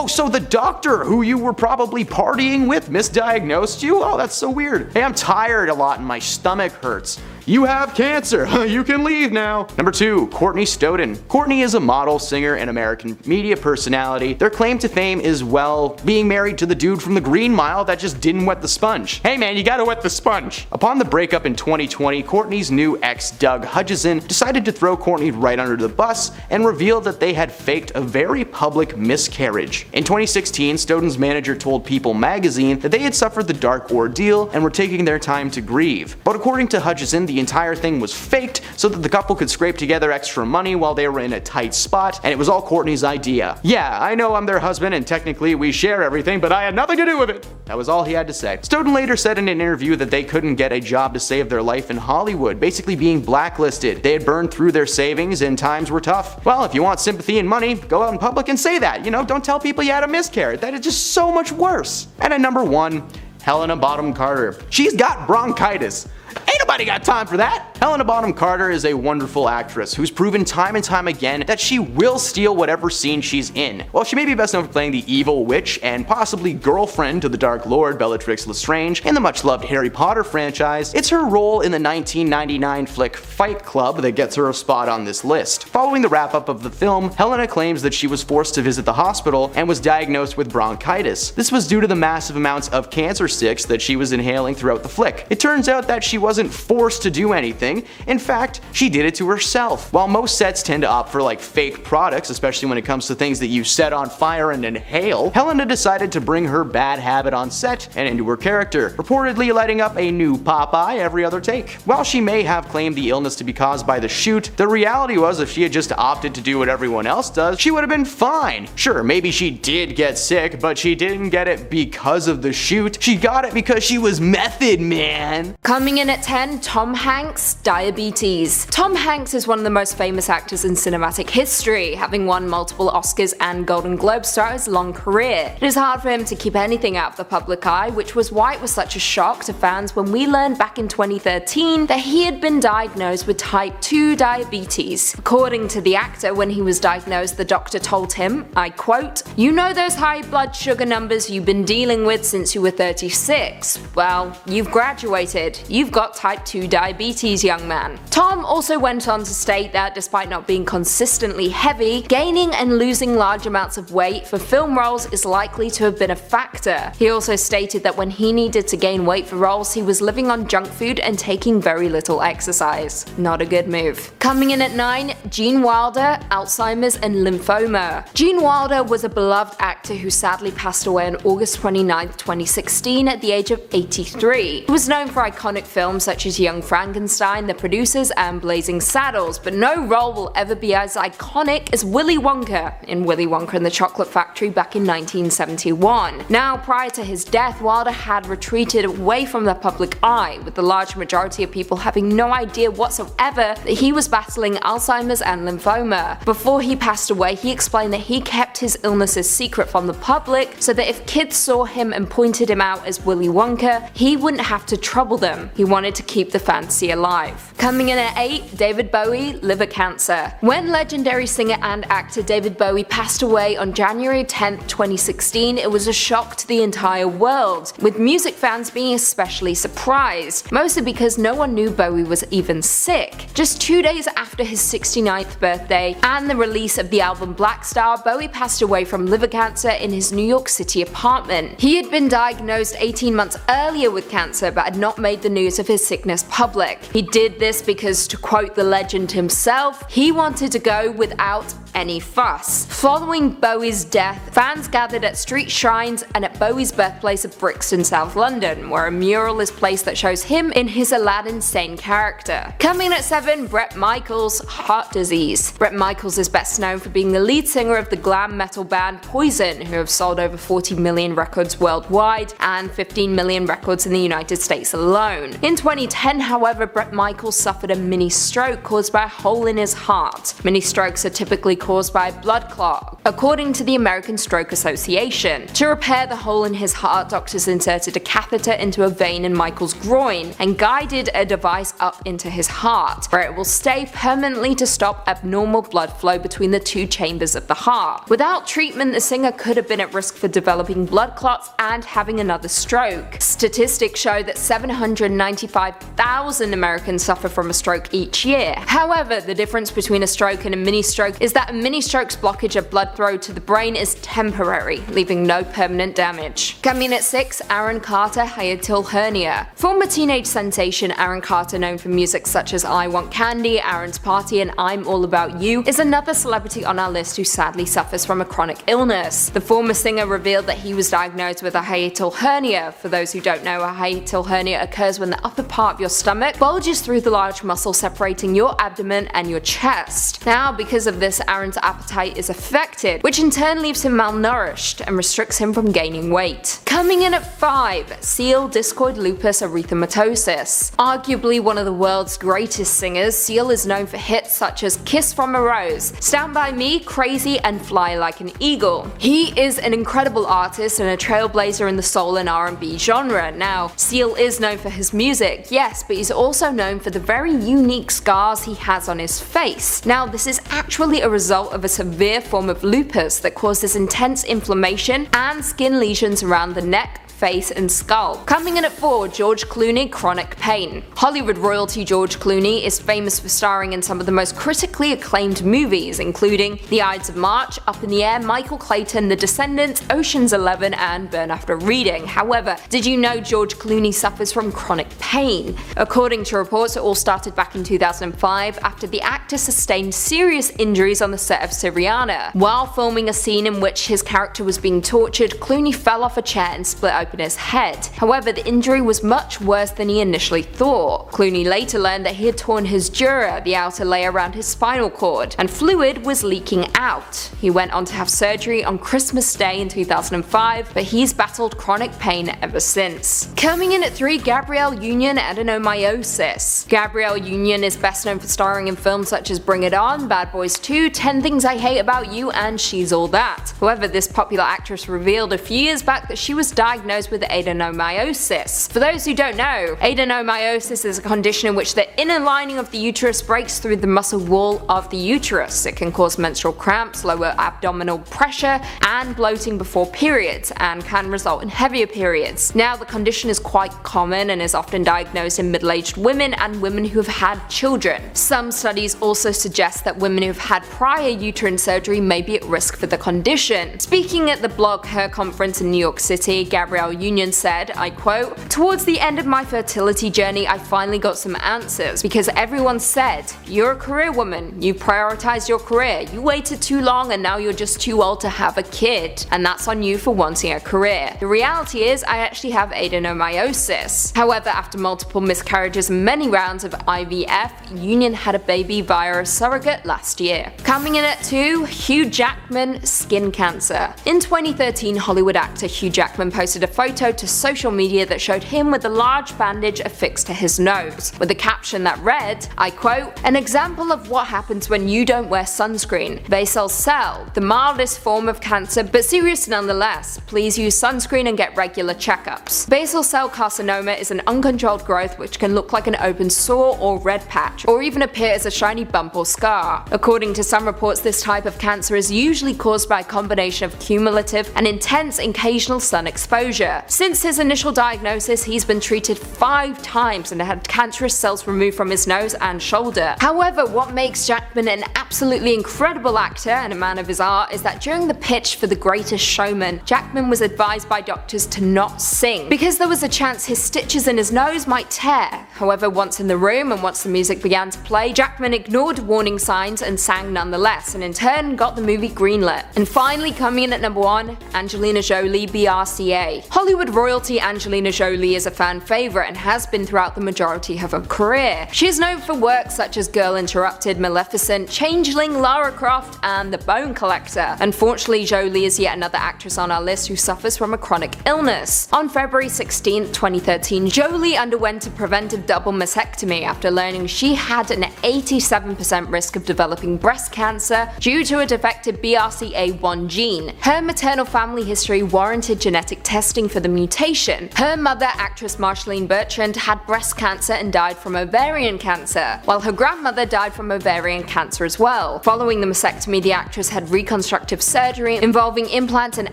So the doctor who you were probably partying with misdiagnosed you? Oh, that's so weird. Hey, I'm tired a lot and my stomach hurts. You have cancer. You can leave now. Number 2, Courtney Stodden. Courtney is a model, singer, and American media personality. Their claim to fame is, well, being married to the dude from the Green Mile that just didn't wet the sponge. Hey man, you gotta wet the sponge. Upon the breakup in 2020, Courtney's new ex, Doug Hutchison, decided to throw Courtney right under the bus and revealed that they had faked a very public miscarriage. In 2016, Stodden's manager told People magazine that they had suffered the dark ordeal and were taking their time to grieve. But according to Hutchison, the entire thing was faked so that the couple could scrape together extra money while they were in a tight spot, and it was all Courtney's idea. Yeah, I know I'm their husband and technically we share everything, but I had nothing to do with it. That was all he had to say. Stodden later said in an interview that they couldn't get a job to save their life in Hollywood, basically being blacklisted. They had burned through their savings and times were tough. Well, if you want sympathy and money, go out in public and say that. You know, don't tell people you had a miscarriage. That is just so much worse. And at number 1, Helena Bonham Carter. She's got bronchitis. Ain't nobody got time for that. Helena Bonham Carter is a wonderful actress who's proven time and time again that she will steal whatever scene she's in. While she may be best known for playing the evil witch and possibly girlfriend to the Dark Lord Bellatrix Lestrange in the much-loved Harry Potter franchise, it's her role in the 1999 flick Fight Club that gets her a spot on this list. Following the wrap-up of the film, Helena claims that she was forced to visit the hospital and was diagnosed with bronchitis. This was due to the massive amounts of cancer sticks that she was inhaling throughout the flick. It turns out that she wasn't forced to do anything. In fact, she did it to herself. While most sets tend to opt for like fake products, especially when it comes to things that you set on fire and inhale, Helena decided to bring her bad habit on set and into her character, reportedly lighting up a new Popeye every other take. While she may have claimed the illness to be caused by the shoot, the reality was if she had just opted to do what everyone else does, she would have been fine. Sure, maybe she did get sick, but she didn't get it because of the shoot. She got it because she was method, man. Coming in at 10, Tom Hanks, diabetes. Tom Hanks is one of the most famous actors in cinematic history, having won multiple Oscars and Golden Globes throughout his long career. It is hard for him to keep anything out of the public eye, which was why it was such a shock to fans when we learned back in 2013 that he had been diagnosed with type 2 diabetes. According to the actor, when he was diagnosed, the doctor told him, I quote, "You know those high blood sugar numbers you've been dealing with since you were 36? Well, you've graduated. You've got type 2 diabetes, young man." Tom also went on to state that despite not being consistently heavy, gaining and losing large amounts of weight for film roles is likely to have been a factor. He also stated that when he needed to gain weight for roles, he was living on junk food and taking very little exercise. Not a good move. Coming in at 9, Gene Wilder, Alzheimer's and lymphoma. Gene Wilder was a beloved actor who sadly passed away on August 29, 2016 at the age of 83. He was known for iconic films films such as Young Frankenstein, The Producers, and Blazing Saddles, but no role will ever be as iconic as Willy Wonka in Willy Wonka and the Chocolate Factory back in 1971. Now, prior to his death, Wilder had retreated away from the public eye, with the large majority of people having no idea whatsoever that he was battling Alzheimer's and lymphoma. Before he passed away, he explained that he kept his illnesses secret from the public so that if kids saw him and pointed him out as Willy Wonka, he wouldn't have to trouble them. He wanted to keep the fantasy alive. Coming in at 8, David Bowie, liver cancer. When legendary singer and actor David Bowie passed away on January 10, 2016, it was a shock to the entire world, with music fans being especially surprised, mostly because no one knew Bowie was even sick. Just 2 days after his 69th birthday and the release of the album Black Star, Bowie passed away from liver cancer in his New York City apartment. He had been diagnosed 18 months earlier with cancer but had not made the news of his sickness public. He did this because, to quote the legend himself, he wanted to go without any fuss. Following Bowie's death, fans gathered at street shrines and at Bowie's birthplace of Brixton, South London, where a mural is placed that shows him in his Aladdin Sane character. Coming at 7, Bret Michaels, heart disease. Bret Michaels is best known for being the lead singer of the glam metal band Poison, who have sold over 40 million records worldwide and 15 million records in the United States alone. In 2010, however, Bret Michaels suffered a mini stroke caused by a hole in his heart. Mini strokes are typically caused by a blood clot, according to the American Stroke Association. To repair the hole in his heart, doctors inserted a catheter into a vein in Michael's groin and guided a device up into his heart, where it will stay permanently to stop abnormal blood flow between the two chambers of the heart. Without treatment, the singer could have been at risk for developing blood clots and having another stroke. Statistics show that 795,000 Americans suffer from a stroke each year. However, the difference between a stroke and a mini stroke is that a mini stroke's blockage of blood flow to the brain is temporary, leaving no permanent damage. Coming at 6, Aaron Carter, hiatal hernia. Former teenage sensation Aaron Carter, known for music such as I Want Candy, Aaron's Party, and I'm All About You, is another celebrity on our list who sadly suffers from a chronic illness. The former singer revealed that he was diagnosed with a hiatal hernia. For those who don't know, a hiatal hernia occurs when the upper part of your stomach bulges through the large muscle separating your abdomen and your chest. Now, because of this, Aaron's appetite is affected, which in turn leaves him malnourished and restricts him from gaining weight. Coming in at 5, Seal, discoid lupus erythematosus. Arguably one of the world's greatest singers, Seal is known for hits such as Kiss from a Rose, Stand By Me, Crazy, and Fly Like an Eagle. He is an incredible artist and a trailblazer in the soul and R&B genre. Now, Seal is known for his music, yes, but he's also known for the very unique scars he has on his face. Now, this is actually a result of a severe form of lupus that causes intense inflammation and skin lesions around the neck, face, and skull. Coming in at 4, George Clooney, chronic pain. Hollywood royalty George Clooney is famous for starring in some of the most critically acclaimed movies, including The Ides of March, Up in the Air, Michael Clayton, The Descendants, Ocean's 11, and Burn After Reading. However, did you know George Clooney suffers from chronic pain? According to reports, it all started back in 2005 after the actor sustained serious injuries on the set of Syriana. While filming a scene in which his character was being tortured, Clooney fell off a chair and split open his head. However, the injury was much worse than he initially thought. Clooney later learned that he had torn his dura, the outer layer around his spinal cord, and fluid was leaking out. He went on to have surgery on Christmas Day in 2005, but he's battled chronic pain ever since. Coming in at 3, Gabrielle Union, adenomyosis. Gabrielle Union is best known for starring in films such as Bring It On, Bad Boys 2, 10 Things I Hate About You, and She's All That. However, this popular actress revealed a few years back that she was diagnosed with adenomyosis. For those who don't know, adenomyosis is a condition in which the inner lining of the uterus breaks through the muscle wall of the uterus. It can cause menstrual cramps, lower abdominal pressure, and bloating before periods, and can result in heavier periods. Now, the condition is quite common and is often diagnosed in middle-aged women and women who have had children. Some studies also suggest that women who have had prior uterine surgery may be at risk for the condition. Speaking at the Blog Her conference in New York City, Gabrielle Gabrielle Union said, I quote, "Towards the end of my fertility journey, I finally got some answers because everyone said, you're a career woman, you prioritized your career, you waited too long and now you're just too old to have a kid, and that's on you for wanting a career. The reality is I actually have adenomyosis." However, after multiple miscarriages and many rounds of IVF, Union had a baby via a surrogate last year. Coming in at 2, Hugh Jackman, skin cancer. In 2013, Hollywood actor Hugh Jackman posted a photo to social media that showed him with a large bandage affixed to his nose, with a caption that read, I quote, "An example of what happens when you don't wear sunscreen. Basal cell, the mildest form of cancer but serious nonetheless. Please use sunscreen and get regular checkups." Basal cell carcinoma is an uncontrolled growth which can look like an open sore or red patch, or even appear as a shiny bump or scar. According to some reports, this type of cancer is usually caused by a combination of cumulative and intense occasional sun exposure. Since his initial diagnosis, he's been treated 5 times and had cancerous cells removed from his nose and shoulder. However, what makes Jackman an absolutely incredible actor and a man of his art is that during the pitch for The Greatest Showman, Jackman was advised by doctors to not sing, because there was a chance his stitches in his nose might tear. However, once in the room and once the music began to play, Jackman ignored warning signs and sang nonetheless, and in turn got the movie greenlit. And finally, coming in at number 1, Angelina Jolie, BRCA. Hollywood royalty Angelina Jolie is a fan favorite and has been throughout the majority of her career. She is known for work such as Girl Interrupted, Maleficent, Changeling, Lara Croft, and The Bone Collector. Unfortunately, Jolie is yet another actress on our list who suffers from a chronic illness. On February 16, 2013, Jolie underwent a preventive double mastectomy after learning she had an 87% risk of developing breast cancer due to a defective BRCA1 gene. Her maternal family history warranted genetic testing for the mutation. Her mother, actress Marshalene Bertrand, had breast cancer and died from ovarian cancer, while her grandmother died from ovarian cancer as well. Following the mastectomy, the actress had reconstructive surgery involving implants and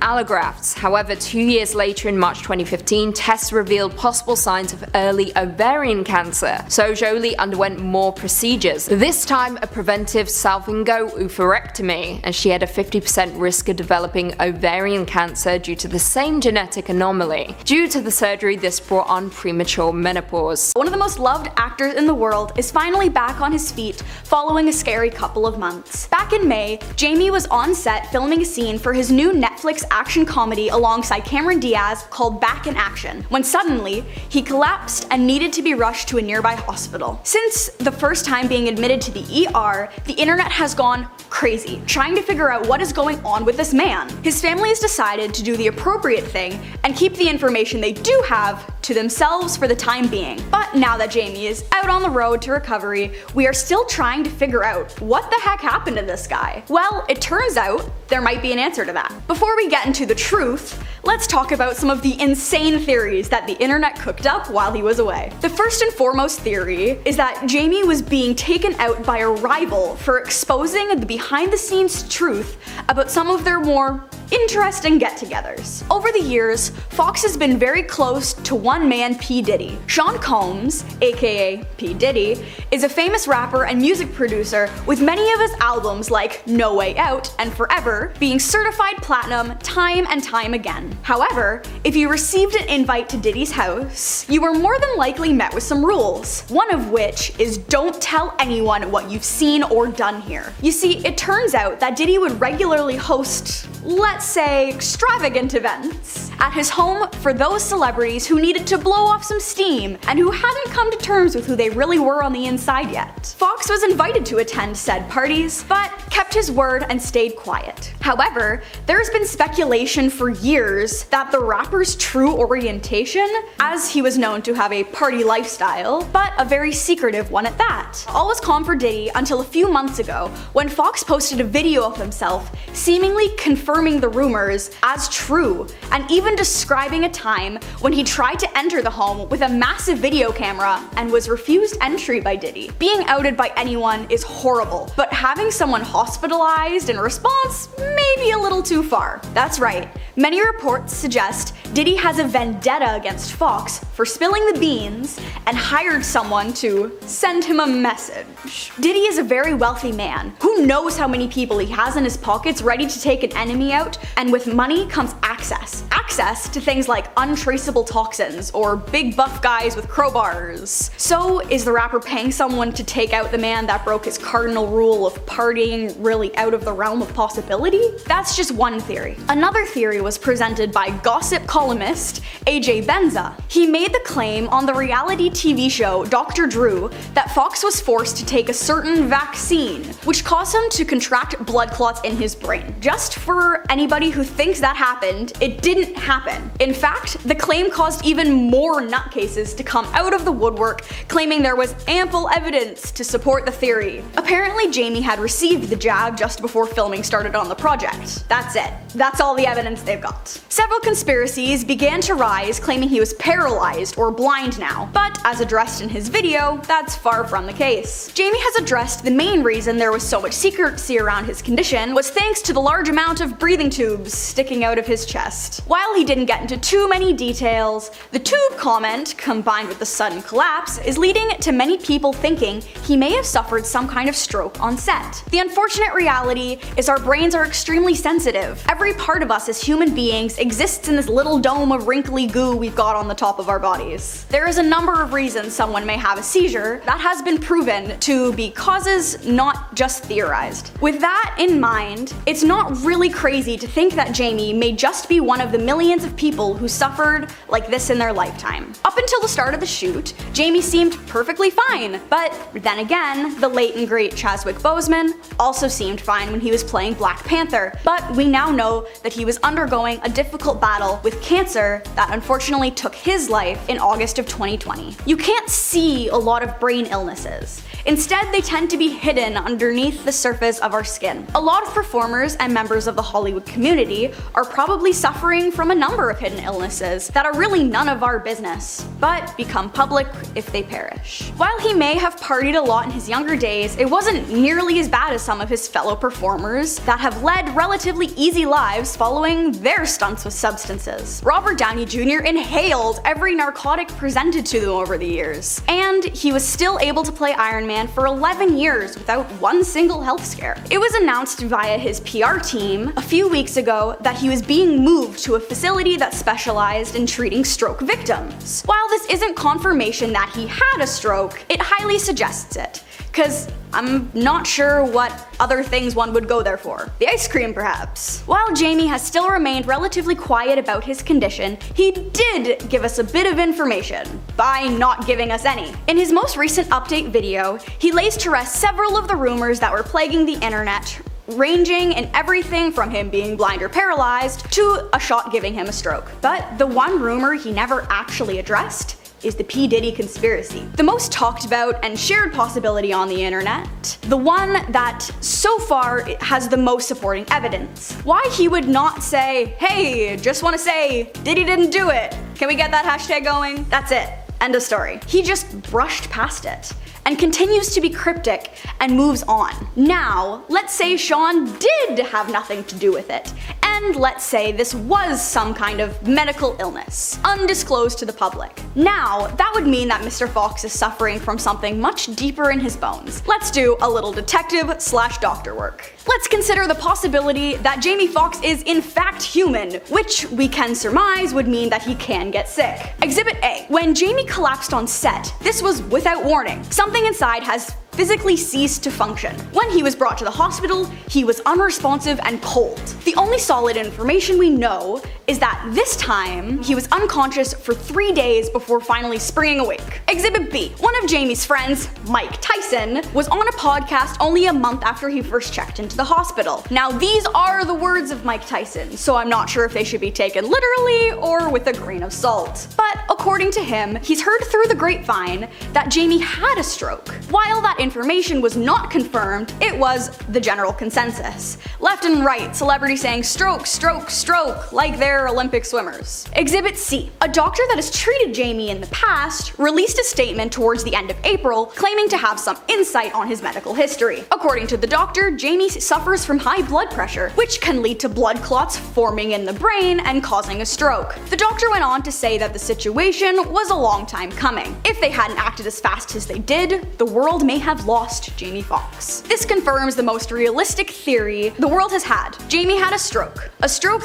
allografts. However, 2 years later, in March 2015, tests revealed possible signs of early ovarian cancer, so Jolie underwent more procedures, this time a preventive salpingo-oophorectomy, and she had a 50% risk of developing ovarian cancer due to the same genetic anomaly. Due to the surgery, this brought on premature menopause. One of the most loved actors in the world is finally back on his feet following a scary couple of months. Back in May, Jamie was on set filming a scene for his new Netflix action comedy alongside Cameron Diaz called Back in Action, when suddenly he collapsed and needed to be rushed to a nearby hospital. Since the first time being admitted to the ER, the internet has gone crazy, trying to figure out what is going on with this man. His family has decided to do the appropriate thing and keep the information they do have to themselves for the time being. But now that Jamie is out on the road to recovery, we are still trying to figure out what the heck happened to this guy. Well, it turns out there might be an answer to that. Before we get into the truth, let's talk about some of the insane theories that the internet cooked up while he was away. The first and foremost theory is that Jamie was being taken out by a rival for exposing the behind-the-scenes truth about some of their more interesting get-togethers. Over the years, Fox has been very close to one man, P. Diddy. Sean Combs, aka P. Diddy, is a famous rapper and music producer, with many of his albums like No Way Out and Forever being certified platinum time and time again. However, if you received an invite to Diddy's house, you were more than likely met with some rules, one of which is don't tell anyone what you've seen or done here. You see, it turns out that Diddy would regularly host, let's say, extravagant events at his home for those celebrities who needed to blow off some steam and who hadn't come to terms with who they really were on the inside yet. Fox was invited to attend said parties, but kept his word and stayed quiet. However, there has been speculation for years that the rapper's true orientation, as he was known to have a party lifestyle, but a very secretive one at that. All was calm for Diddy until a few months ago, when Fox posted a video of himself seemingly confirming the rumors as true, and even describing a time when he tried to enter the home with a massive video camera and was refused entry by Diddy. Being outed by anyone is horrible, but having someone hospitalized in response may be a little too far. That's right, many reports suggest Diddy has a vendetta against Fox for spilling the beans and hired someone to send him a message. Diddy is a very wealthy man who knows how many people he has in his pockets ready to take an enemy out, and with money comes access access to things like untraceable toxins or big buff guys with crowbars. So is the rapper paying someone to take out the man that broke his cardinal rule of partying really out of the realm of possibility? That's just one theory. Another theory was presented by gossip columnist AJ Benza. He made the claim on the reality TV show Dr. Drew that Fox was forced to take a certain vaccine, which caused him to contract blood clots in his brain. Just for anybody who thinks that happened, it didn't happen. In fact, the claim caused even more nutcases to come out of the woodwork, claiming there was ample evidence to support the theory. Apparently, Jamie had received the jab just before filming started on the project. That's it. That's all the evidence they've got. Several conspiracies began to rise, claiming he was paralyzed or blind now, but as addressed in his video, that's far from the case. Jamie has addressed the main reason there was so much secrecy around his condition was thanks to the large amount of breathing tubes sticking out of his chest. While he didn't get into too many details, the tube comment, combined with the sudden collapse, is leading to many people thinking he may have suffered some kind of stroke on set. The unfortunate reality is our brains are extremely sensitive. Every part of us as human beings exists in this little dome of wrinkly goo we've got on the top of our bodies. There is a number of reasons someone may have a seizure that has been proven to be causes, not just theorized. With that in mind, it's not really crazy to think that Jamie may just be one of the millions of people who suffered like this in their lifetime. Up until the start of the shoot, Jamie seemed perfectly fine, but then again, the late and great Chadwick Boseman also seemed fine when he was playing Black Panther, but we now know that he was undergoing a difficult battle with cancer that unfortunately took his life in August of 2020. You can't see a lot of brain illnesses. Instead, they tend to be hidden underneath the surface of our skin. A lot of performers and members of the Hollywood community are probably suffering from a number of hidden illnesses that are really none of our business, but become public if they perish. While he may have partied a lot in his younger days, it wasn't nearly as bad as some of his fellow performers that have led relatively easy lives following their stunts with substances. Robert Downey Jr. inhaled every narcotic presented to them over the years, and he was still able to play Iron Man for 11 years without one single health scare. It was announced via his PR team a few weeks ago that he was being moved to a facility that specialized in treating stroke victims. While this isn't confirmation that he had a stroke, it highly suggests it, because I'm not sure what other things one would go there for. The ice cream, perhaps. While Jamie has still remained relatively quiet about his condition, he did give us a bit of information by not giving us any. In his most recent update video, he lays to rest several of the rumors that were plaguing the internet, ranging in everything from him being blind or paralyzed to a shot giving him a stroke. But the one rumor he never actually addressed is the P. Diddy conspiracy. The most talked about and shared possibility on the internet. The one that so far has the most supporting evidence. Why he would not say, hey, just wanna say, Diddy didn't do it. Can we get that hashtag going? That's it. End of story. He just brushed past it and continues to be cryptic and moves on. Now, let's say Sean did have nothing to do with it, and let's say this was some kind of medical illness, undisclosed to the public. Now, that would mean that Mr. Fox is suffering from something much deeper in his bones. Let's do a little detective/doctor work. Let's consider the possibility that Jamie Foxx is in fact human, which we can surmise would mean that he can get sick. Exhibit A. When Jamie collapsed on set, this was without warning. Something inside has physically ceased to function. When he was brought to the hospital, he was unresponsive and cold. The only solid information we know is that this time, he was unconscious for 3 days before finally springing awake. Exhibit B. One of Jamie's friends, Mike Tyson, was on a podcast only a month after he first checked into the hospital. Now, these are the words of Mike Tyson, so I'm not sure if they should be taken literally or with a grain of salt. But according to him, he's heard through the grapevine that Jamie had a stroke. While that information was not confirmed, it was the general consensus. Left and right, celebrities saying stroke, stroke, stroke, like they're Olympic swimmers. Exhibit C. A doctor that has treated Jamie in the past released a statement towards the end of April claiming to have some insight on his medical history. According to the doctor, Jamie suffers from high blood pressure, which can lead to blood clots forming in the brain and causing a stroke. The doctor went on to say that the situation was a long time coming. If they hadn't acted as fast as they did, the world may have lost Jamie Foxx. This confirms the most realistic theory the world has had. Jamie had a stroke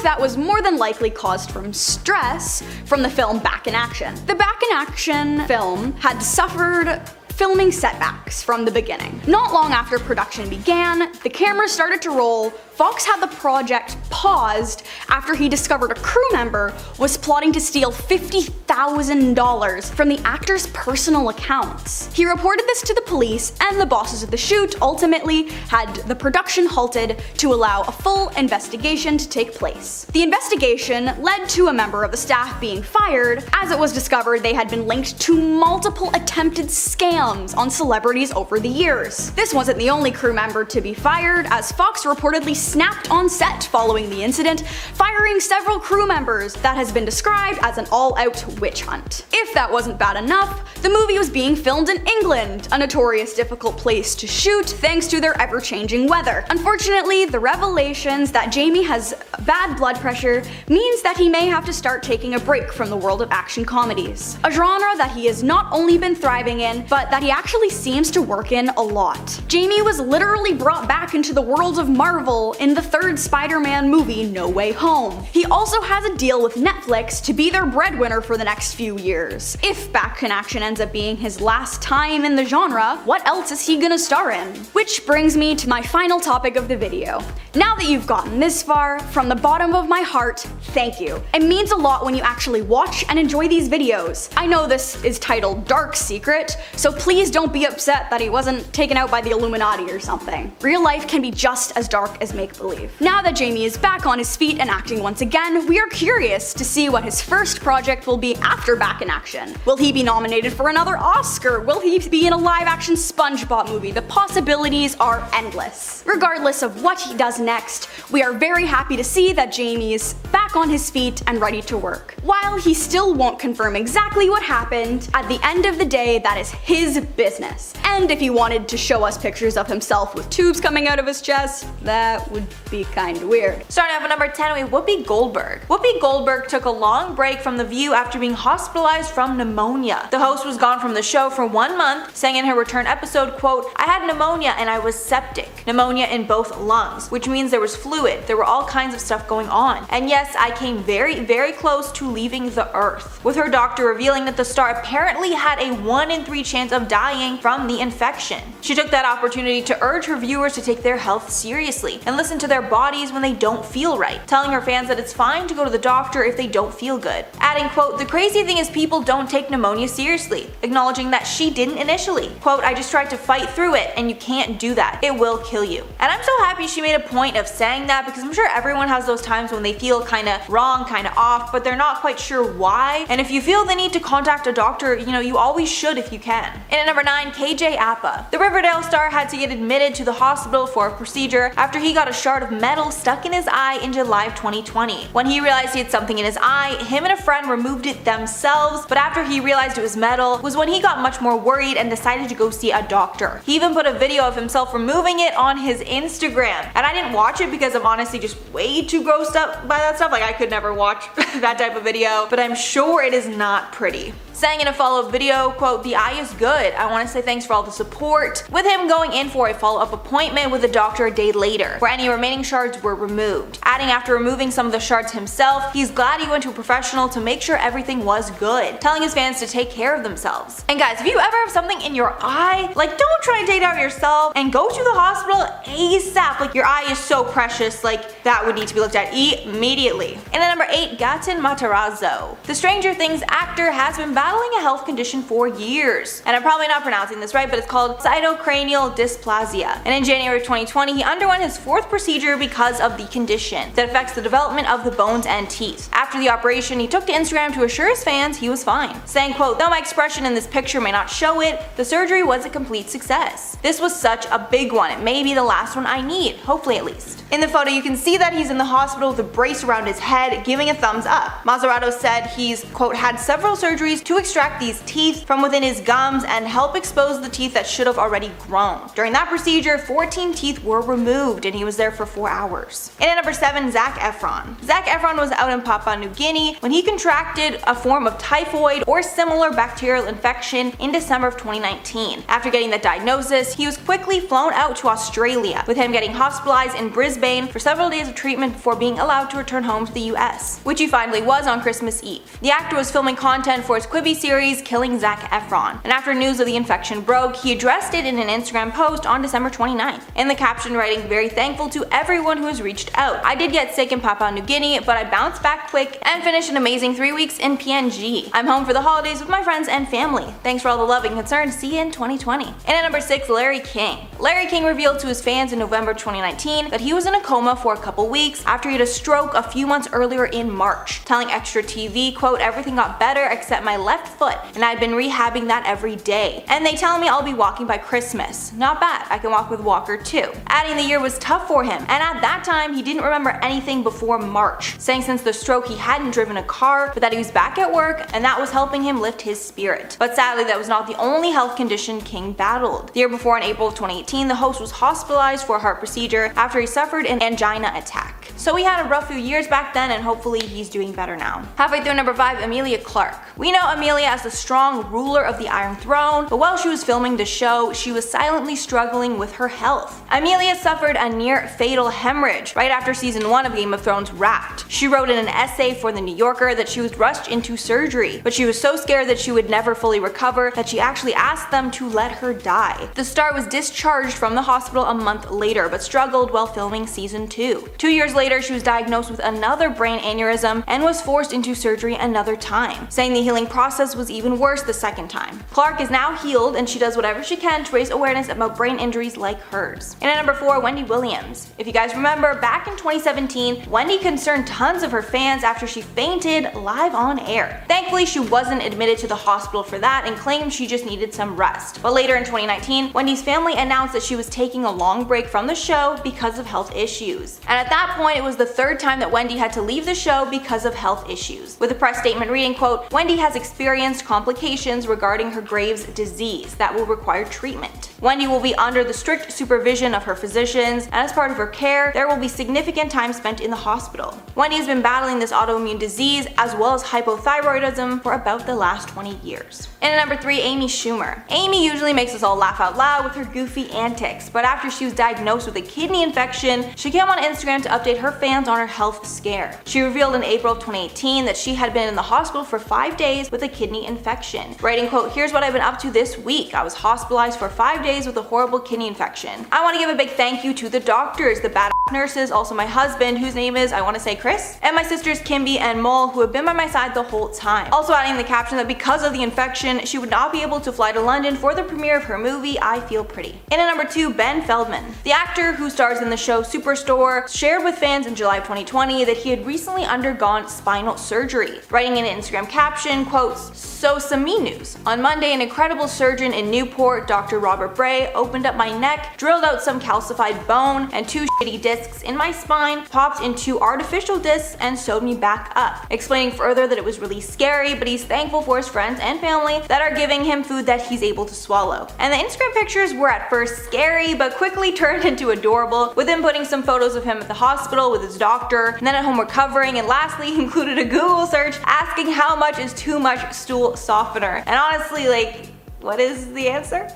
that was more than likely likely caused from stress from the film Back in Action. The Back in Action film had suffered filming setbacks from the beginning. Not long after production began, the cameras started to roll. Fox had the project paused after he discovered a crew member was plotting to steal $50,000 from the actor's personal accounts. He reported this to the police, and the bosses of the shoot ultimately had the production halted to allow a full investigation to take place. The investigation led to a member of the staff being fired, as it was discovered they had been linked to multiple attempted scams on celebrities over the years. This wasn't the only crew member to be fired, as Fox reportedly snapped on set following the incident, firing several crew members that has been described as an all-out witch hunt. If that wasn't bad enough, the movie was being filmed in England, a notorious difficult place to shoot thanks to their ever-changing weather. Unfortunately, the revelations that Jamie has bad blood pressure means that he may have to start taking a break from the world of action comedies, a genre that he has not only been thriving in, but that he actually seems to work in a lot. Jamie was literally brought back into the world of Marvel in the third Spider-Man movie, No Way Home. He also has a deal with Netflix to be their breadwinner for the next few years. If Back in Action ends up being his last time in the genre, what else is he gonna star in? Which brings me to my final topic of the video. Now that you've gotten this far, from the bottom of my heart, thank you. It means a lot when you actually watch and enjoy these videos. I know this is titled Dark Secret, so please don't be upset that he wasn't taken out by the Illuminati or something. Real life can be just as dark as make-believe. Now that Jamie is back on his feet and acting once again, we are curious to see what his first project will be after Back in Action. Will he be nominated for another Oscar? Will he be in a live-action SpongeBob movie? The possibilities are endless. Regardless of what he does next, we are very happy to see that Jamie is back on his feet and ready to work. While he still won't confirm exactly what happened, at the end of the day, that is his business. And if he wanted to show us pictures of himself with tubes coming out of his chest, that would be kinda weird. Starting off at number 10, we have Whoopi Goldberg. Whoopi Goldberg took a long break from The View after being hospitalized from pneumonia. The host was gone from the show for 1 month, saying in her return episode, quote, "I had pneumonia and I was septic. Pneumonia in both lungs, which means there was fluid. There were all kinds of stuff going on. And yes, I came very, very close to leaving the earth." With her doctor revealing that the star apparently had a 1 in 3 chance of dying from the infection. She took that opportunity to urge her viewers to take their health seriously and listen to their bodies when they don't feel right, telling her fans that it's fine to go to the doctor if they don't feel good. Adding, quote, "The crazy thing is people don't take pneumonia seriously," acknowledging that she didn't initially. Quote, "I just tried to fight through it, and you can't do that. It will kill you." And I'm so happy she made a point of saying that, because I'm sure everyone has those times when they feel kinda wrong, kinda off, but they're not quite sure why. And if you feel the need to contact a doctor, you always should if you can. And at number 9, KJ Apa. The Riverdale star had to get admitted to the hospital for a procedure after he got a shard of metal stuck in his eye in July of 2020. When he realized he had something in his eye, him and a friend removed it themselves, but after he realized it was metal was when he got much more worried and decided to go see a doctor. He even put a video of himself removing it on his Instagram. And I didn't watch it because I'm honestly just way too grossed up by that stuff. Like, I could never watch that type of video, but I'm sure it is not pretty. Saying in a follow-up video, quote, "The eye is good. I want to say thanks for all the support," with him going in for a follow-up appointment with the doctor a day later, where any remaining shards were removed. Adding after removing some of the shards himself, he's glad he went to a professional to make sure everything was good, telling his fans to take care of themselves. And guys, if you ever have something in your eye, like, don't try to take it out yourself and go to the hospital ASAP. Like, your eye is so precious, like, that would need to be looked at immediately. And at number 8, Gaten Matarazzo. The Stranger Things actor has been battling a health condition for years. And I'm probably not pronouncing this right, but it's called cytocranial dysplasia. And in January of 2020, he underwent his 4th procedure because of the condition that affects the development of the bones and teeth. After the operation, he took to Instagram to assure his fans he was fine, saying, quote, "Though my expression in this picture may not show it, the surgery was a complete success. This was such a big one. It may be the last one I need, hopefully at least." In the photo, you can see that he's in the hospital with a brace around his head, giving a thumbs up. Mazzarato said he's, quote, "had several surgeries to extract these teeth from within his gums and help expose the teeth that should have already grown. During that procedure, 14 teeth were removed, and he was there for 4 hours." And at number 7, Zac Efron. Zac Efron was out in Papua New Guinea when he contracted a form of typhoid or similar bacterial infection in December of 2019. After getting the diagnosis, he was quickly flown out to Australia, with him getting hospitalized in Brisbane for several days of treatment before being allowed to return home to the US, which he finally was on Christmas Eve. The actor was filming content for his Quibi series Killing Zac Efron, and after news of the infection broke, he addressed it in an Instagram post on December 29th. In the caption writing, "Very thankful to everyone who has reached out. I did get sick in Papua New Guinea, but I bounced back quick and finished an amazing 3 weeks in PNG. I'm home for the holidays with my friends and family. Thanks for all the love and concern. See you in 2020. And at number 6, Larry King. Larry King revealed to his fans in November 2019 that he was in a coma for a couple weeks after he had a stroke a few months earlier in March, telling Extra TV, quote, "Everything got better except my left foot, and I'd been rehabbing that every day. And they tell me I'll be walking by Christmas. Not bad, I can walk with walker too." Adding the year was tough for him, and at that time he didn't remember anything before March, saying since the stroke he hadn't driven a car, but that he was back at work and that was helping him lift his spirit. But sadly, that was not the only health condition King battled. The year before, in April of 2018, the host was hospitalized for a heart procedure after he suffered an angina attack. So he had a rough few years back then, and hopefully he's doing better now. Halfway through, number 5, Emilia Clarke. We know Emilia as the strong ruler of the Iron Throne, but while she was filming the show, she was silently struggling with her health. Emilia suffered a near fatal hemorrhage right after season 1 of Game of Thrones wrapped. She wrote in an essay for The New Yorker that she was rushed into surgery, but she was so scared that she would never fully recover that she actually asked them to let her die. The star was discharged from the hospital a month later, but struggled while filming season 2. 2 years later, she was diagnosed with another brain aneurysm and was forced into surgery another time, saying the healing process was even worse the second time. Clarke is now healed, and she does whatever she can to raise awareness about brain injuries like hers. And at number 4, Wendy Williams. If you guys remember, back in 2017, Wendy concerned tons of her fans after she fainted live on air. Thankfully, she wasn't admitted to the hospital for that and claimed she just needed some rest. But later in 2019, Wendy's family announced that she was taking a long break from the show because of health issues. And at that point, it was the 3rd time that Wendy had to leave the show because of health issues, with a press statement reading, quote, "Wendy has experienced complications regarding her Graves' disease that will require treatment. Wendy will be under the strict supervision of her physicians, and as part of her care, there will be significant time spent in the hospital. Wendy has been battling this autoimmune disease as well as hypothyroidism for about the last 20 years. And at number 3, Amy Schumer. Amy usually makes us all laugh out loud with her goofy antics, but after she was diagnosed with a kidney infection, she came on Instagram to update her fans on her health scare. She revealed in April of 2018 that she had been in the hospital for 5 days with a kidney infection, writing, quote, "Here's what I've been up to this week. I was hospitalized for 5 days with a horrible kidney infection. I want to give a big thank you to the doctors, the bad nurses, also my husband, whose name is, I want to say Chris, and my sisters Kimby and Mole, who have been by my side the whole time." Also adding in the caption that because of the infection, she would not be able to fly to London for the premiere of her movie, I Feel Pretty. And at number 2, Ben Feldman. The actor who stars in the show Superstore shared with fans in July of 2020 that he had recently undergone spinal surgery, writing in an Instagram caption, quotes, "So some me news. On Monday, an incredible surgeon in Newport, Dr. Robert Bray, opened up my neck, drilled out some calcified bone and 2 shitty discs in my spine, popped in 2 artificial discs and sewed me back up," explaining further that it was really scary, but he's thankful for his friends and family that are giving him food that he's able to swallow. And the Instagram pictures were at first scary, but quickly turned into adorable, with him putting some photos of him at the hospital with his doctor, and then at home recovering, and lastly included a Google search asking how much is too much stool softener. And honestly, like, what is the answer?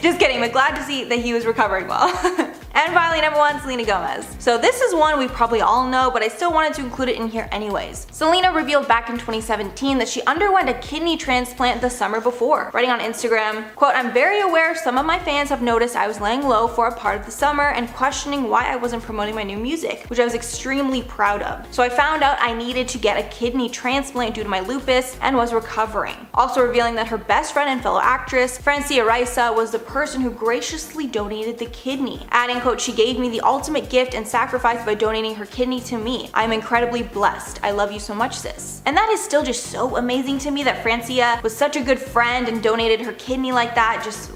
Just kidding, but glad to see that he was recovering well. And finally, number 1, Selena Gomez. So this is one we probably all know, but I still wanted to include it in here anyways. Selena revealed back in 2017 that she underwent a kidney transplant the summer before, writing on Instagram, quote, "I'm very aware some of my fans have noticed I was laying low for a part of the summer and questioning why I wasn't promoting my new music, which I was extremely proud of. So I found out I needed to get a kidney transplant due to my lupus and was recovering." Also revealing that her best friend and fellow actress, Francia Raisa, was the person who graciously donated the kidney. Adding, quote, "She gave me the ultimate gift and sacrifice by donating her kidney to me. I'm incredibly blessed. I love you so much, sis." And that is still just so amazing to me that Francia was such a good friend and donated her kidney like that. Just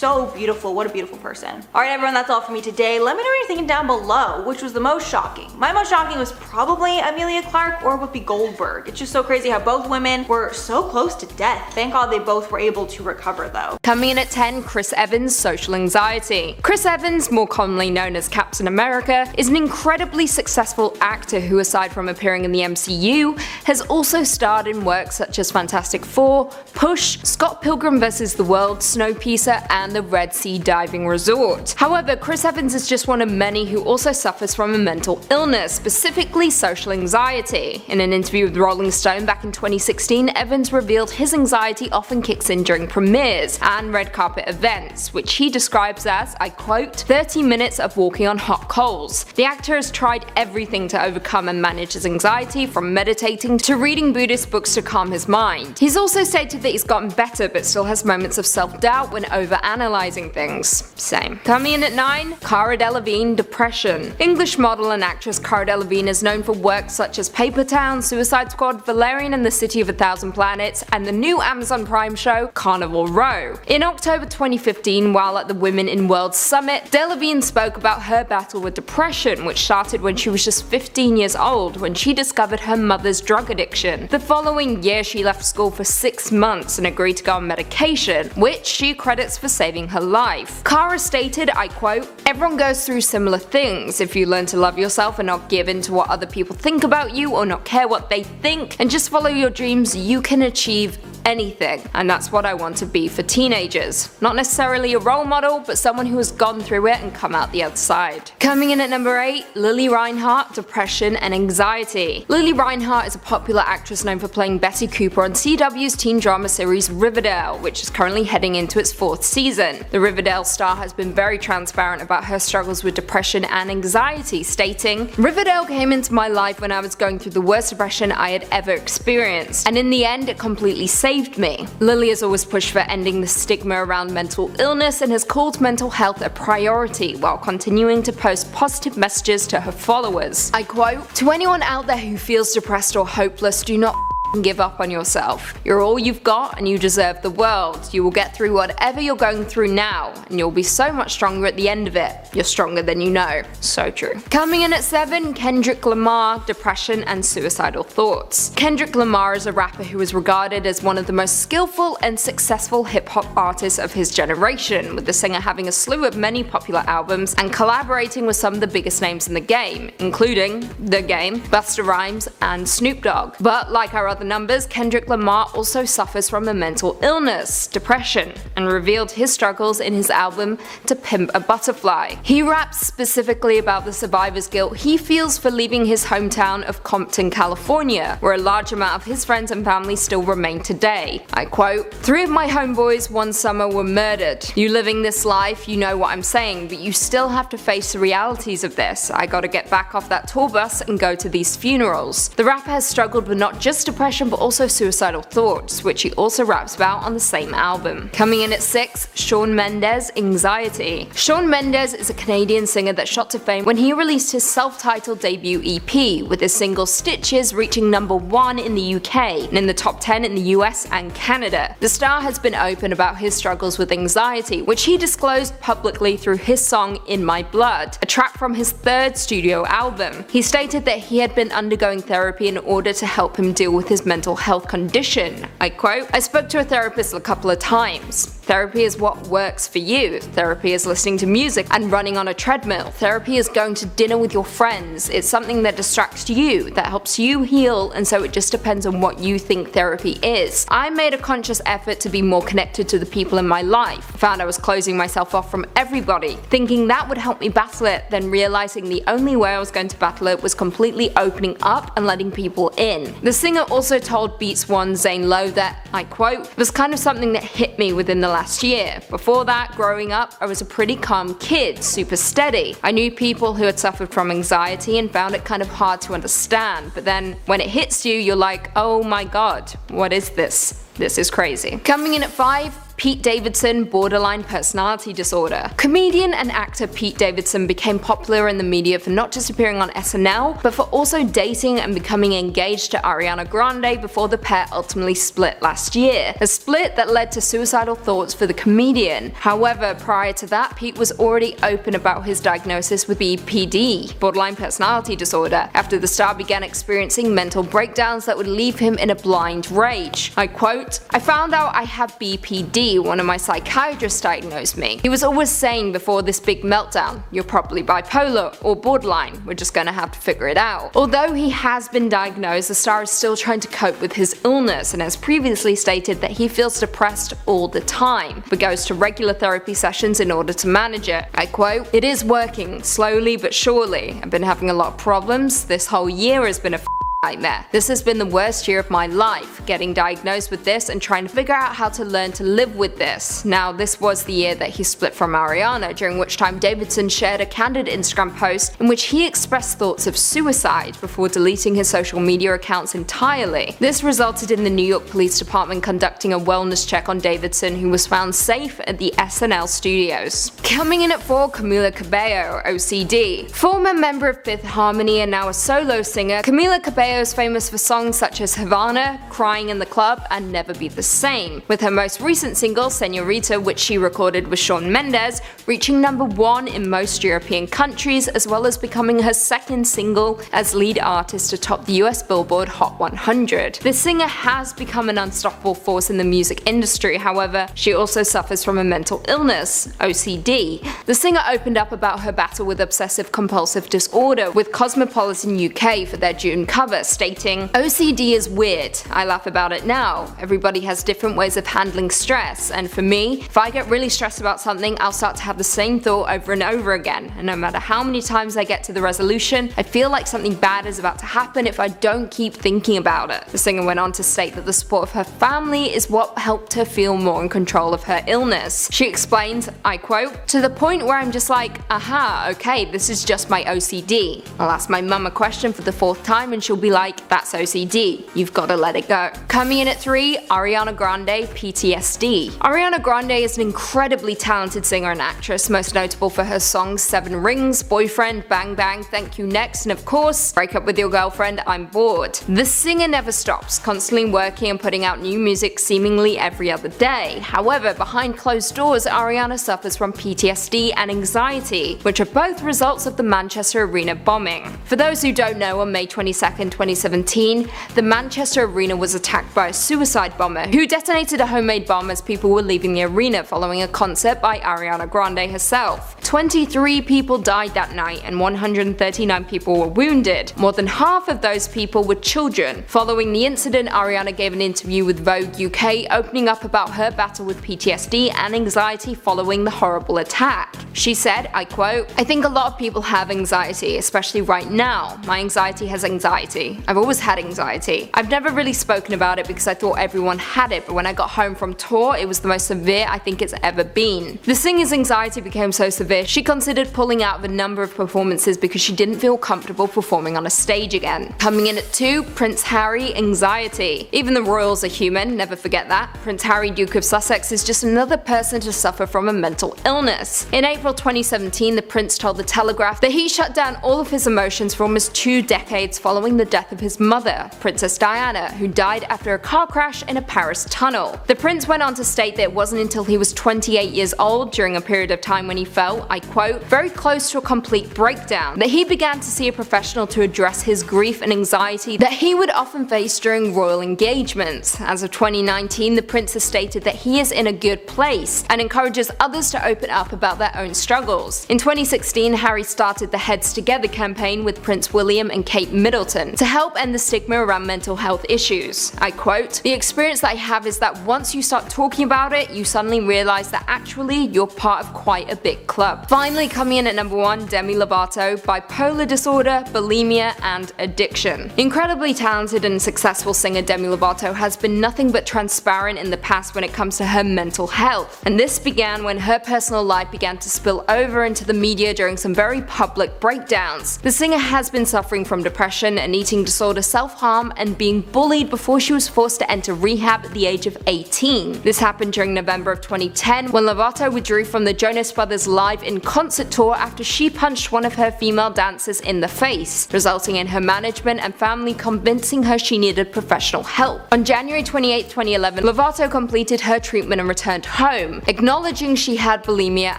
so beautiful. What a beautiful person. Alright everyone, that's all for me today. Let me know what you're thinking down below. Which was the most shocking? My most shocking was probably Amelia Clark or Whoopi Goldberg. It's just so crazy how both women were so close to death. Thank God they both were able to recover though. Coming in at 10, Chris Evans' social anxiety. Chris Evans, more commonly known as Captain America, is an incredibly successful actor who, aside from appearing in the MCU, has also starred in works such as Fantastic Four, Push, Scott Pilgrim vs. the World, Snowpiercer, and the Red Sea Diving Resort. However, Chris Evans is just one of many who also suffers from a mental illness, specifically social anxiety. In an interview with Rolling Stone back in 2016, Evans revealed his anxiety often kicks in during premieres and red carpet events, which he describes as, I quote, 30 minutes of walking on hot coals. The actor has tried everything to overcome and manage his anxiety, from meditating to reading Buddhist books to calm his mind. He's also stated that he's gotten better but still has moments of self-doubt when over-analyzing things. Same. Coming in at 9, Cara Delevingne, depression. English model and actress Cara Delevingne is known for works such as Paper Town, Suicide Squad, Valerian and the City of a Thousand Planets, and the new Amazon Prime show Carnival Row. In October 2015, while at the Women in World Summit, Delevingne spoke about her battle with depression, which started when she was just 15 years old when she discovered her mother's drug addiction. The following year, she left school for 6 months and agreed to go on medication, which she credits for saving her life. Cara stated, I quote, "Everyone goes through similar things. If you learn to love yourself and not give in to what other people think about you or not care what they think and just follow your dreams, you can achieve anything." And that's what I want to be for teenagers. Not necessarily a role model, but someone who has gone through it and come out the other side. Coming in at number 8, Lily Reinhart, depression and anxiety. Lily Reinhart is a popular actress known for playing Betty Cooper on CW's teen drama series Riverdale, which is currently heading into its 4th season. The Riverdale star has been very transparent about her struggles with depression and anxiety, stating, "Riverdale came into my life when I was going through the worst depression I had ever experienced, and in the end it completely saved me." Lily has always pushed for ending the stigma around mental illness and has called mental health a priority while continuing to post positive messages to her followers. I quote, "To anyone out there who feels depressed or hopeless, do not give up on yourself. You're all you've got and you deserve the world. You will get through whatever you're going through now and you'll be so much stronger at the end of it. You're stronger than you know." So true. Coming in at 7, Kendrick Lamar, depression and suicidal thoughts. Kendrick Lamar is a rapper who is regarded as one of the most skillful and successful hip-hop artists of his generation, with the singer having a slew of many popular albums and collaborating with some of the biggest names in the game, including The Game, Busta Rhymes and Snoop Dogg. But like our other numbers, Kendrick Lamar also suffers from a mental illness, depression, and revealed his struggles in his album To Pimp a Butterfly. He raps specifically about the survivor's guilt he feels for leaving his hometown of Compton, California, where a large amount of his friends and family still remain today. I quote, "3 of my homeboys one summer were murdered. You living this life, you know what I'm saying, but you still have to face the realities of this. I gotta get back off that tour bus and go to these funerals." The rapper has struggled with not just depression but also suicidal thoughts, which he also raps about on the same album. Coming in at 6, Shawn Mendes, anxiety. Shawn Mendes is a Canadian singer that shot to fame when he released his self-titled debut EP, with his single Stitches reaching number 1 in the UK and in the top 10 in the US and Canada. The star has been open about his struggles with anxiety, which he disclosed publicly through his song In My Blood, a track from his 3rd studio album. He stated that he had been undergoing therapy in order to help him deal with his mental health condition. I quote, "I spoke to a therapist a couple of times. Therapy is what works for you. Therapy is listening to music and running on a treadmill. Therapy is going to dinner with your friends. It's something that distracts you, that helps you heal, and so it just depends on what you think therapy is. I made a conscious effort to be more connected to the people in my life. Found I was closing myself off from everybody, thinking that would help me battle it, then realizing the only way I was going to battle it was completely opening up and letting people in." The singer also told Beats One Zane Lowe that, I quote, "It was kind of something that hit me within the last year. Before that, growing up, I was a pretty calm kid, super steady. I knew people who had suffered from anxiety and found it kind of hard to understand, but then when it hits you, you're like, oh my god, what is this? This is crazy." Coming in at 5, Pete Davidson borderline personality disorder. Comedian and actor Pete Davidson became popular in the media for not just appearing on SNL, but for also dating and becoming engaged to Ariana Grande before the pair ultimately split last year, a split that led to suicidal thoughts for the comedian. However, prior to that, Pete was already open about his diagnosis with BPD, borderline personality disorder, after the star began experiencing mental breakdowns that would leave him in a blind rage. I quote, "I found out I have BPD when my psychiatrist diagnosed me. He was always saying before this big meltdown, you're probably bipolar or borderline, we're just gonna have to figure it out." Although he has been diagnosed, the star is still trying to cope with his illness and has previously stated that he feels depressed all the time, but goes to regular therapy sessions in order to manage it. I quote, "It is working, slowly but surely. I've been having a lot of problems. This whole year has been a nightmare. This has been the worst year of my life, getting diagnosed with this and trying to figure out how to learn to live with this." Now, this was the year that he split from Ariana, during which time Davidson shared a candid Instagram post in which he expressed thoughts of suicide before deleting his social media accounts entirely. This resulted in the New York Police Department conducting a wellness check on Davidson, who was found safe at the SNL studios. Coming in at 4, Camila Cabello, OCD. Former member of Fifth Harmony and now a solo singer, Camila Cabello is famous for songs such as Havana, Crying in the Club, and Never Be the Same, with her most recent single, Señorita, which she recorded with Shawn Mendes, reaching #1 in most European countries, as well as becoming her second single as lead artist to top the US Billboard Hot 100. The singer has become an unstoppable force in the music industry, however, she also suffers from a mental illness, OCD. The singer opened up about her battle with obsessive compulsive disorder with Cosmopolitan UK for their June cover, stating, "OCD is weird. I laugh about it now. Everybody has different ways of handling stress, and for me, if I get really stressed about something, I'll start to have the same thought over and over again, and no matter how many times I get to the resolution, I feel like something bad is about to happen if I don't keep thinking about it." The singer went on to state that the support of her family is what helped her feel more in control of her illness. She explains, I quote, "To the point where I'm just like, aha, okay, this is just my OCD. I'll ask my mum a question for the 4th time and she'll be like, that's OCD, you've gotta let it go." Coming in at 3, Ariana Grande, PTSD. Ariana Grande is an incredibly talented singer and actress, most notable for her songs 7 Rings, Boyfriend, Bang Bang, Thank You Next, and of course, Break Up With Your Girlfriend, I'm Bored. The singer never stops, constantly working and putting out new music seemingly every other day. However, behind closed doors, Ariana suffers from PTSD and anxiety, which are both results of the Manchester Arena bombing. For those who don't know, on May 22nd, 2017, the Manchester Arena was attacked by a suicide bomber who detonated a homemade bomb as people were leaving the arena following a concert by Ariana Grande herself. 23 people died that night and 139 people were wounded. More than half of those people were children. Following the incident, Ariana gave an interview with Vogue UK, opening up about her battle with PTSD and anxiety following the horrible attack. She said, I quote, "I think a lot of people have anxiety, especially right now. My anxiety has anxiety. I've always had anxiety. I've never really spoken about it because I thought everyone had it, but when I got home from tour, it was the most severe I think it's ever been." The singer's anxiety became so severe, she considered pulling out of a number of performances because she didn't feel comfortable performing on a stage again. Coming in at 2, Prince Harry, anxiety. Even the royals are human, never forget that. Prince Harry, Duke of Sussex, is just another person to suffer from a mental illness. In April 2017, the prince told The Telegraph that he shut down all of his emotions for almost 2 decades following the death of his mother, Princess Diana, who died after a car crash in a Paris tunnel. The prince went on to state that it wasn't until he was 28 years old, during a period of time when he felt, I quote, "very close to a complete breakdown," that he began to see a professional to address his grief and anxiety that he would often face during royal engagements. As of 2019, the prince has stated that he is in a good place and encourages others to open up about their own struggles. In 2016, Harry started the Heads Together campaign with Prince William and Kate Middleton to help end the stigma around mental health issues. I quote, "The experience that I have is that once you start talking about it, you suddenly realize that actually you're part of quite a big club." Finally, coming in at number 1, Demi Lovato, bipolar disorder, bulimia, and addiction. Incredibly talented and successful singer Demi Lovato has been nothing but transparent in the past when it comes to her mental health, and this began when her personal life began to spill over into the media during some very public breakdowns. The singer has been suffering from depression and eating eating disorder, self-harm, and being bullied before she was forced to enter rehab at the age of 18. This happened during November of 2010 when Lovato withdrew from the Jonas Brothers Live in Concert tour after she punched one of her female dancers in the face, resulting in her management and family convincing her she needed professional help. On January 28, 2011, Lovato completed her treatment and returned home, acknowledging she had bulimia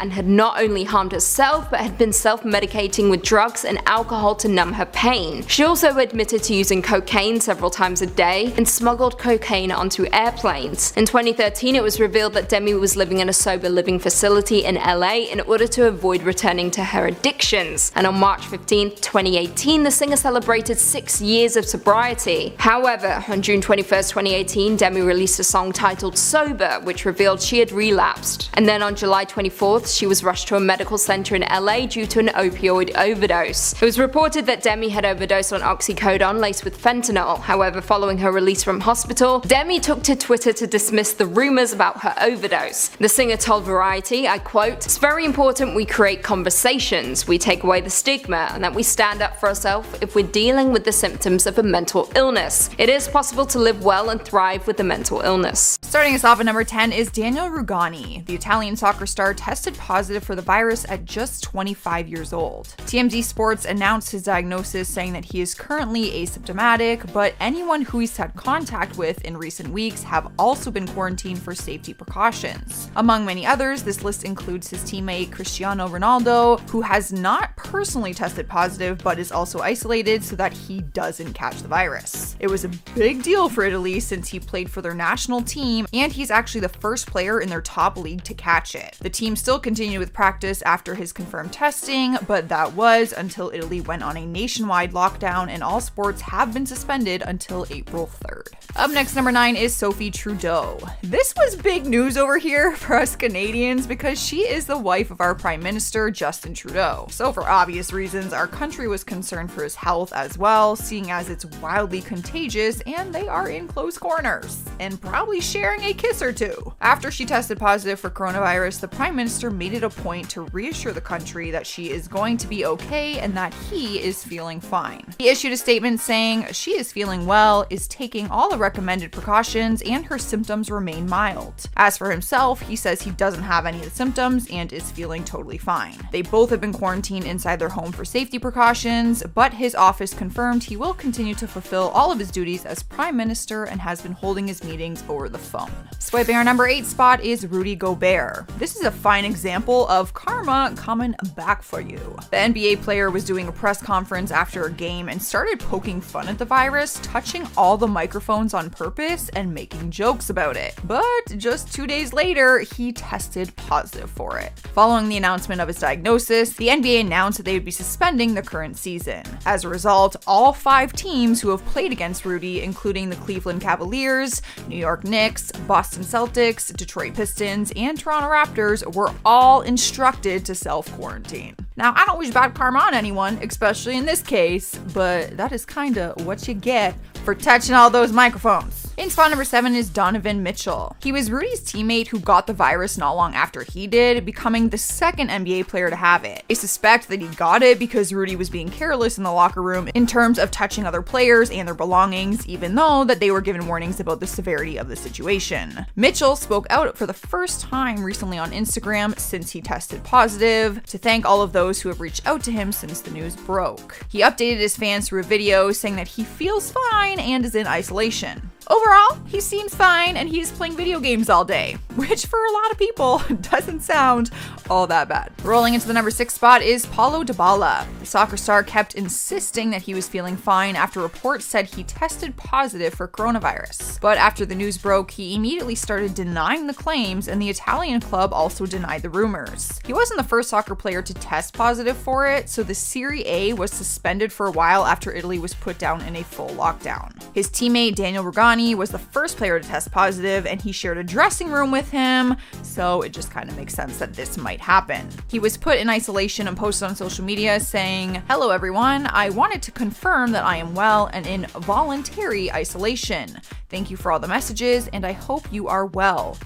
and had not only harmed herself but had been self-medicating with drugs and alcohol to numb her pain. She also admitted to using cocaine several times a day and smuggled cocaine onto airplanes. In 2013, it was revealed that Demi was living in a sober living facility in LA in order to avoid returning to her addictions, and on March 15, 2018, the singer celebrated 6 years of sobriety. However, on June 21, 2018, Demi released a song titled Sober, which revealed she had relapsed. And then on July 24th, she was rushed to a medical center in LA due to an opioid overdose. It was reported that Demi had overdosed on oxycodone laced with fentanyl. However, following her release from hospital, Demi took to Twitter to dismiss the rumors about her overdose. The singer told Variety, I quote, "It's very important we create conversations, we take away the stigma, and that we stand up for ourselves if we're dealing with the symptoms of a mental illness. It is possible to live well and thrive with a mental illness." Starting us off at number 10 is Daniel Rugani. The Italian soccer star tested positive for the virus at just 25 years old. TMZ Sports announced his diagnosis, saying that he is currently asymptomatic, but anyone who he's had contact with in recent weeks have also been quarantined for safety precautions. Among many others, this list includes his teammate Cristiano Ronaldo, who has not personally tested positive but is also isolated so that he doesn't catch the virus. It was a big deal for Italy since he played for their national team, and he's actually the first player in their top league to catch it. The team still continued with practice after his confirmed testing, but that was until Italy went on a nationwide lockdown and all sports have been suspended until April 3rd. Up next, number 9 is Sophie Trudeau. This was big news over here for us Canadians because she is the wife of our Prime Minister, Justin Trudeau. So for obvious reasons, our country was concerned for his health as well, seeing as it's wildly contagious and they are in close corners, and probably sharing a kiss or two. After she tested positive for coronavirus, the Prime Minister made it a point to reassure the country that she is going to be okay and that he is feeling fine. He issued a statement saying she is feeling well, is taking all the recommended precautions, and her symptoms remain mild. As for himself, he says he doesn't have any of the symptoms and is feeling totally fine. They both have been quarantined inside their home for safety precautions, but his office confirmed he will continue to fulfill all of his duties as Prime Minister and has been holding his meetings over the phone. Swiping our number 8 spot is Rudy Gobert. This is a fine example of karma coming back for you. The NBA player was doing a press conference after a game and started poking fun at the virus, touching all the microphones on purpose and making jokes about it. But just 2 days later, he tested positive for it. Following the announcement of his diagnosis, the NBA announced that they would be suspending the current season. As a result, all 5 teams who have played against Rudy, including the Cleveland Cavaliers, New York Knicks, Boston Celtics, Detroit Pistons, and Toronto Raptors, were all instructed to self-quarantine. Now, I don't wish bad karma on anyone, especially in this case, but that is kinda what you get for touching all those microphones. In spot number 7 is Donovan Mitchell. He was Rudy's teammate who got the virus not long after he did, becoming the second NBA player to have it. They suspect that he got it because Rudy was being careless in the locker room in terms of touching other players and their belongings, even though that they were given warnings about the severity of the situation. Mitchell spoke out for the first time recently on Instagram since he tested positive to thank all of those who have reached out to him since the news broke. He updated his fans through a video saying that he feels fine and is in isolation. Overall, he seems fine and he's playing video games all day, which for a lot of people doesn't sound all that bad. Rolling into the number 6 spot is Paulo Dybala. The soccer star kept insisting that he was feeling fine after reports said he tested positive for coronavirus. But after the news broke, he immediately started denying the claims, and the Italian club also denied the rumors. He wasn't the first soccer player to test positive for it, so the Serie A was suspended for a while after Italy was put down in a full lockdown. His teammate Daniel Rugani was the first player to test positive, and he shared a dressing room with him, so it just kind of makes sense that this might happen. He was put in isolation and posted on social media saying, "Hello everyone, I wanted to confirm that I am well and in voluntary isolation. Thank you for all the messages and I hope you are well.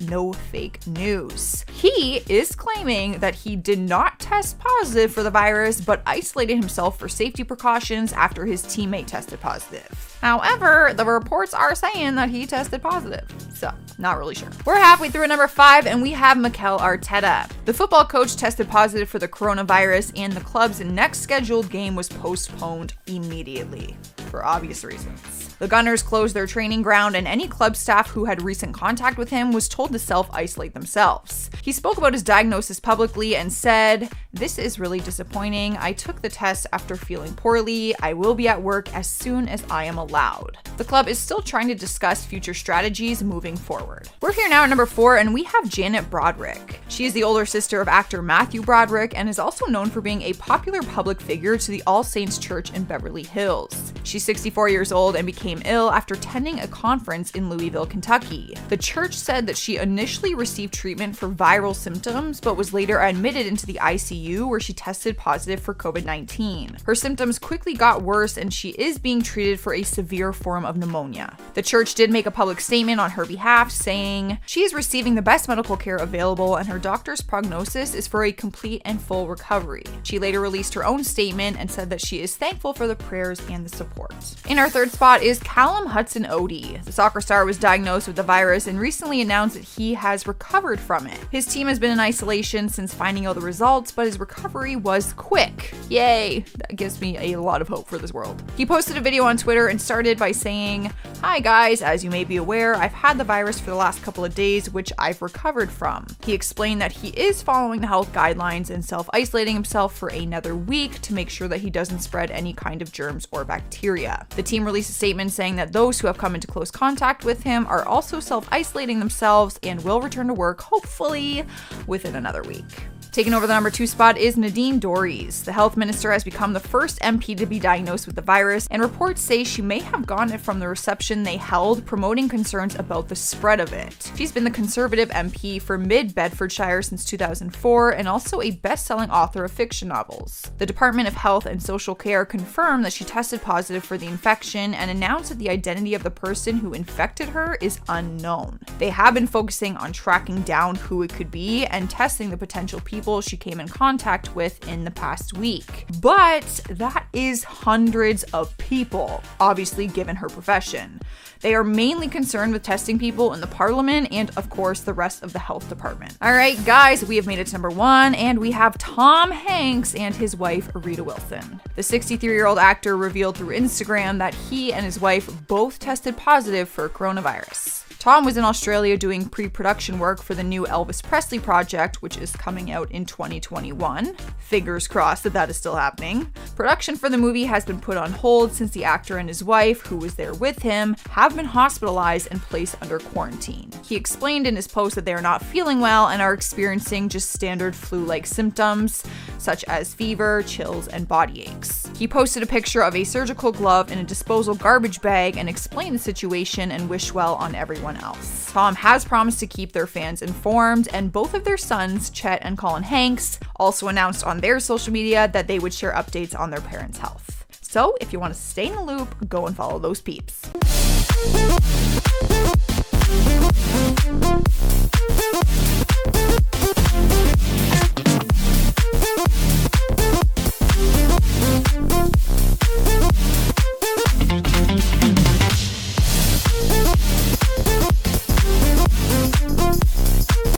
#no fake news." He is claiming that he did not test positive for the virus but isolated himself for safety precautions after his teammate tested positive. However, the reports are saying that he tested positive, so not really sure. We're halfway through at number 5 and we have Mikel Arteta. The football coach tested positive for the coronavirus and the club's next scheduled game was postponed immediately, for obvious reasons. The Gunners closed their training ground and any club staff who had recent contact with him was told to self-isolate themselves. He spoke about his diagnosis publicly and said, "This is really disappointing. I took the test after feeling poorly. I will be at work as soon as I am allowed." The club is still trying to discuss future strategies moving forward. We're here now at number 4 and we have Janet Broderick. She is the older sister of actor Matthew Broderick and is also known for being a popular public figure to the All Saints Church in Beverly Hills. She's 64 years old and became ill after attending a conference in Louisville, Kentucky. The church said that she initially received treatment for viral symptoms but was later admitted into the ICU where she tested positive for COVID-19. Her symptoms quickly got worse and she is being treated for a severe form of pneumonia. The church did make a public statement on her behalf saying, "She is receiving the best medical care available and her doctor's prognosis is for a complete and full recovery." She later released her own statement and said that she is thankful for the prayers and the support. In our third spot is Callum Hudson-Odoi. The soccer star was diagnosed with the virus and recently announced that he has recovered from it. His team has been in isolation since finding out the results, but his recovery was quick. Yay! That gives me a lot of hope for this world. He posted a video on Twitter and started by saying, "Hi guys, as you may be aware, I've had the virus for the last couple of days, which I've recovered from." He explained that he is following the health guidelines and self-isolating himself for another week to make sure that he doesn't spread any kind of germs or bacteria. The team released a statement saying that those who have come into close contact with him are also self-isolating themselves and will return to work hopefully within another week. Taking over the number 2 spot is Nadine Dorries. The health minister has become the first MP to be diagnosed with the virus, and reports say she may have gotten it from the reception they held promoting concerns about the spread of it. She's been the Conservative MP for Mid-Bedfordshire since 2004 and also a best-selling author of fiction novels. The Department of Health and Social Care confirmed that she tested positive for the infection and announced that the identity of the person who infected her is unknown. They have been focusing on tracking down who it could be and testing the potential people she came in contact with in the past week. But that is hundreds of people, obviously given her profession. They are mainly concerned with testing people in the parliament and, of course, the rest of the health department. All right, guys, we have made it to number 1, and we have Tom Hanks and his wife, Rita Wilson. The 63-year-old actor revealed through Instagram that he and his wife both tested positive for coronavirus. Tom was in Australia doing pre-production work for the new Elvis Presley project, which is coming out in 2021. Fingers crossed that is still happening. Production for the movie has been put on hold since the actor and his wife, who was there with him, have been hospitalized and placed under quarantine. He explained in his post that they are not feeling well and are experiencing just standard flu-like symptoms, such as fever, chills, and body aches. He posted a picture of a surgical glove in a disposal garbage bag and explained the situation and wished well on everyone else. Tom has promised to keep their fans informed, and both of their sons, Chet and Colin Hanks, also announced on their social media that they would share updates on their parents' health. So if you want to stay in the loop, go and follow those peeps.